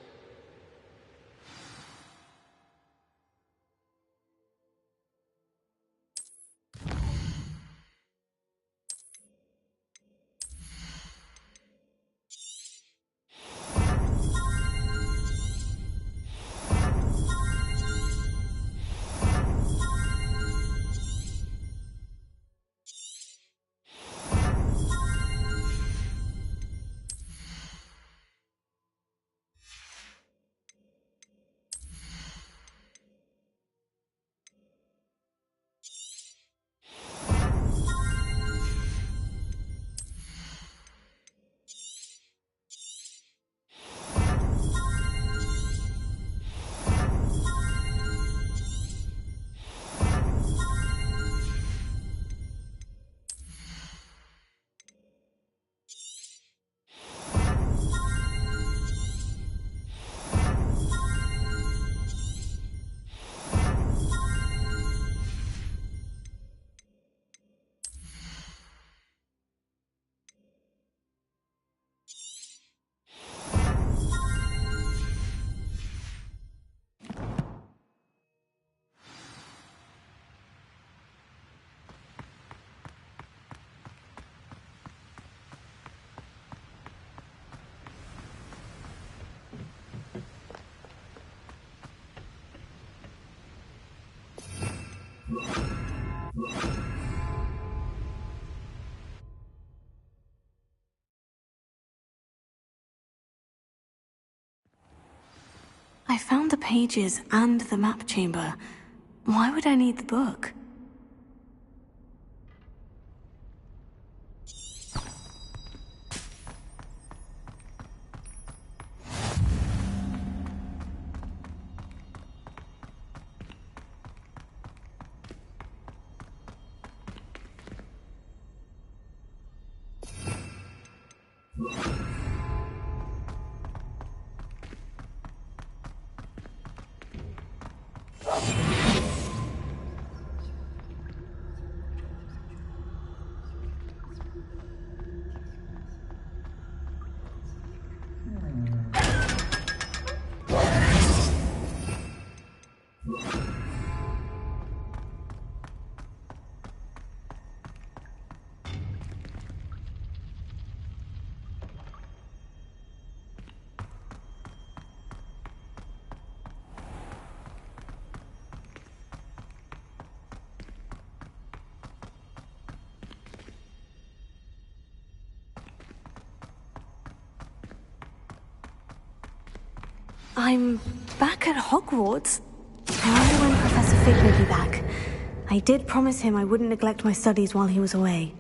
I found the pages and the map chamber. Why would I need the book? I'm back at Hogwarts. I wonder when Professor Fig may be back. I did promise him I wouldn't neglect my studies while he was away.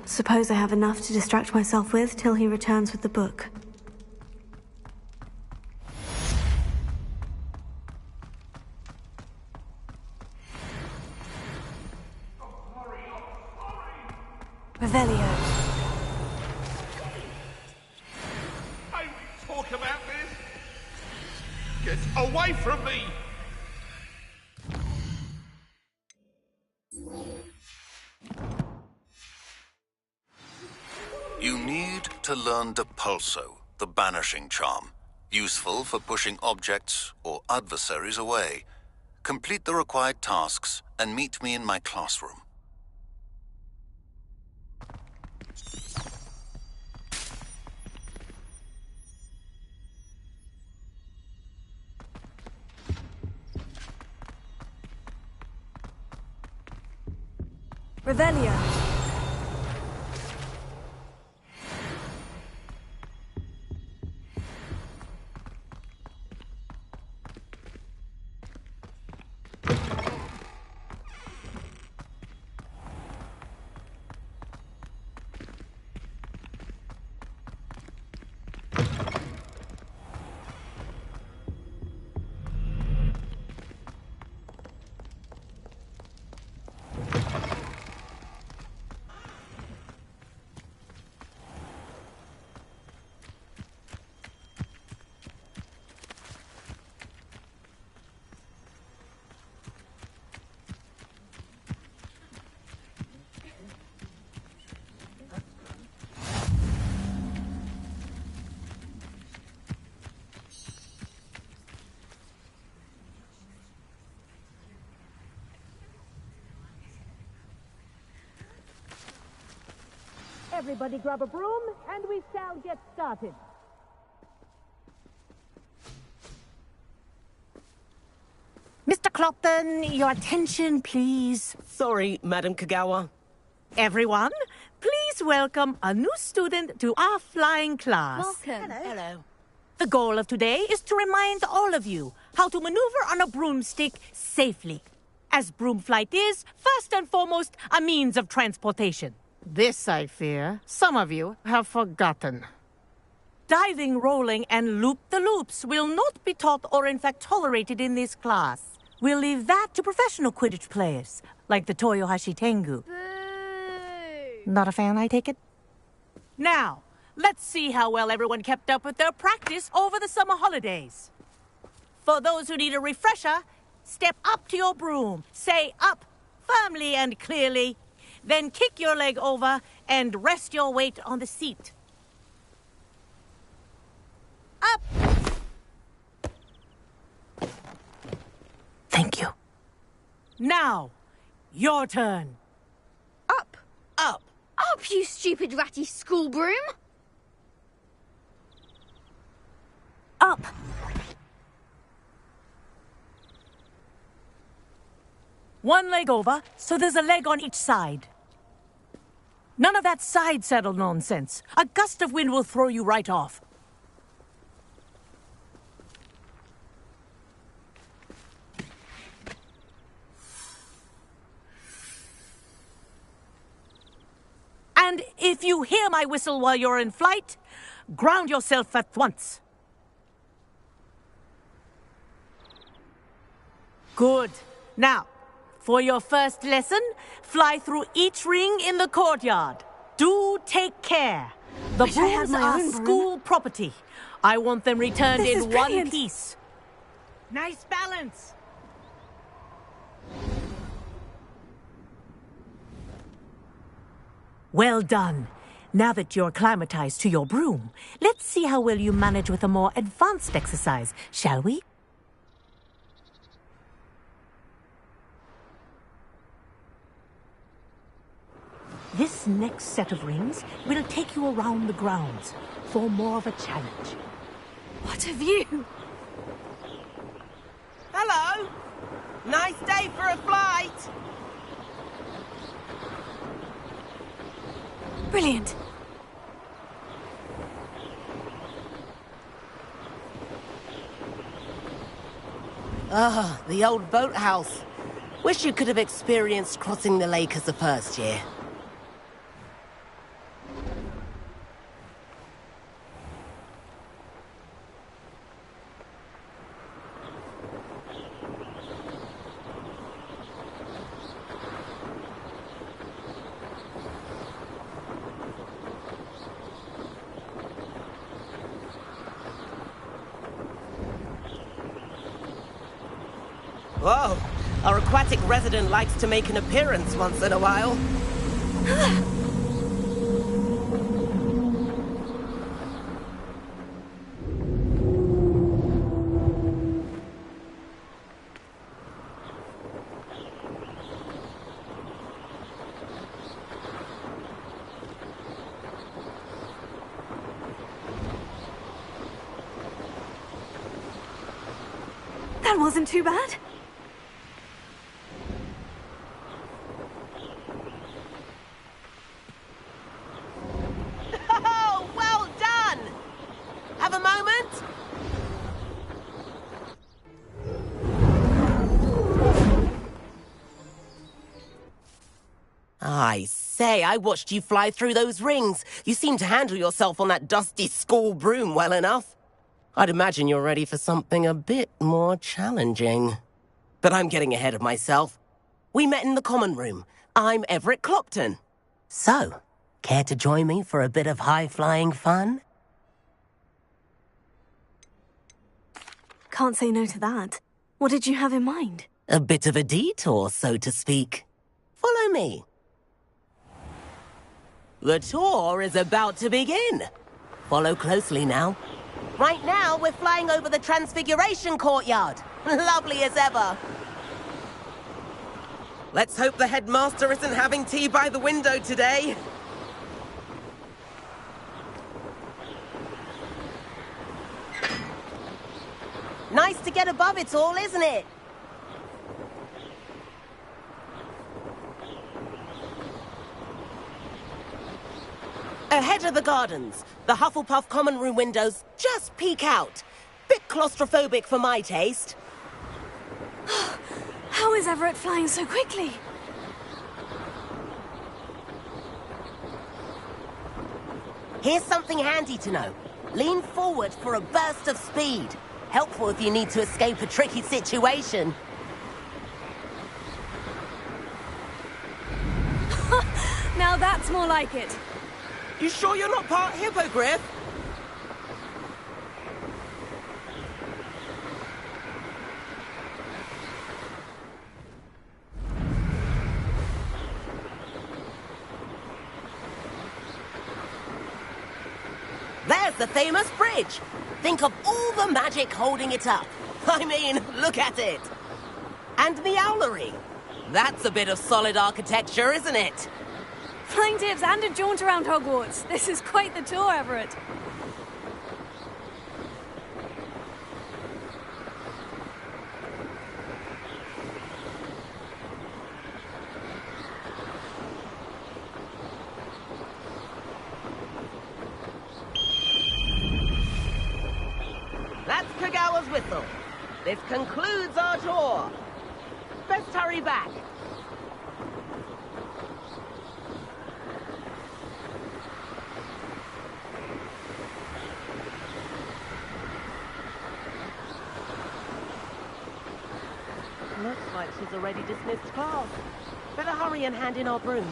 Suppose I have enough to distract myself with till he returns with the book. Revelio. I will talk about this. Get away from me! You need to learn Depulso, the banishing charm. Useful for pushing objects or adversaries away. Complete the required tasks and meet me in my classroom. Revelio. Everybody grab a broom, and we shall get started. Mr. Clopton, your attention, please. Sorry, Madam Kagawa. Everyone, please welcome a new student to our flying class. Welcome. Hello. The goal of today is to remind all of you how to maneuver on a broomstick safely. As broom flight is, first and foremost, a means of transportation. This, I fear, some of you have forgotten. Diving, rolling, and loop-the-loops will not be taught or in fact tolerated in this class. We'll leave that to professional Quidditch players, like the Toyohashi Tengu. Not a fan, I take it? Now, let's see how well everyone kept up with their practice over the summer holidays. For those who need a refresher, step up to your broom, say up firmly and clearly, then kick your leg over and rest your weight on the seat. Up! Thank you. Now, your turn. Up! Up! Up, you stupid ratty school broom! Up! One leg over, so there's a leg on each side. None of that side saddle nonsense. A gust of wind will throw you right off. if you hear my whistle while you're in flight, ground yourself at once. Good. Now, for your first lesson, fly through each ring in the courtyard. Do take care. The Wish I had brooms my are own broom. school property. I want them returned This is in one brilliant. piece. Nice balance. Well done. Now that you're acclimatized to your broom, let's see how well you manage with a more advanced exercise, shall we? This next set of rings will take you around the grounds for more of a challenge. What a view! Hello! Nice day for a flight! Brilliant. Ah, the old boathouse. Wish you could have experienced crossing the lake as a first year. Whoa, our aquatic resident likes to make an appearance once in a while. That wasn't too bad. Oh, well done! Have a moment? I say, I watched you fly through those rings. You seem to handle yourself on that dusty school broom well enough. I'd imagine you're ready for something a bit more challenging. But I'm getting ahead of myself. We met in the common room. I'm Everett Clopton. So, care to join me for a bit of high-flying fun? Can't say no to that. What did you have in mind? A bit of a detour, so to speak. Follow me. The tour is about to begin. Follow closely now. Right now, we're flying over the Transfiguration Courtyard. Lovely as ever. Let's hope the headmaster isn't having tea by the window today. Nice to get above it all, isn't it? Ahead of the gardens, the Hufflepuff common room windows just peek out. Bit claustrophobic for my taste. How is Everett flying so quickly? Here's something handy to know. Lean forward for a burst of speed. Helpful if you need to escape a tricky situation. Now that's more like it. You sure you're not part hippogriff? There's the famous bridge. Think of all the magic holding it up. I mean, look at it. And the owlery. That's a bit of solid architecture, isn't it? Flying tips and a jaunt around Hogwarts. This is quite the tour, Everett. That's Kagawa's whistle. This concludes our tour. Best hurry back. Looks like she's already dismissed class. Better hurry and hand in our brooms.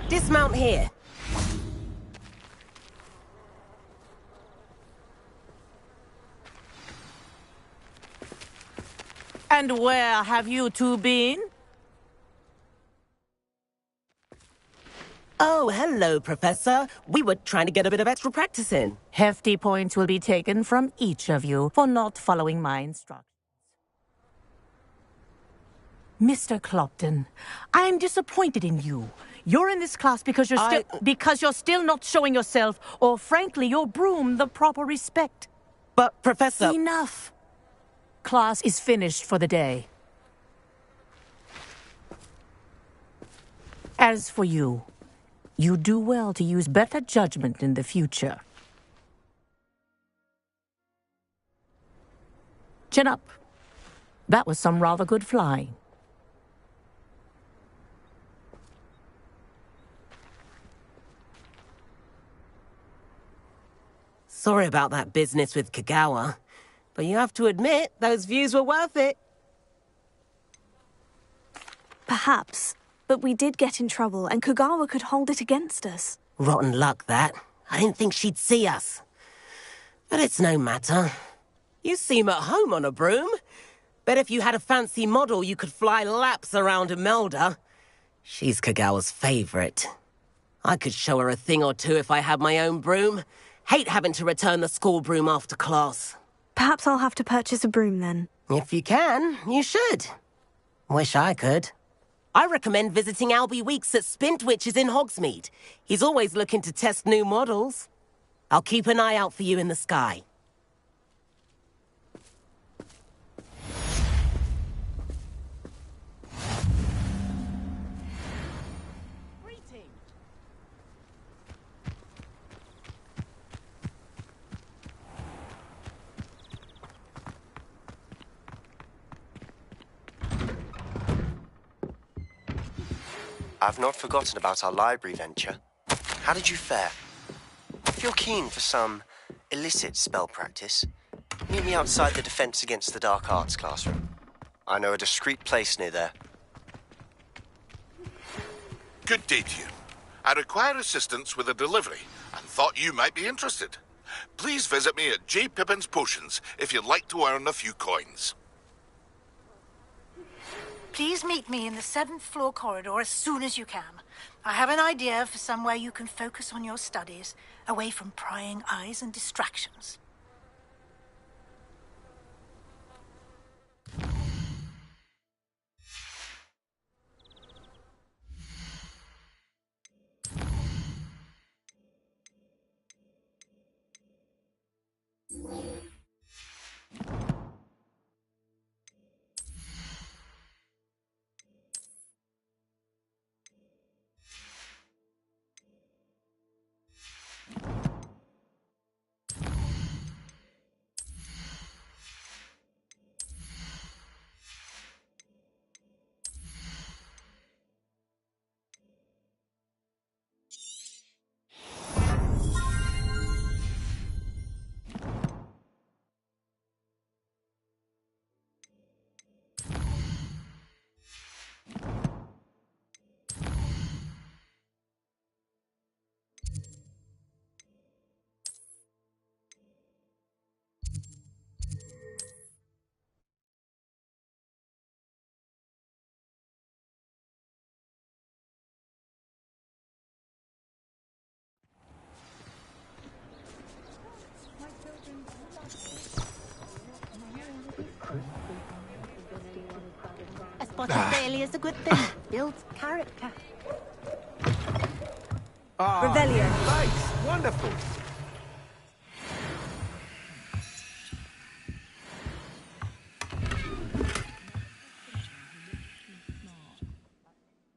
Dismount here. And where have you two been? Oh, hello, Professor. We were trying to get a bit of extra practice in. Hefty points will be taken from each of you for not following my instructions. Mr. Clopton, I'm disappointed in you. You're in this class because you're still not showing yourself, or frankly, your broom the proper respect. But, Professor... Enough. Class is finished for the day. As for you, you do well to use better judgment in the future. Chin up. That was some rather good flying. Sorry about that business with Kagawa, but you have to admit, those views were worth it. Perhaps, but we did get in trouble and Kagawa could hold it against us. Rotten luck, that. I didn't think she'd see us. But it's no matter. You seem at home on a broom. Bet if you had a fancy model, you could fly laps around Imelda. She's Kagawa's favorite. I could show her a thing or two if I had my own broom. Hate having to return the school broom after class. Perhaps I'll have to purchase a broom then. If you can, you should. Wish I could. I recommend visiting Albie Weeks at Spintwitches in Hogsmeade. He's always looking to test new models. I'll keep an eye out for you in the sky. I've not forgotten about our library venture. How did you fare? If you're keen for some illicit spell practice, meet me outside the Defense Against the Dark Arts classroom. I know a discreet place near there. Good day to you. I require assistance with a delivery and thought you might be interested. Please visit me at J. Pippin's Potions if you'd like to earn a few coins. Please meet me in the 7th floor corridor as soon as you can. I have an idea for somewhere you can focus on your studies, away from prying eyes and distractions. A spot of failure is a good thing. Builds character. Revelio. Nice. Wonderful.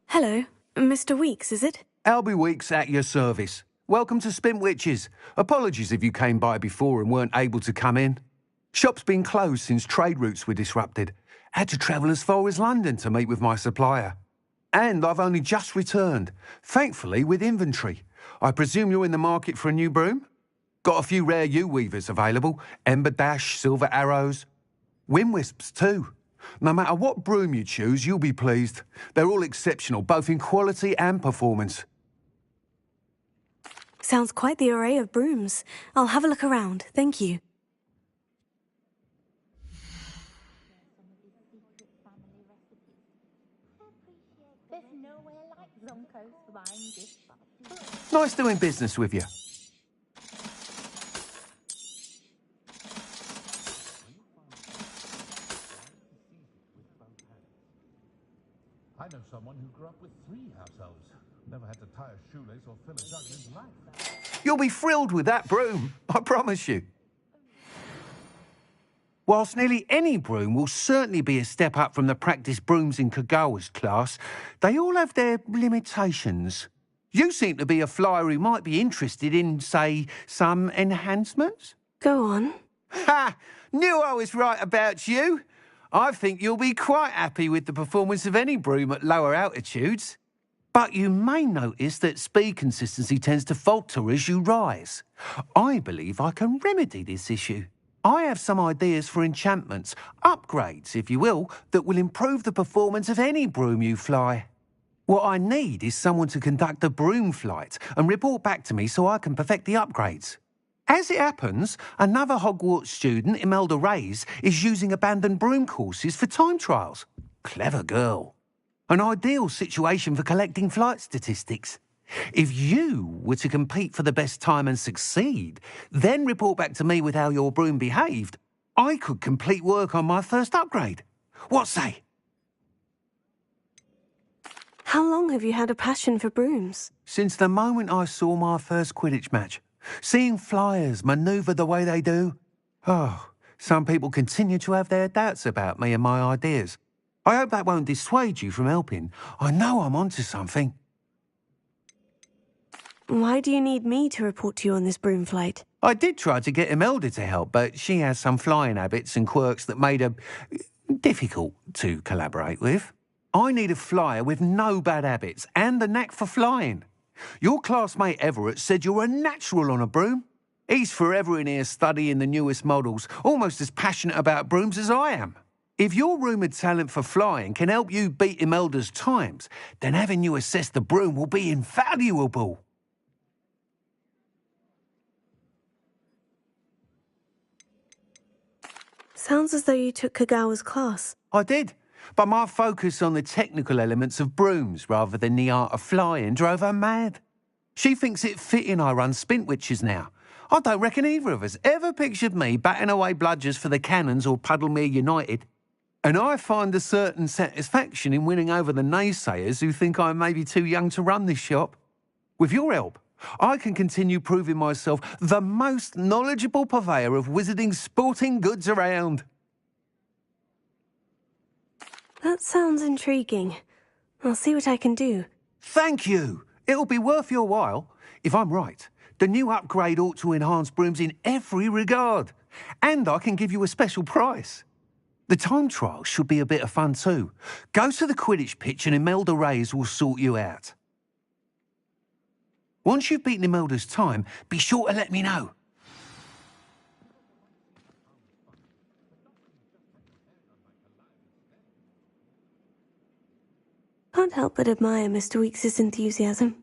Hello, Mr. Weeks, is it? Albie Weeks at your service. Welcome to Spintwitches. Apologies if you came by before and weren't able to come in. Shop's been closed since trade routes were disrupted. Had to travel as far as London to meet with my supplier. And I've only just returned, thankfully with inventory. I presume you're in the market for a new broom? Got a few rare yew weavers available. Ember Dash, Silver Arrows. Windwisps too. No matter what broom you choose, you'll be pleased. They're all exceptional, both in quality and performance. Sounds quite the array of brooms. I'll have a look around, thank you. Nice doing business with you. I know someone who grew up with 3 households. Never had to tie a shoelace or fill a jug in his life. You'll be thrilled with that broom, I promise you. Whilst nearly any broom will certainly be a step up from the practice brooms in Kagawa's class, they all have their limitations. You seem to be a flyer who might be interested in, say, some enhancements? Go on. Ha! Knew I was right about you. I think you'll be quite happy with the performance of any broom at lower altitudes. But you may notice that speed consistency tends to falter as you rise. I believe I can remedy this issue. I have some ideas for enchantments, upgrades, if you will, that will improve the performance of any broom you fly. What I need is someone to conduct a broom flight and report back to me so I can perfect the upgrades. As it happens, another Hogwarts student, Imelda Reyes, is using abandoned broom courses for time trials. Clever girl. An ideal situation for collecting flight statistics. If you were to compete for the best time and succeed, then report back to me with how your broom behaved, I could complete work on my first upgrade. What say? How long have you had a passion for brooms? Since the moment I saw my first Quidditch match. Seeing flyers manoeuvre the way they do. Oh, some people continue to have their doubts about me and my ideas. I hope that won't dissuade you from helping. I know I'm onto something. Why do you need me to report to you on this broom flight? I did try to get Imelda to help, but she has some flying habits and quirks that made her difficult to collaborate with. I need a flyer with no bad habits and the knack for flying. Your classmate Everett said you're a natural on a broom. He's forever in here studying the newest models, almost as passionate about brooms as I am. If your rumoured talent for flying can help you beat Imelda's times, then having you assess the broom will be invaluable. Sounds as though you took Kagawa's class. I did, but my focus on the technical elements of brooms rather than the art of flying drove her mad. She thinks it fitting I run Spintwitches now. I don't reckon either of us ever pictured me batting away bludgers for the Cannons or Puddlemere United. And I find a certain satisfaction in winning over the naysayers who think I may be too young to run this shop. With your help, I can continue proving myself the most knowledgeable purveyor of wizarding sporting goods around. That sounds intriguing. I'll see what I can do. Thank you. It'll be worth your while. If I'm right, the new upgrade ought to enhance brooms in every regard. And I can give you a special price. The time trial should be a bit of fun too. Go to the Quidditch pitch and Imelda Reyes will sort you out. Once you've beaten Imelda's time, be sure to let me know. Can't help but admire Mr. Weekes' enthusiasm.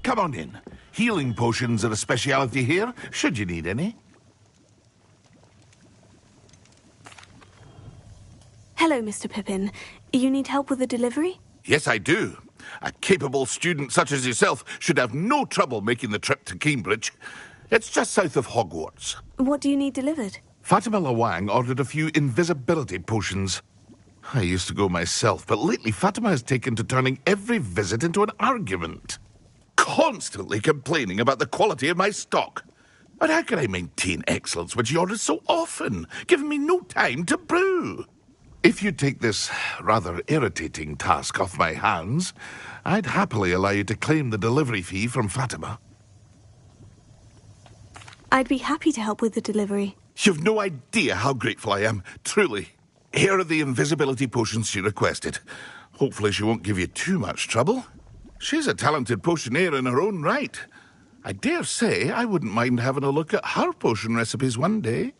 Come on in. Healing potions are a speciality here, should you need any. Hello, Mr. Pippin. You need help with the delivery? Yes, I do. A capable student such as yourself should have no trouble making the trip to Cambridge. It's just south of Hogwarts. What do you need delivered? Fatima Lawang ordered a few invisibility potions. I used to go myself, but lately Fatima has taken to turning every visit into an argument. Constantly complaining about the quality of my stock. But how can I maintain excellence when she orders so often, giving me no time to brew? If you take this rather irritating task off my hands, I'd happily allow you to claim the delivery fee from Fatima. I'd be happy to help with the delivery. You've no idea how grateful I am, truly. Here are the invisibility potions she requested. Hopefully she won't give you too much trouble. She's a talented potioneer in her own right. I dare say I wouldn't mind having a look at her potion recipes one day.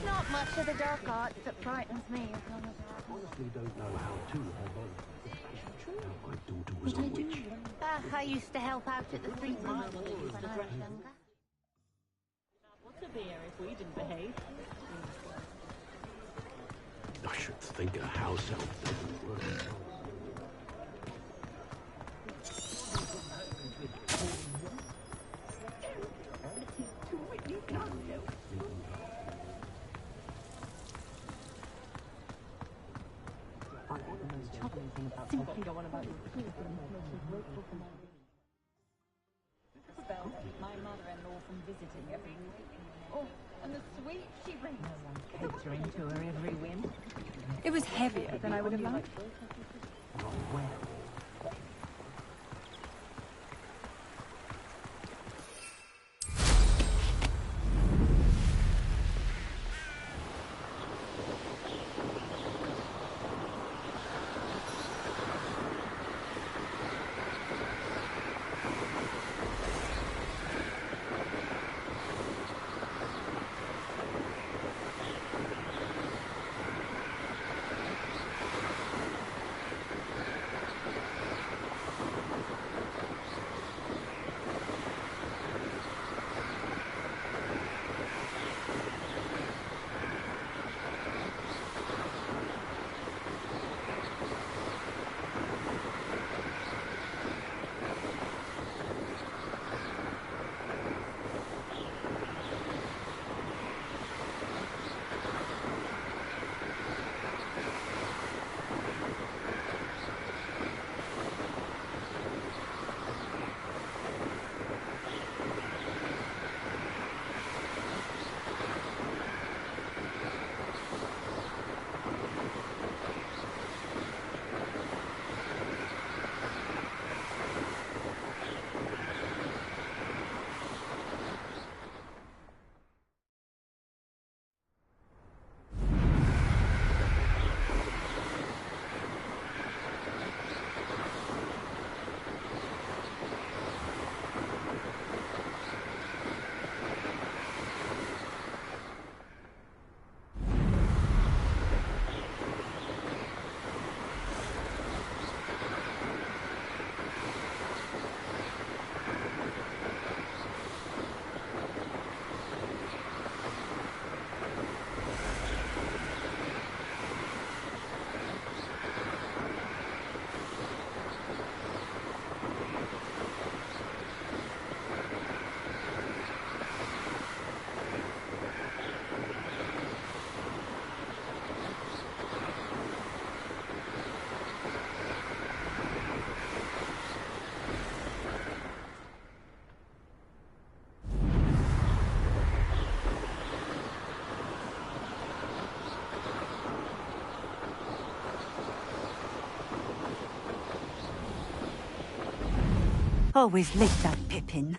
Not much of the dark arts that frightens me. Honestly don't know how to rebel. My daughter was a witch. I used to help out at the Three Marbles when I was younger. What's a beer if we didn't behave? I should think a house elf doesn't work. My mother-in-law from visiting every week. Oh, and the sweet she brings. No one catering to her every whim. It was heavier than I would have liked. Not well. Always late, that Pippin.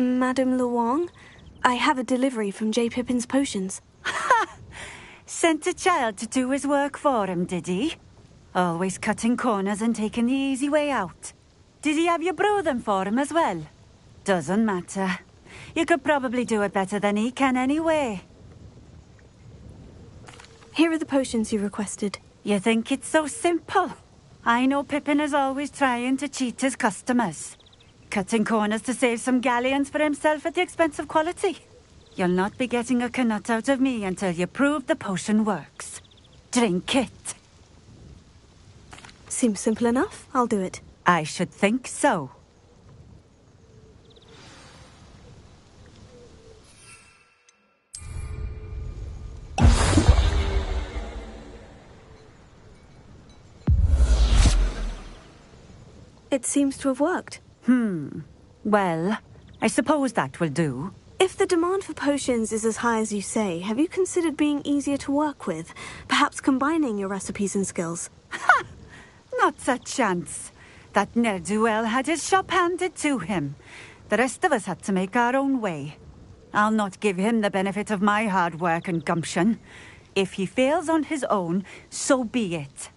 Madame Luong, I have a delivery from J. Pippin's Potions. Sent a child to do his work for him, did he? Always cutting corners and taking the easy way out. Did he have you brew them for him as well? Doesn't matter. You could probably do it better than he can anyway. Here are the potions you requested. You think it's so simple? I know Pippin is always trying to cheat his customers. Cutting corners to save some galleons for himself at the expense of quality. You'll not be getting a canut out of me until you prove the potion works. Drink it. Seems simple enough. I'll do it. I should think so. It seems to have worked. Well, I suppose that will do. If the demand for potions is as high as you say, have you considered being easier to work with? Perhaps combining your recipes and skills? Ha! Not a chance. That ne'er-do-well had his shop handed to him. The rest of us had to make our own way. I'll not give him the benefit of my hard work and gumption. If he fails on his own, so be it.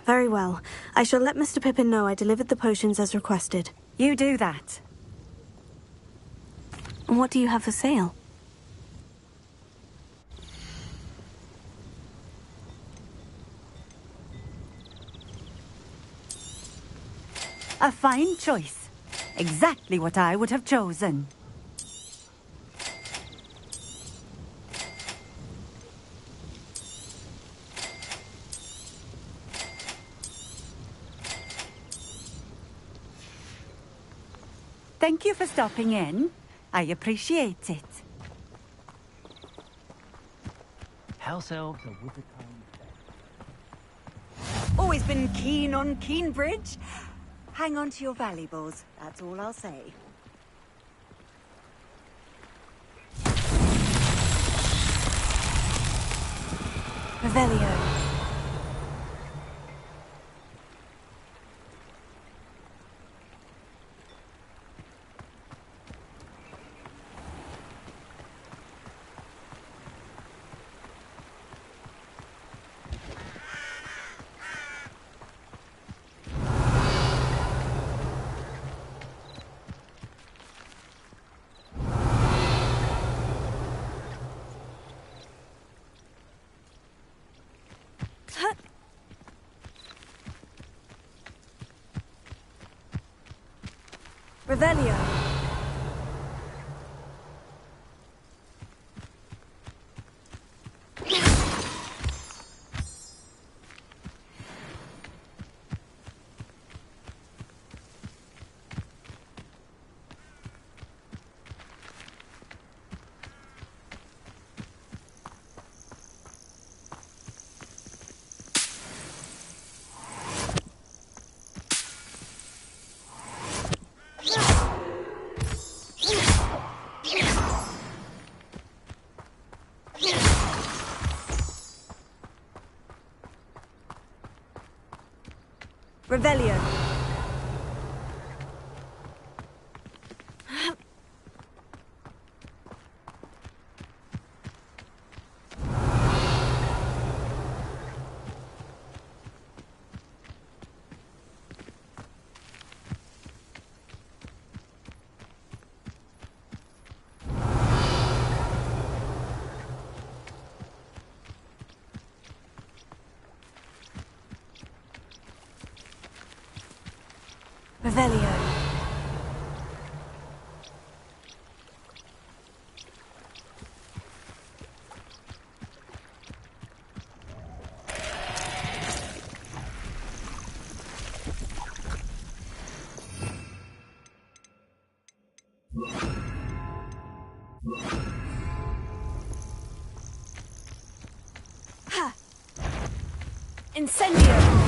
Very well. I shall let Mr. Pippin know I delivered the potions as requested. You do that. And what do you have for sale? A fine choice. Exactly what I would have chosen. Thank you for stopping in. I appreciate it. House elves are with the Always been keen on Keenbridge. Hang on to your valuables, that's all I'll say. Revelio. Revelio. Revelio. Revelio. Ha! Incendio!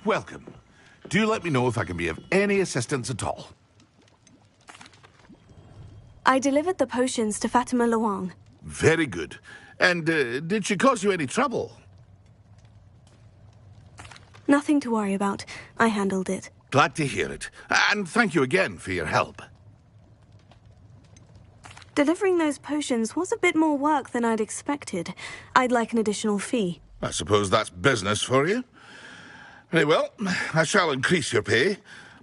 Welcome. Do let me know if I can be of any assistance at all. I delivered the potions to Fatima Luang. Very good. And did she cause you any trouble? Nothing to worry about. I handled it. Glad to hear it. And thank you again for your help. Delivering those potions was a bit more work than I'd expected. I'd like an additional fee. I suppose that's business for you. Very well, I shall increase your pay,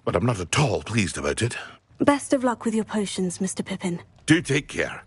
but I'm not at all pleased about it. Best of luck with your potions, Mr. Pippin. Do take care.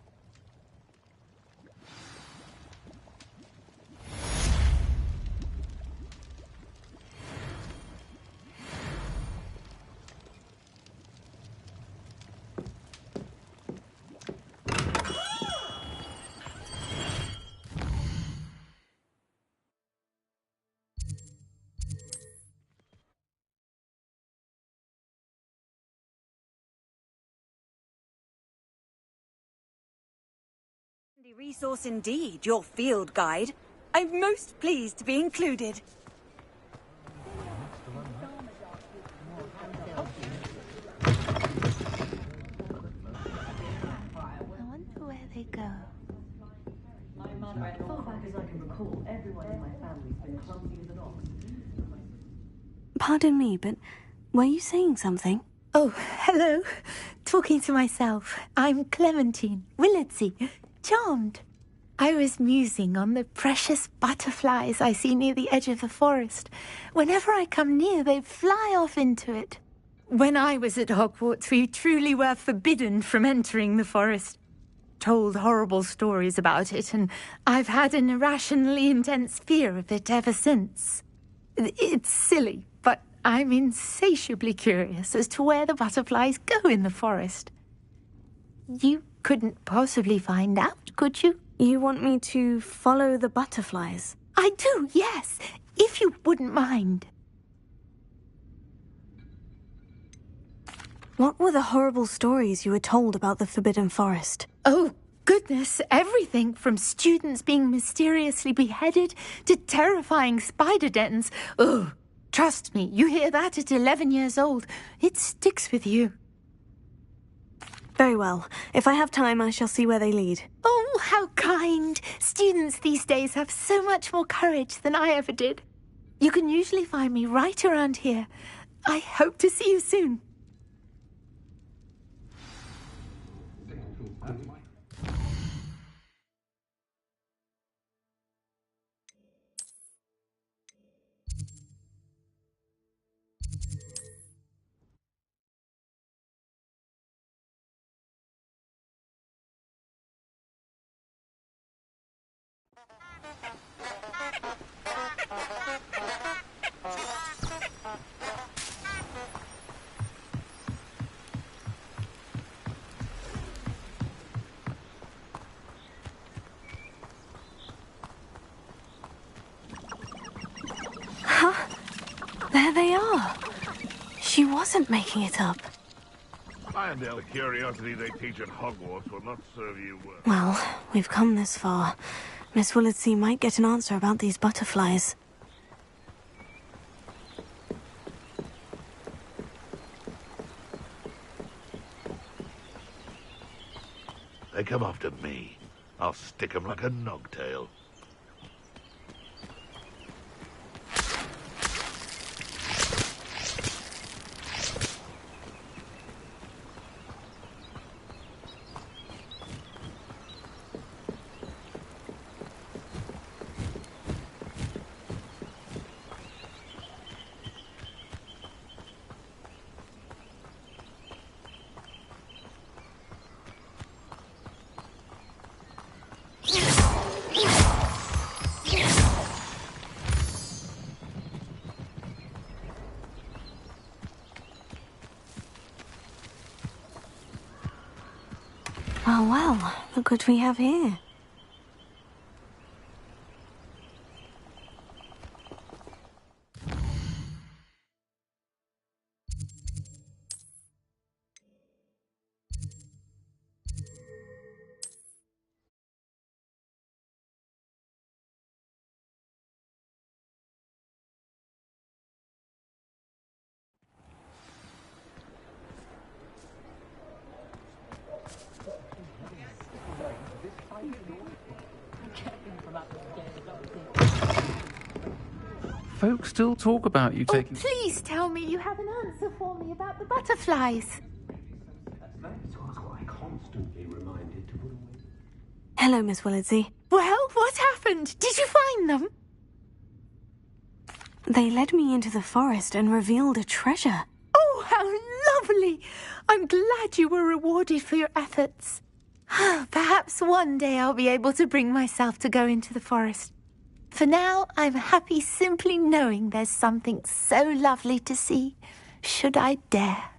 Resource indeed, your field guide. I'm most pleased to be included. I wonder where they go. As far back as I can recall, everyone in my family's been clumsy as an ox. Pardon me, but were you saying something? Oh, hello. Talking to myself. I'm Clementine Willardsey. Charmed. I was musing on the precious butterflies I see near the edge of the forest. Whenever I come near, they fly off into it. When I was at Hogwarts, we truly were forbidden from entering the forest. Told horrible stories about it, and I've had an irrationally intense fear of it ever since. It's silly, but I'm insatiably curious as to where the butterflies go in the forest. You couldn't possibly find out, could you? You want me to follow the butterflies? I do, yes, if you wouldn't mind. What were the horrible stories you were told about the Forbidden Forest? Oh, goodness, everything from students being mysteriously beheaded to terrifying spider dens. Ugh, trust me, you hear that at 11 years old, it sticks with you. Very well. If I have time, I shall see where they lead. Oh, how kind. Students these days have so much more courage than I ever did. You can usually find me right around here. I hope to see you soon. There they are. She wasn't making it up. The curiosity they teach at Hogwarts will not serve you well. Well, we've come this far. Miss Willardsey might get an answer about these butterflies. They come after me. I'll stick 'em like a nogtail. Oh well, look what we have here. Folks still talk about you taking... Please tell me you have an answer for me about the butterflies. Hello, Miss Willardsey. Well, what happened? Did you find them? They led me into the forest and revealed a treasure. Oh, how lovely! I'm glad you were rewarded for your efforts. Perhaps one day I'll be able to bring myself to go into the forest. For now, I'm happy simply knowing there's something so lovely to see, should I dare.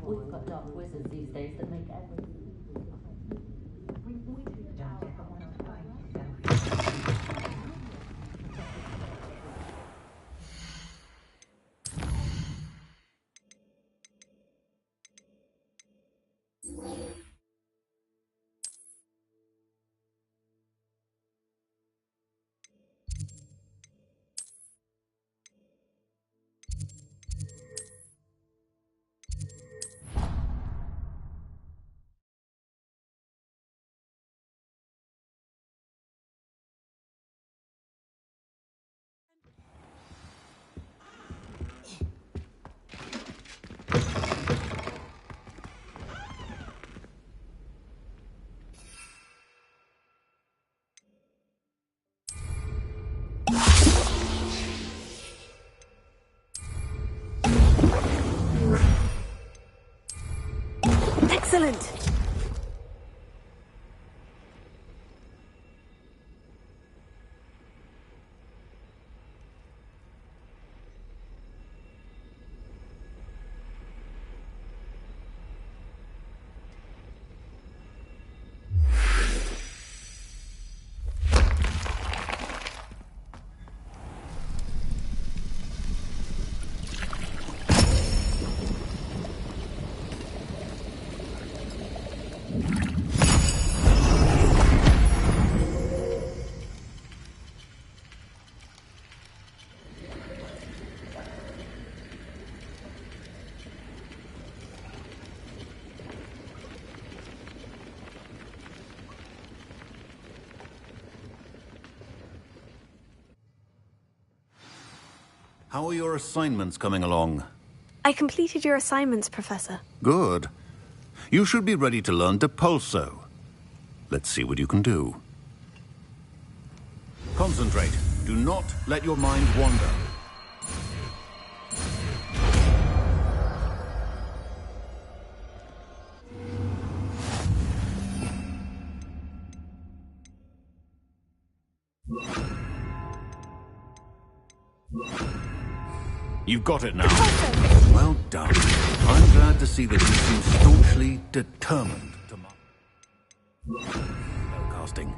We've got dark wizards these days that make everything. Excellent! How are your assignments coming along? I completed your assignments, Professor. Good. You should be ready to learn Depulso. Let's see what you can do. Concentrate. Do not let your mind wander. You've got it now. Well done. I'm glad to see that you seem staunchly determined to spellcasting.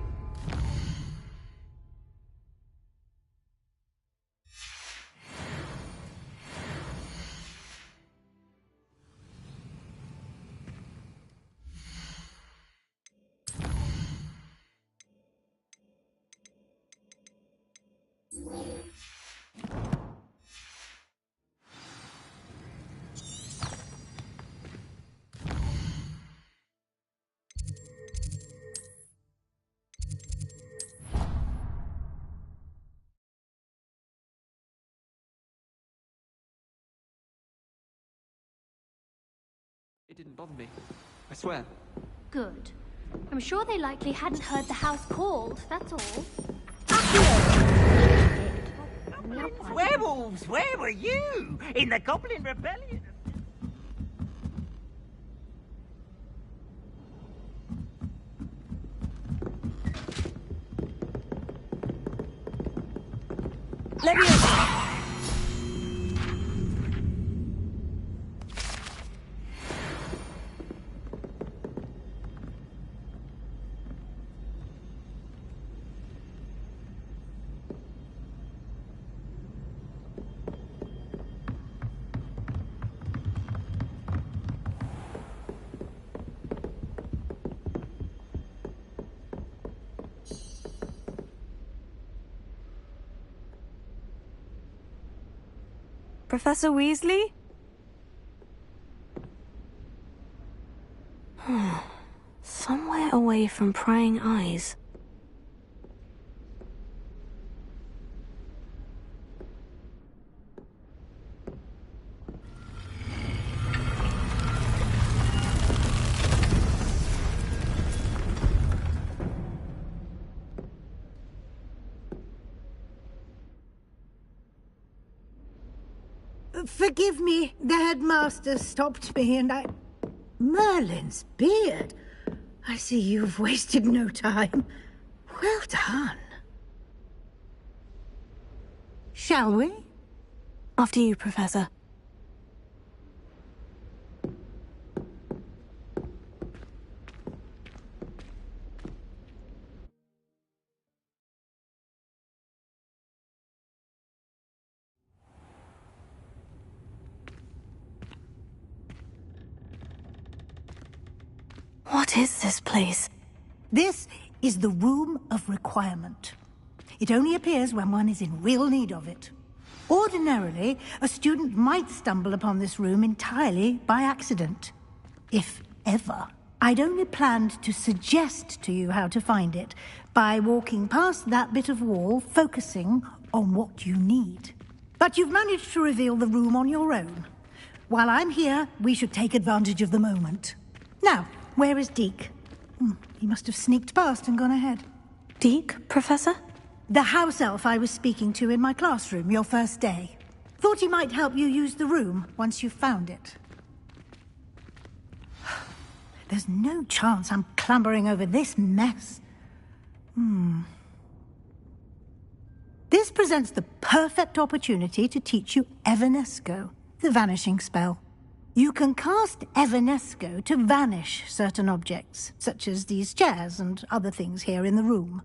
It didn't bother me. I swear. Good. I'm sure they likely hadn't heard the house called, that's all. Werewolves, where were you? In the Goblin Rebellion? Leviosa! Professor Weasley? Somewhere away from prying eyes. Forgive me, the headmaster stopped me and I... Merlin's beard. I see you've wasted no time. Well done. Shall we? After you, Professor. What is this place? This is the Room of Requirement. It only appears when one is in real need of it. Ordinarily, a student might stumble upon this room entirely by accident. If ever. I'd only planned to suggest to you how to find it by walking past that bit of wall, focusing on what you need. But you've managed to reveal the room on your own. While I'm here, we should take advantage of the moment. Now, where is Deke? He must have sneaked past and gone ahead. Deke, Professor? The house elf I was speaking to in my classroom your first day. Thought he might help you use the room once you've found it. There's no chance I'm clambering over this mess. This presents the perfect opportunity to teach you Evanesco, the vanishing spell. You can cast Evanesco to vanish certain objects, such as these chairs and other things here in the room.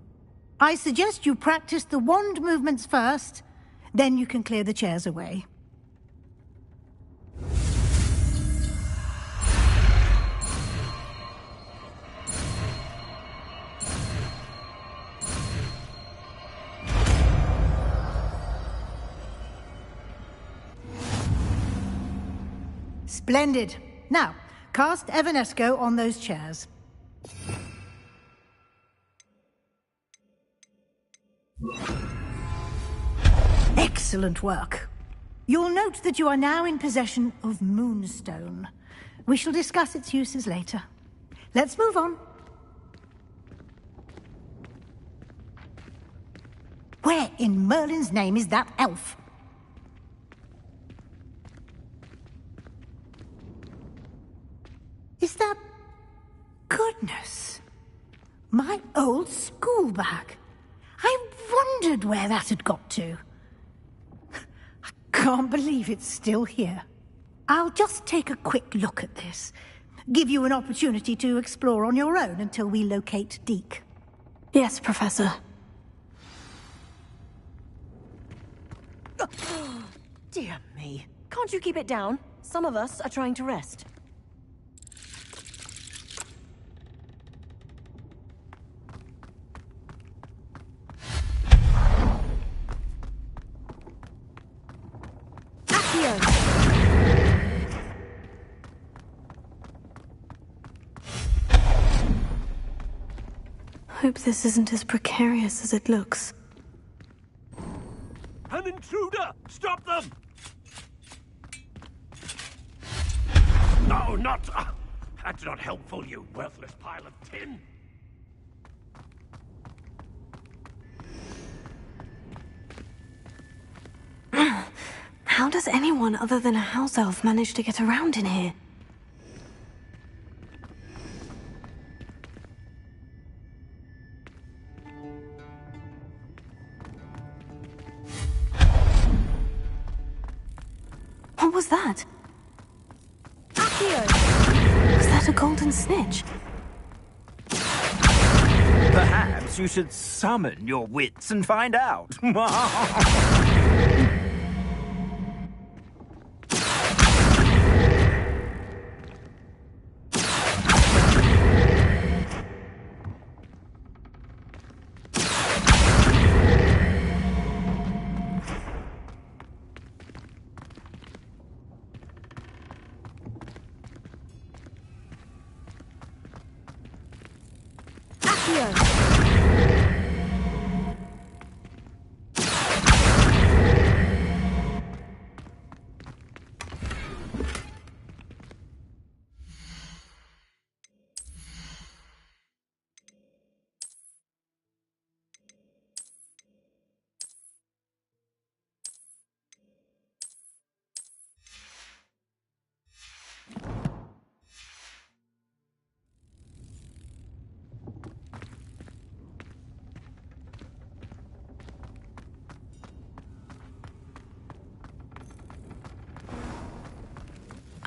I suggest you practice the wand movements first, then you can clear the chairs away. Splendid. Now, cast Evanesco on those chairs. Excellent work. You'll note that you are now in possession of Moonstone. We shall discuss its uses later. Let's move on. Where in Merlin's name is that elf? Is that... Goodness. My old school bag. I wondered where that had got to. I can't believe it's still here. I'll just take a quick look at this. Give you an opportunity to explore on your own until we locate Deke. Yes, Professor. Dear me. Can't you keep it down? Some of us are trying to rest. Hope this isn't as precarious as it looks. An intruder! Stop them! No, not... that's not helpful, you worthless pile of tin! How does anyone other than a house elf manage to get around in here? What was that? Accio! Was that a golden snitch? Perhaps you should summon your wits and find out.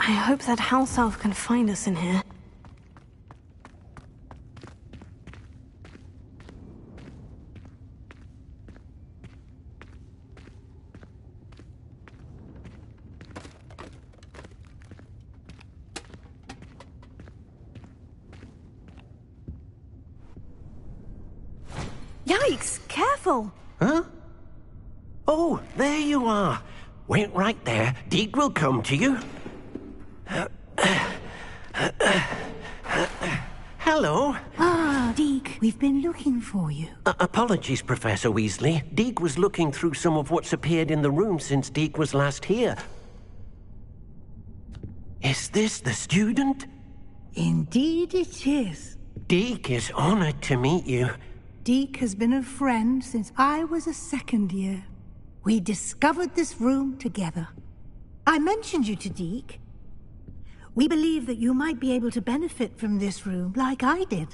I hope that house elf can find us in here. Yikes! Careful! Huh? Oh, there you are. Wait right there. Deke will come to you. Hello. Ah, Deke, we've been looking for you. Apologies, Professor Weasley. Deke was looking through some of what's appeared in the room since Deke was last here. Is this the student? Indeed it is. Deke is honored to meet you. Deke has been a friend since I was a second year. We discovered this room together. I mentioned you to Deke. We believe that you might be able to benefit from this room like I did.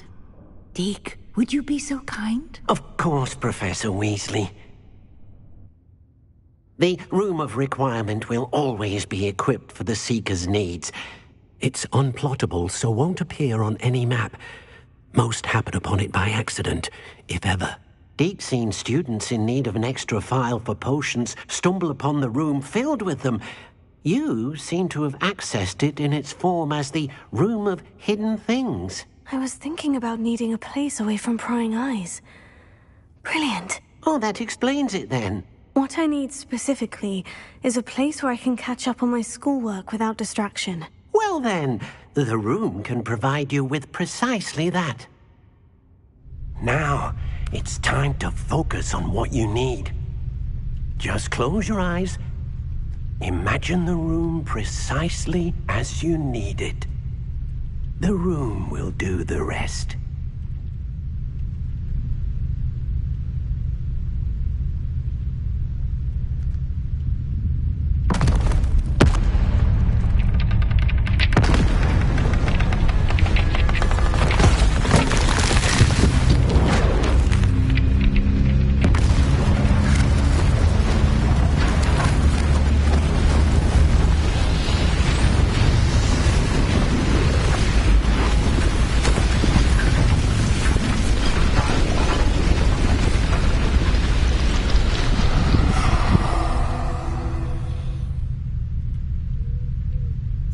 Deke, would you be so kind? Of course, Professor Weasley. The Room of Requirement will always be equipped for the Seeker's needs. It's unplottable, so won't appear on any map. Most happen upon it by accident, if ever. Deke's seen students in need of an extra file for potions stumble upon the room filled with them. You seem to have accessed it in its form as the Room of Hidden Things. I was thinking about needing a place away from prying eyes. Brilliant. Oh, that explains it then. What I need specifically is a place where I can catch up on my schoolwork without distraction. Well then, the room can provide you with precisely that. Now, it's time to focus on what you need. Just close your eyes. Imagine the room precisely as you need it. The room will do the rest.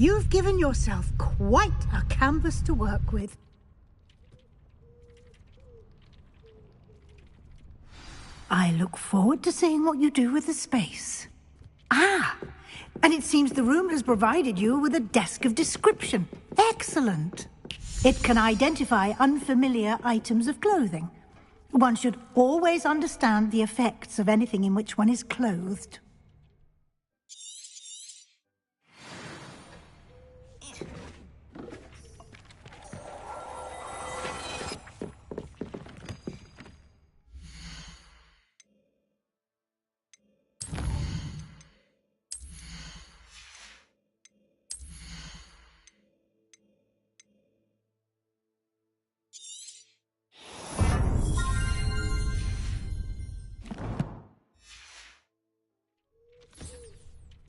You've given yourself quite a canvas to work with. I look forward to seeing what you do with the space. Ah, and it seems the room has provided you with a desk of description. Excellent. It can identify unfamiliar items of clothing. One should always understand the effects of anything in which one is clothed.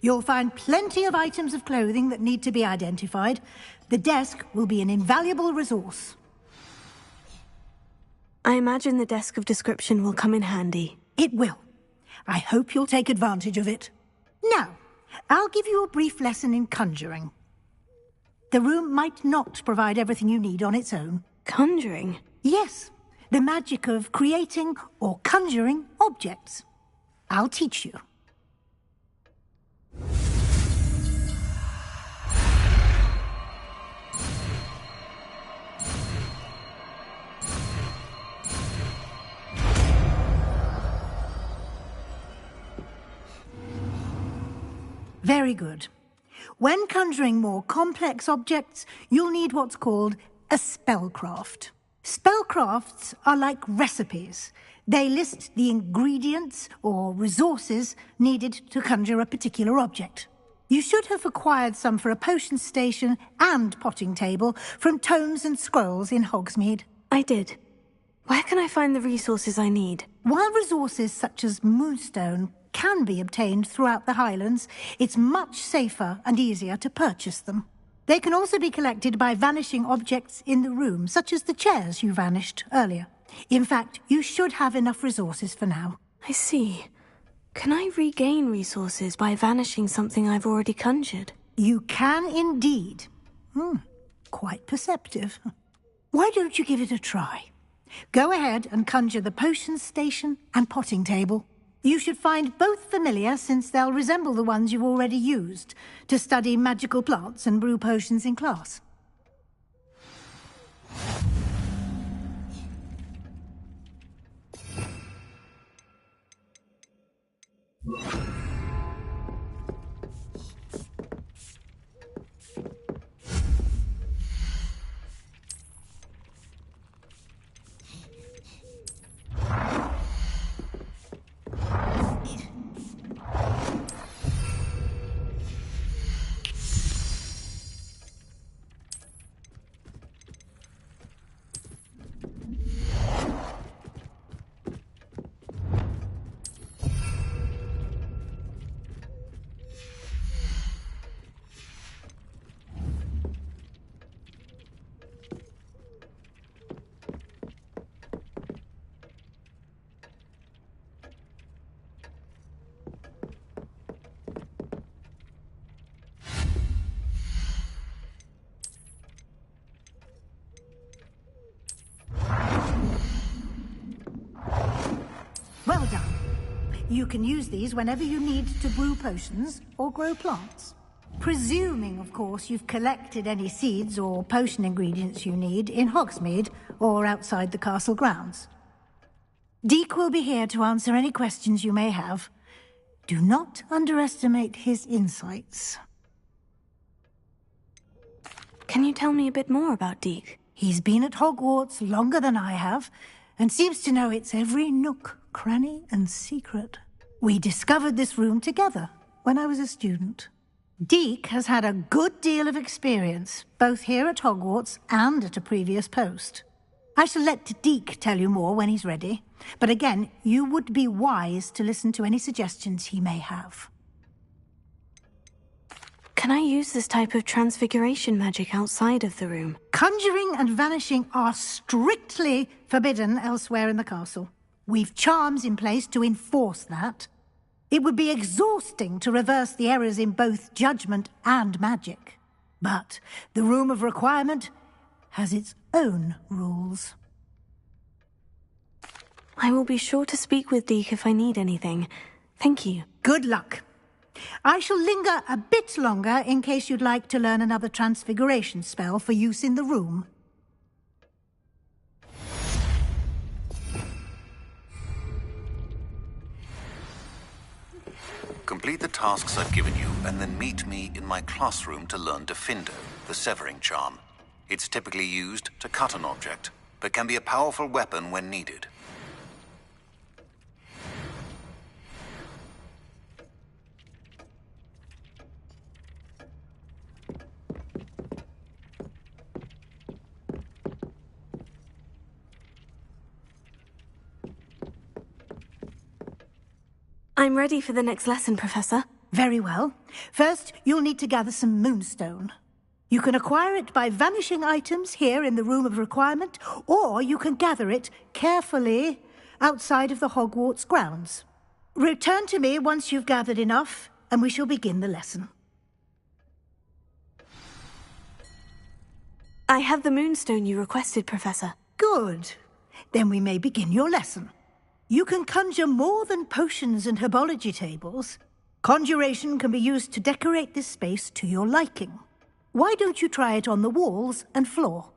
You'll find plenty of items of clothing that need to be identified. The desk will be an invaluable resource. I imagine the desk of description will come in handy. It will. I hope you'll take advantage of it. Now, I'll give you a brief lesson in conjuring. The room might not provide everything you need on its own. Conjuring? Yes, the magic of creating or conjuring objects. I'll teach you. Very good. When conjuring more complex objects, you'll need what's called a spellcraft. Spellcrafts are like recipes. They list the ingredients or resources needed to conjure a particular object. You should have acquired some for a potion station and potting table from tomes and scrolls in Hogsmeade. I did. Where can I find the resources I need? While resources such as moonstone can be obtained throughout the Highlands, it's much safer and easier to purchase them. They can also be collected by vanishing objects in the room, such as the chairs you vanished earlier. In fact, you should have enough resources for now. I see. Can I regain resources by vanishing something I've already conjured? You can indeed. Quite perceptive. Why don't you give it a try? Go ahead and conjure the potions station and potting table. You should find both familiar, since they'll resemble the ones you've already used to study magical plants and brew potions in class. Well done. You can use these whenever you need to brew potions or grow plants. Presuming, of course, you've collected any seeds or potion ingredients you need in Hogsmeade or outside the castle grounds. Deek will be here to answer any questions you may have. Do not underestimate his insights. Can you tell me a bit more about Deek? He's been at Hogwarts longer than I have, and seems to know its every nook, cranny, and secret. We discovered this room together when I was a student. Deek has had a good deal of experience, both here at Hogwarts and at a previous post. I shall let Deek tell you more when he's ready, but again, you would be wise to listen to any suggestions he may have. Can I use this type of transfiguration magic outside of the room? Conjuring and vanishing are strictly forbidden elsewhere in the castle. We've charms in place to enforce that. It would be exhausting to reverse the errors in both judgment and magic. But the Room of Requirement has its own rules. I will be sure to speak with Deek if I need anything. Thank you. Good luck. I shall linger a bit longer in case you'd like to learn another transfiguration spell for use in the room. Complete the tasks I've given you, and then meet me in my classroom to learn Defindo, the severing charm. It's typically used to cut an object, but can be a powerful weapon when needed. I'm ready for the next lesson, Professor. Very well. First, you'll need to gather some moonstone. You can acquire it by vanishing items here in the Room of Requirement, or you can gather it carefully outside of the Hogwarts grounds. Return to me once you've gathered enough, and we shall begin the lesson. I have the moonstone you requested, Professor. Good. Then we may begin your lesson. You can conjure more than potions and herbology tables. Conjuration can be used to decorate this space to your liking. Why don't you try it on the walls and floor?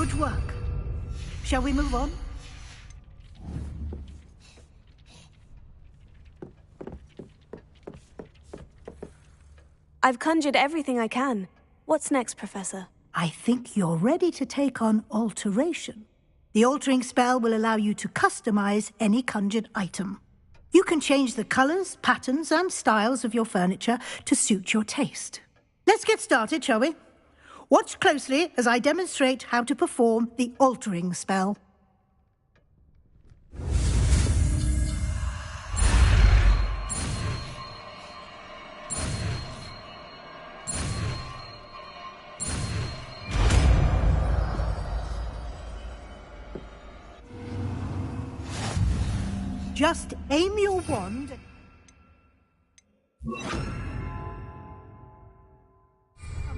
Good work. Shall we move on? I've conjured everything I can. What's next, Professor? I think you're ready to take on alteration. The altering spell will allow you to customize any conjured item. You can change the colors, patterns, and styles of your furniture to suit your taste. Let's get started, shall we? Watch closely as I demonstrate how to perform the altering spell. Just aim your wand.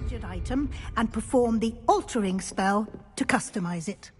Conjured item and perform the altering spell to customize it.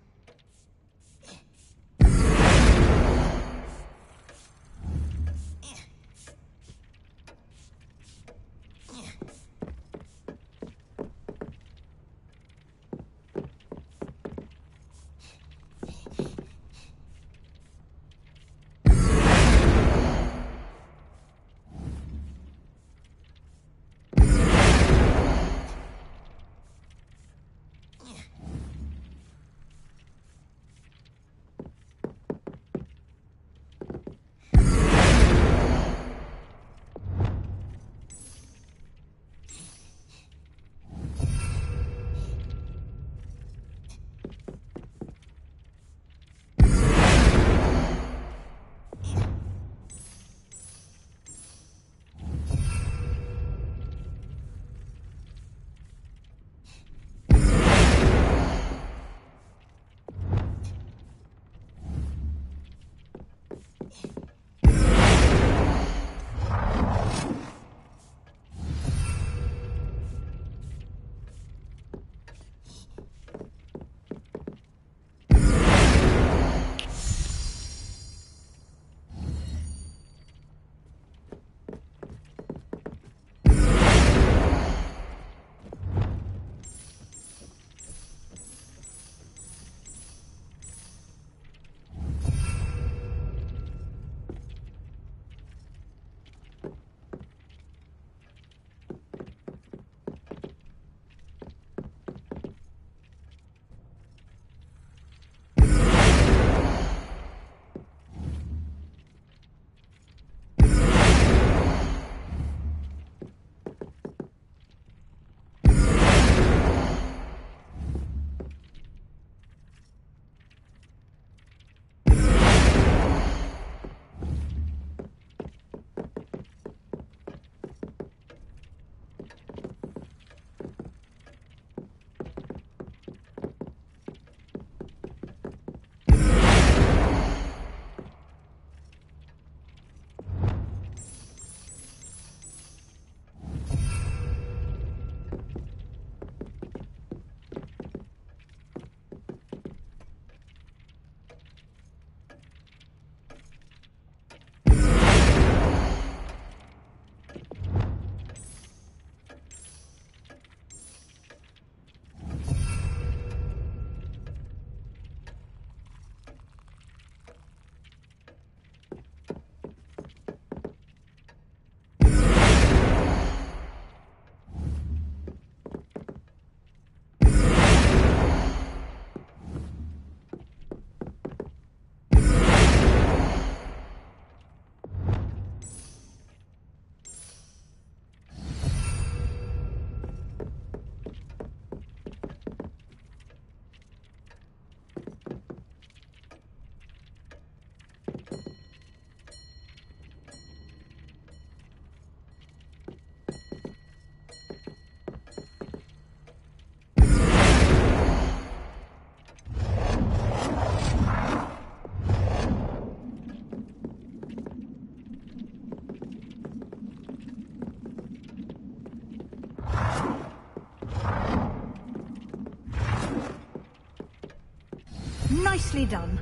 Nicely done.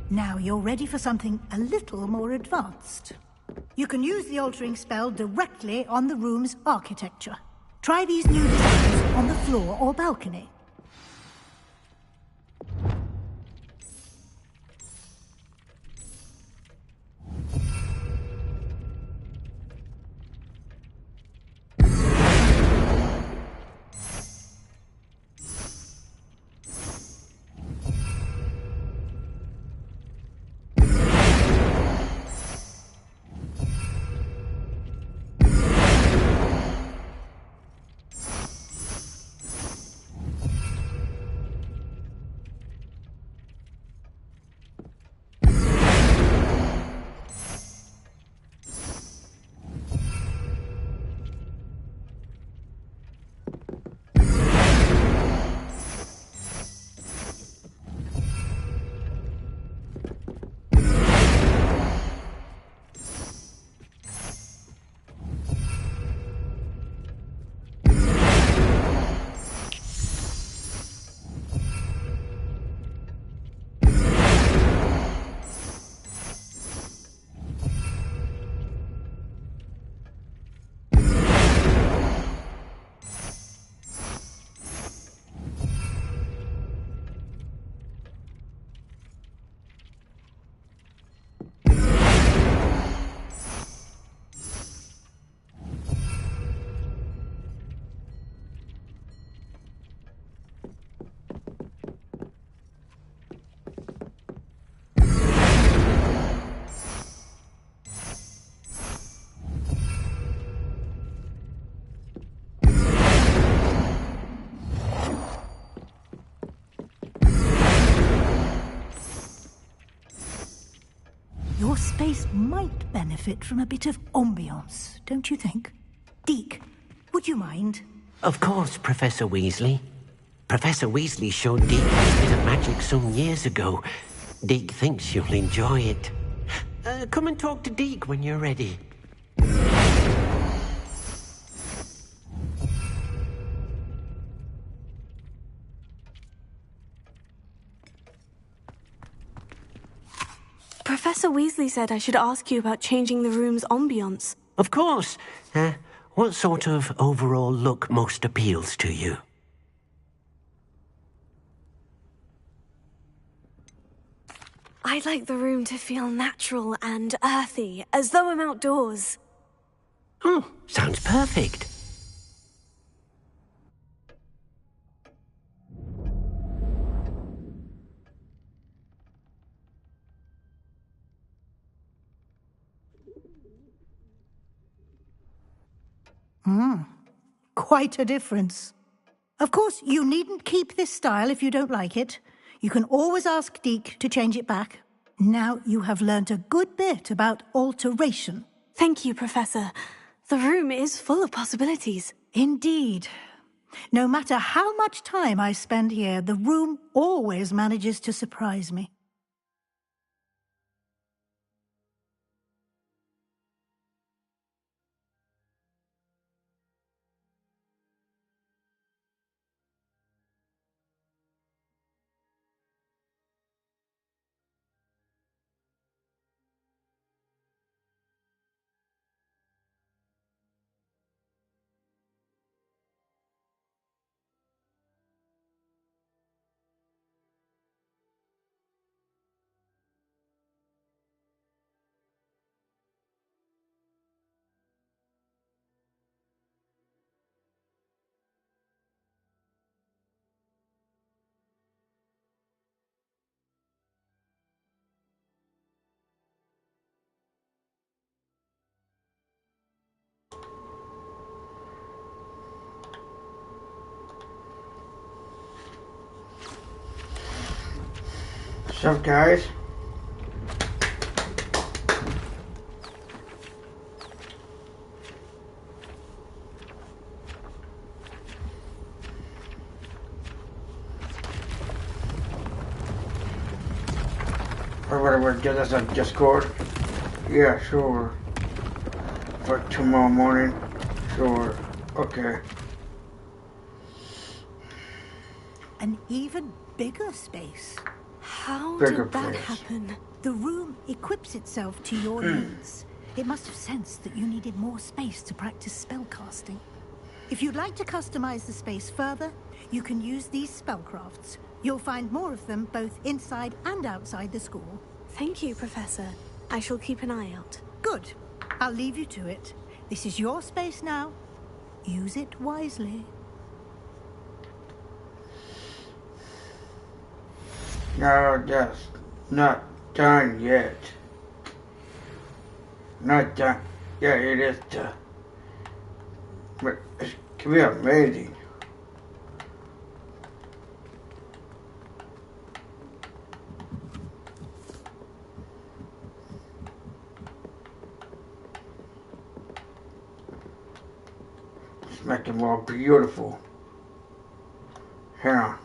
Now you're ready for something a little more advanced. You can use the altering spell directly on the room's architecture. Try these new designs on the floor or balcony. space might benefit from a bit of ambiance, don't you think? Deke, would you mind? Of course, Professor Weasley. Professor Weasley showed Deke a bit of magic some years ago. Deke thinks you'll enjoy it. Come and talk to Deke when you're ready. Professor Weasley said I should ask you about changing the room's ambiance. Of course. What sort of overall look most appeals to you? I'd like the room to feel natural and earthy, as though I'm outdoors. Oh, sounds perfect. Quite a difference. Of course, you needn't keep this style if you don't like it. You can always ask Deke to change it back. Now you have learnt a good bit about alteration. Thank you, Professor. The room is full of possibilities. Indeed. No matter how much time I spend here, the room always manages to surprise me. What's up, guys? Everybody want to get us on Discord? Yeah, sure. For tomorrow morning? Sure. Okay. An even bigger space. How Bigger did that place. happen? The room equips itself to your needs. It must have sensed that you needed more space to practice spellcasting. If you'd like to customize the space further, you can use these spellcrafts. You'll find more of them both inside and outside the school. Thank you, Professor. I shall keep an eye out. Good. I'll leave you to it. This is your space now. Use it wisely. No, that's not done yet. Not done. Yeah, it is done. But it can be amazing. Let's make it more beautiful. Here.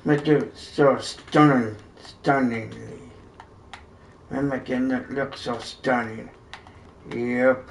Make it so stunningly. I'm making it look so stunning. Yep.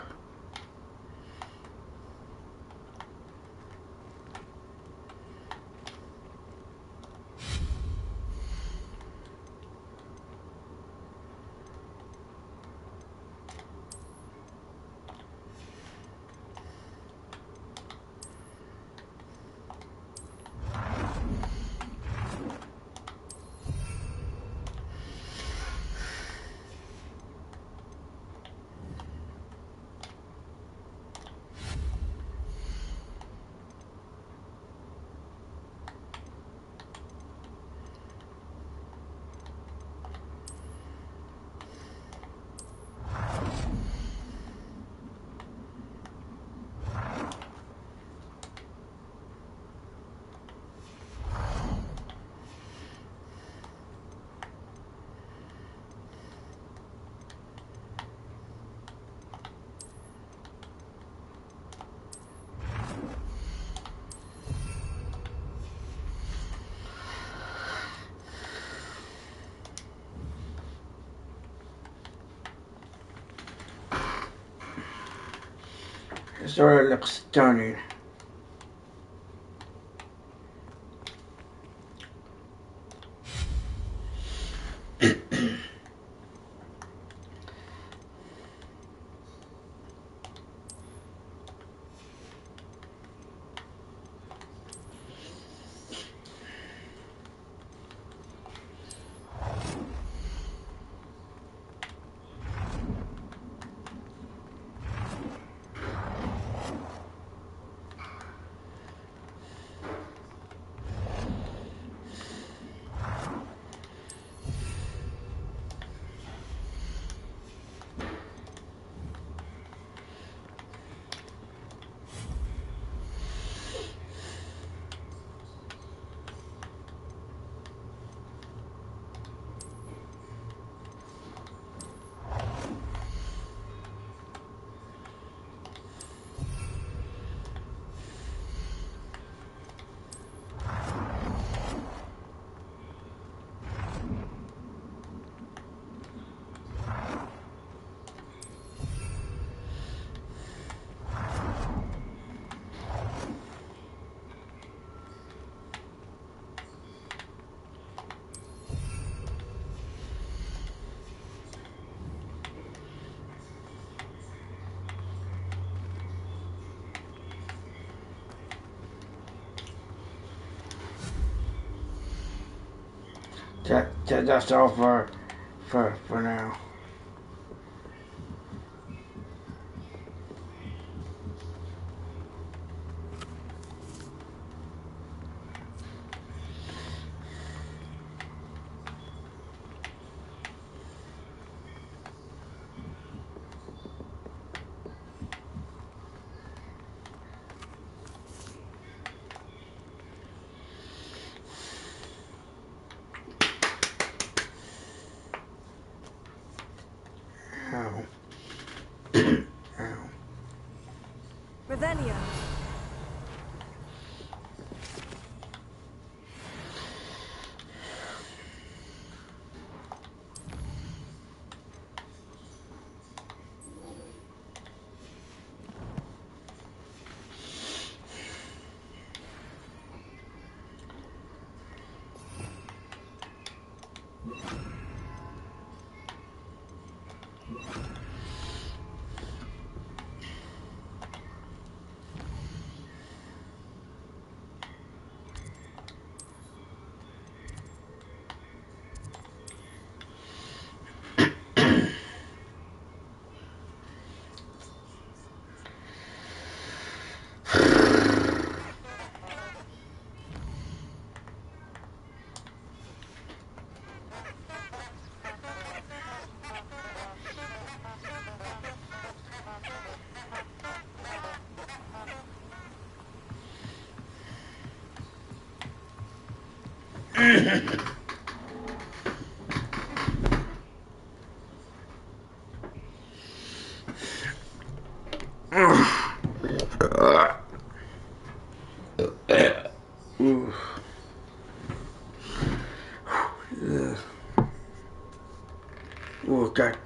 It sort of looks stunning. That's all for now. Ow. Ow. Revelio.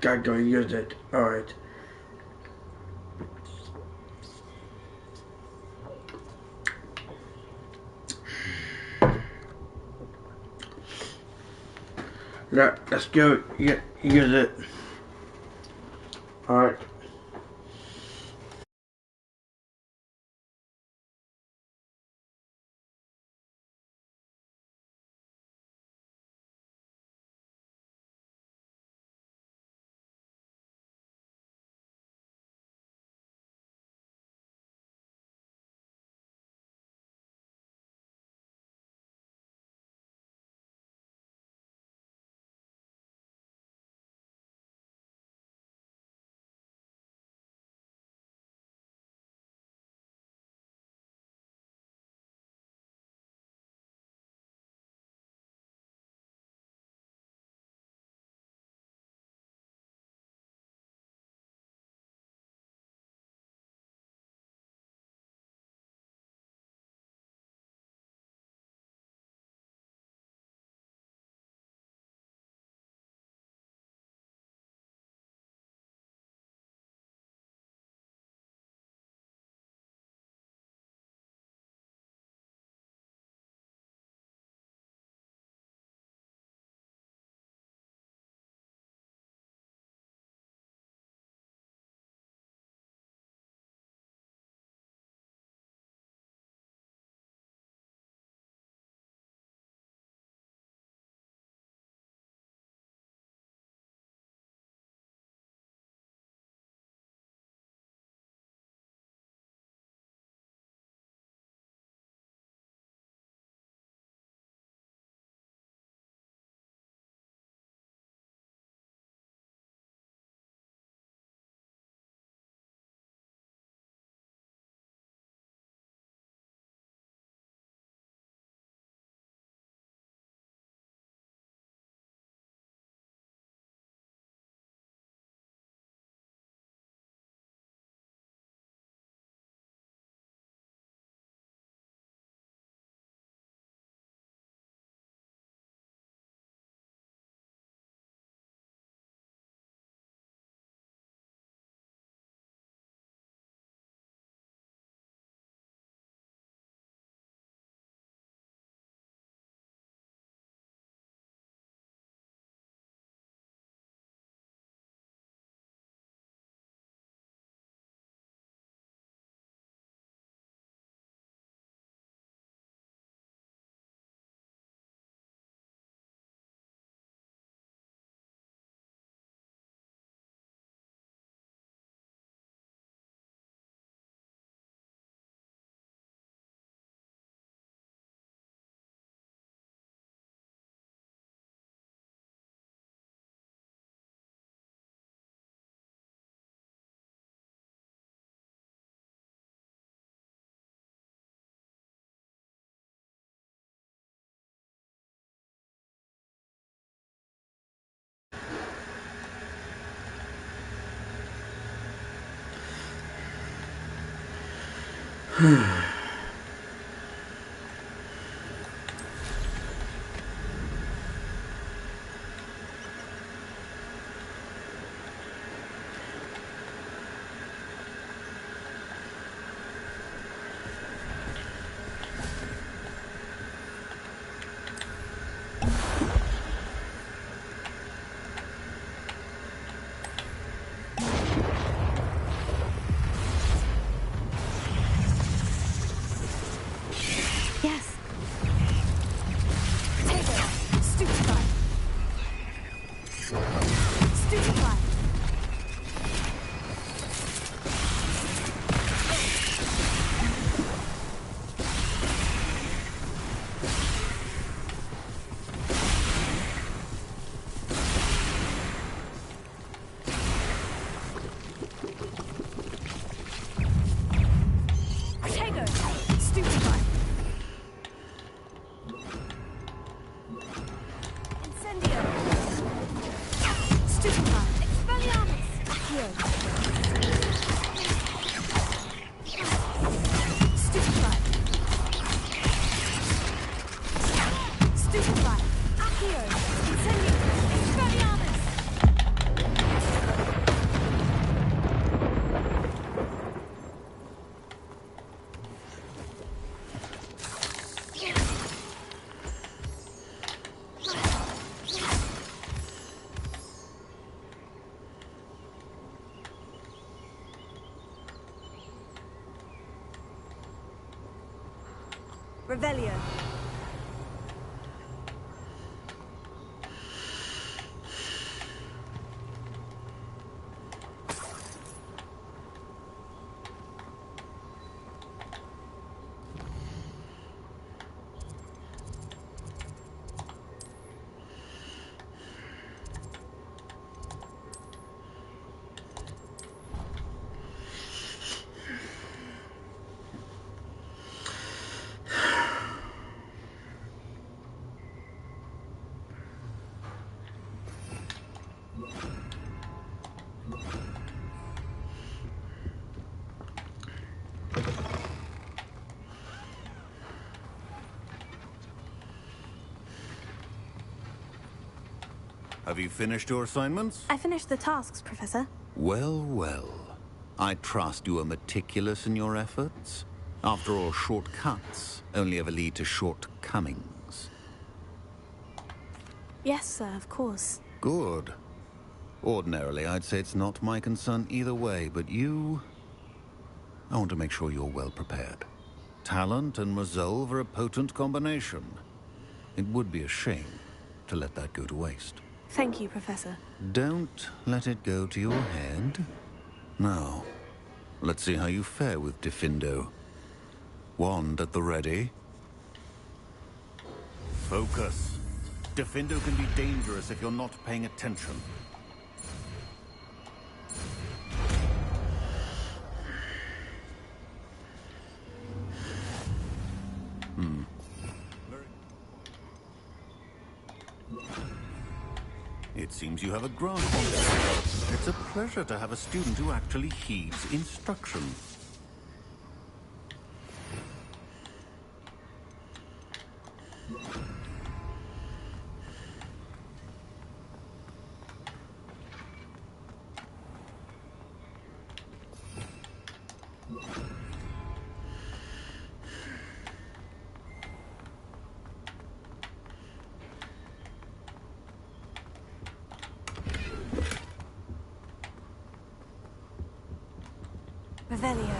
got to use it. Alright. Let's go use it. Alright. Revelio. Have you finished your assignments? I finished the tasks, Professor. Well, well. I trust you are meticulous in your efforts. After all, shortcuts only ever lead to shortcomings. Yes, sir, of course. Good. Ordinarily, I'd say it's not my concern either way, but you... I want to make sure you're well prepared. Talent and resolve are a potent combination. It would be a shame to let that go to waste. Thank you, Professor. Don't let it go to your head. Now, let's see how you fare with Diffindo. Wand at the ready. Focus. Diffindo can be dangerous if you're not paying attention. It seems you have a grasp on this. It's a pleasure to have a student who actually heeds instruction. Revelio.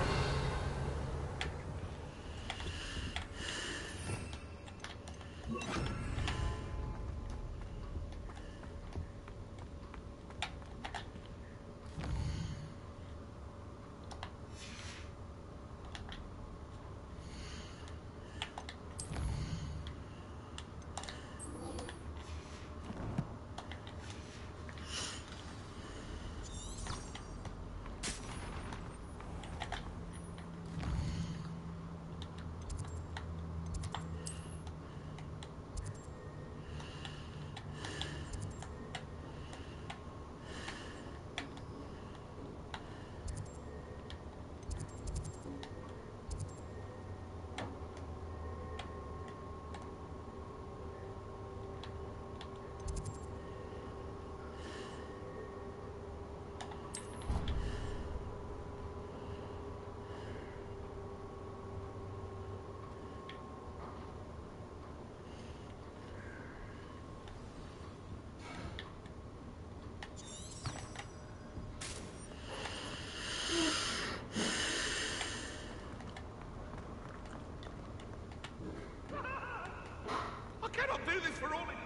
I cannot do this for all it...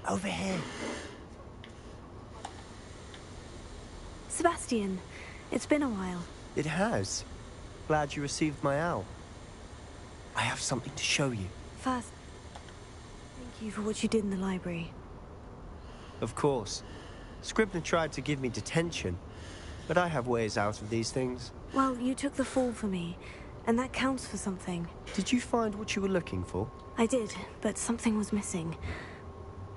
Over here. Sebastian, it's been a while. It has. Glad you received my owl. I have something to show you. First, thank you for what you did in the library. Of course. Scribner tried to give me detention, but I have ways out of these things. Well, you took the fall for me, and that counts for something. Did you find what you were looking for? I did, but something was missing.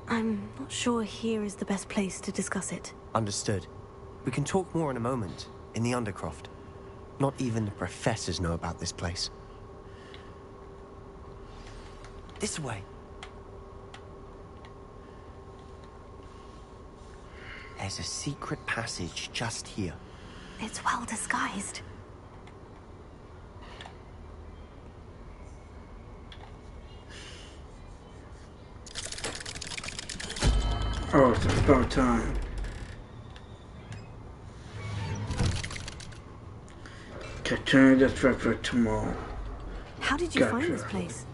I'm not sure here is the best place to discuss it. Understood. We can talk more in a moment, in the Undercroft. Not even the professors know about this place. This way. There's a secret passage just here. It's well disguised. Oh, it's about time. Continue the trip for tomorrow. How did you find this place?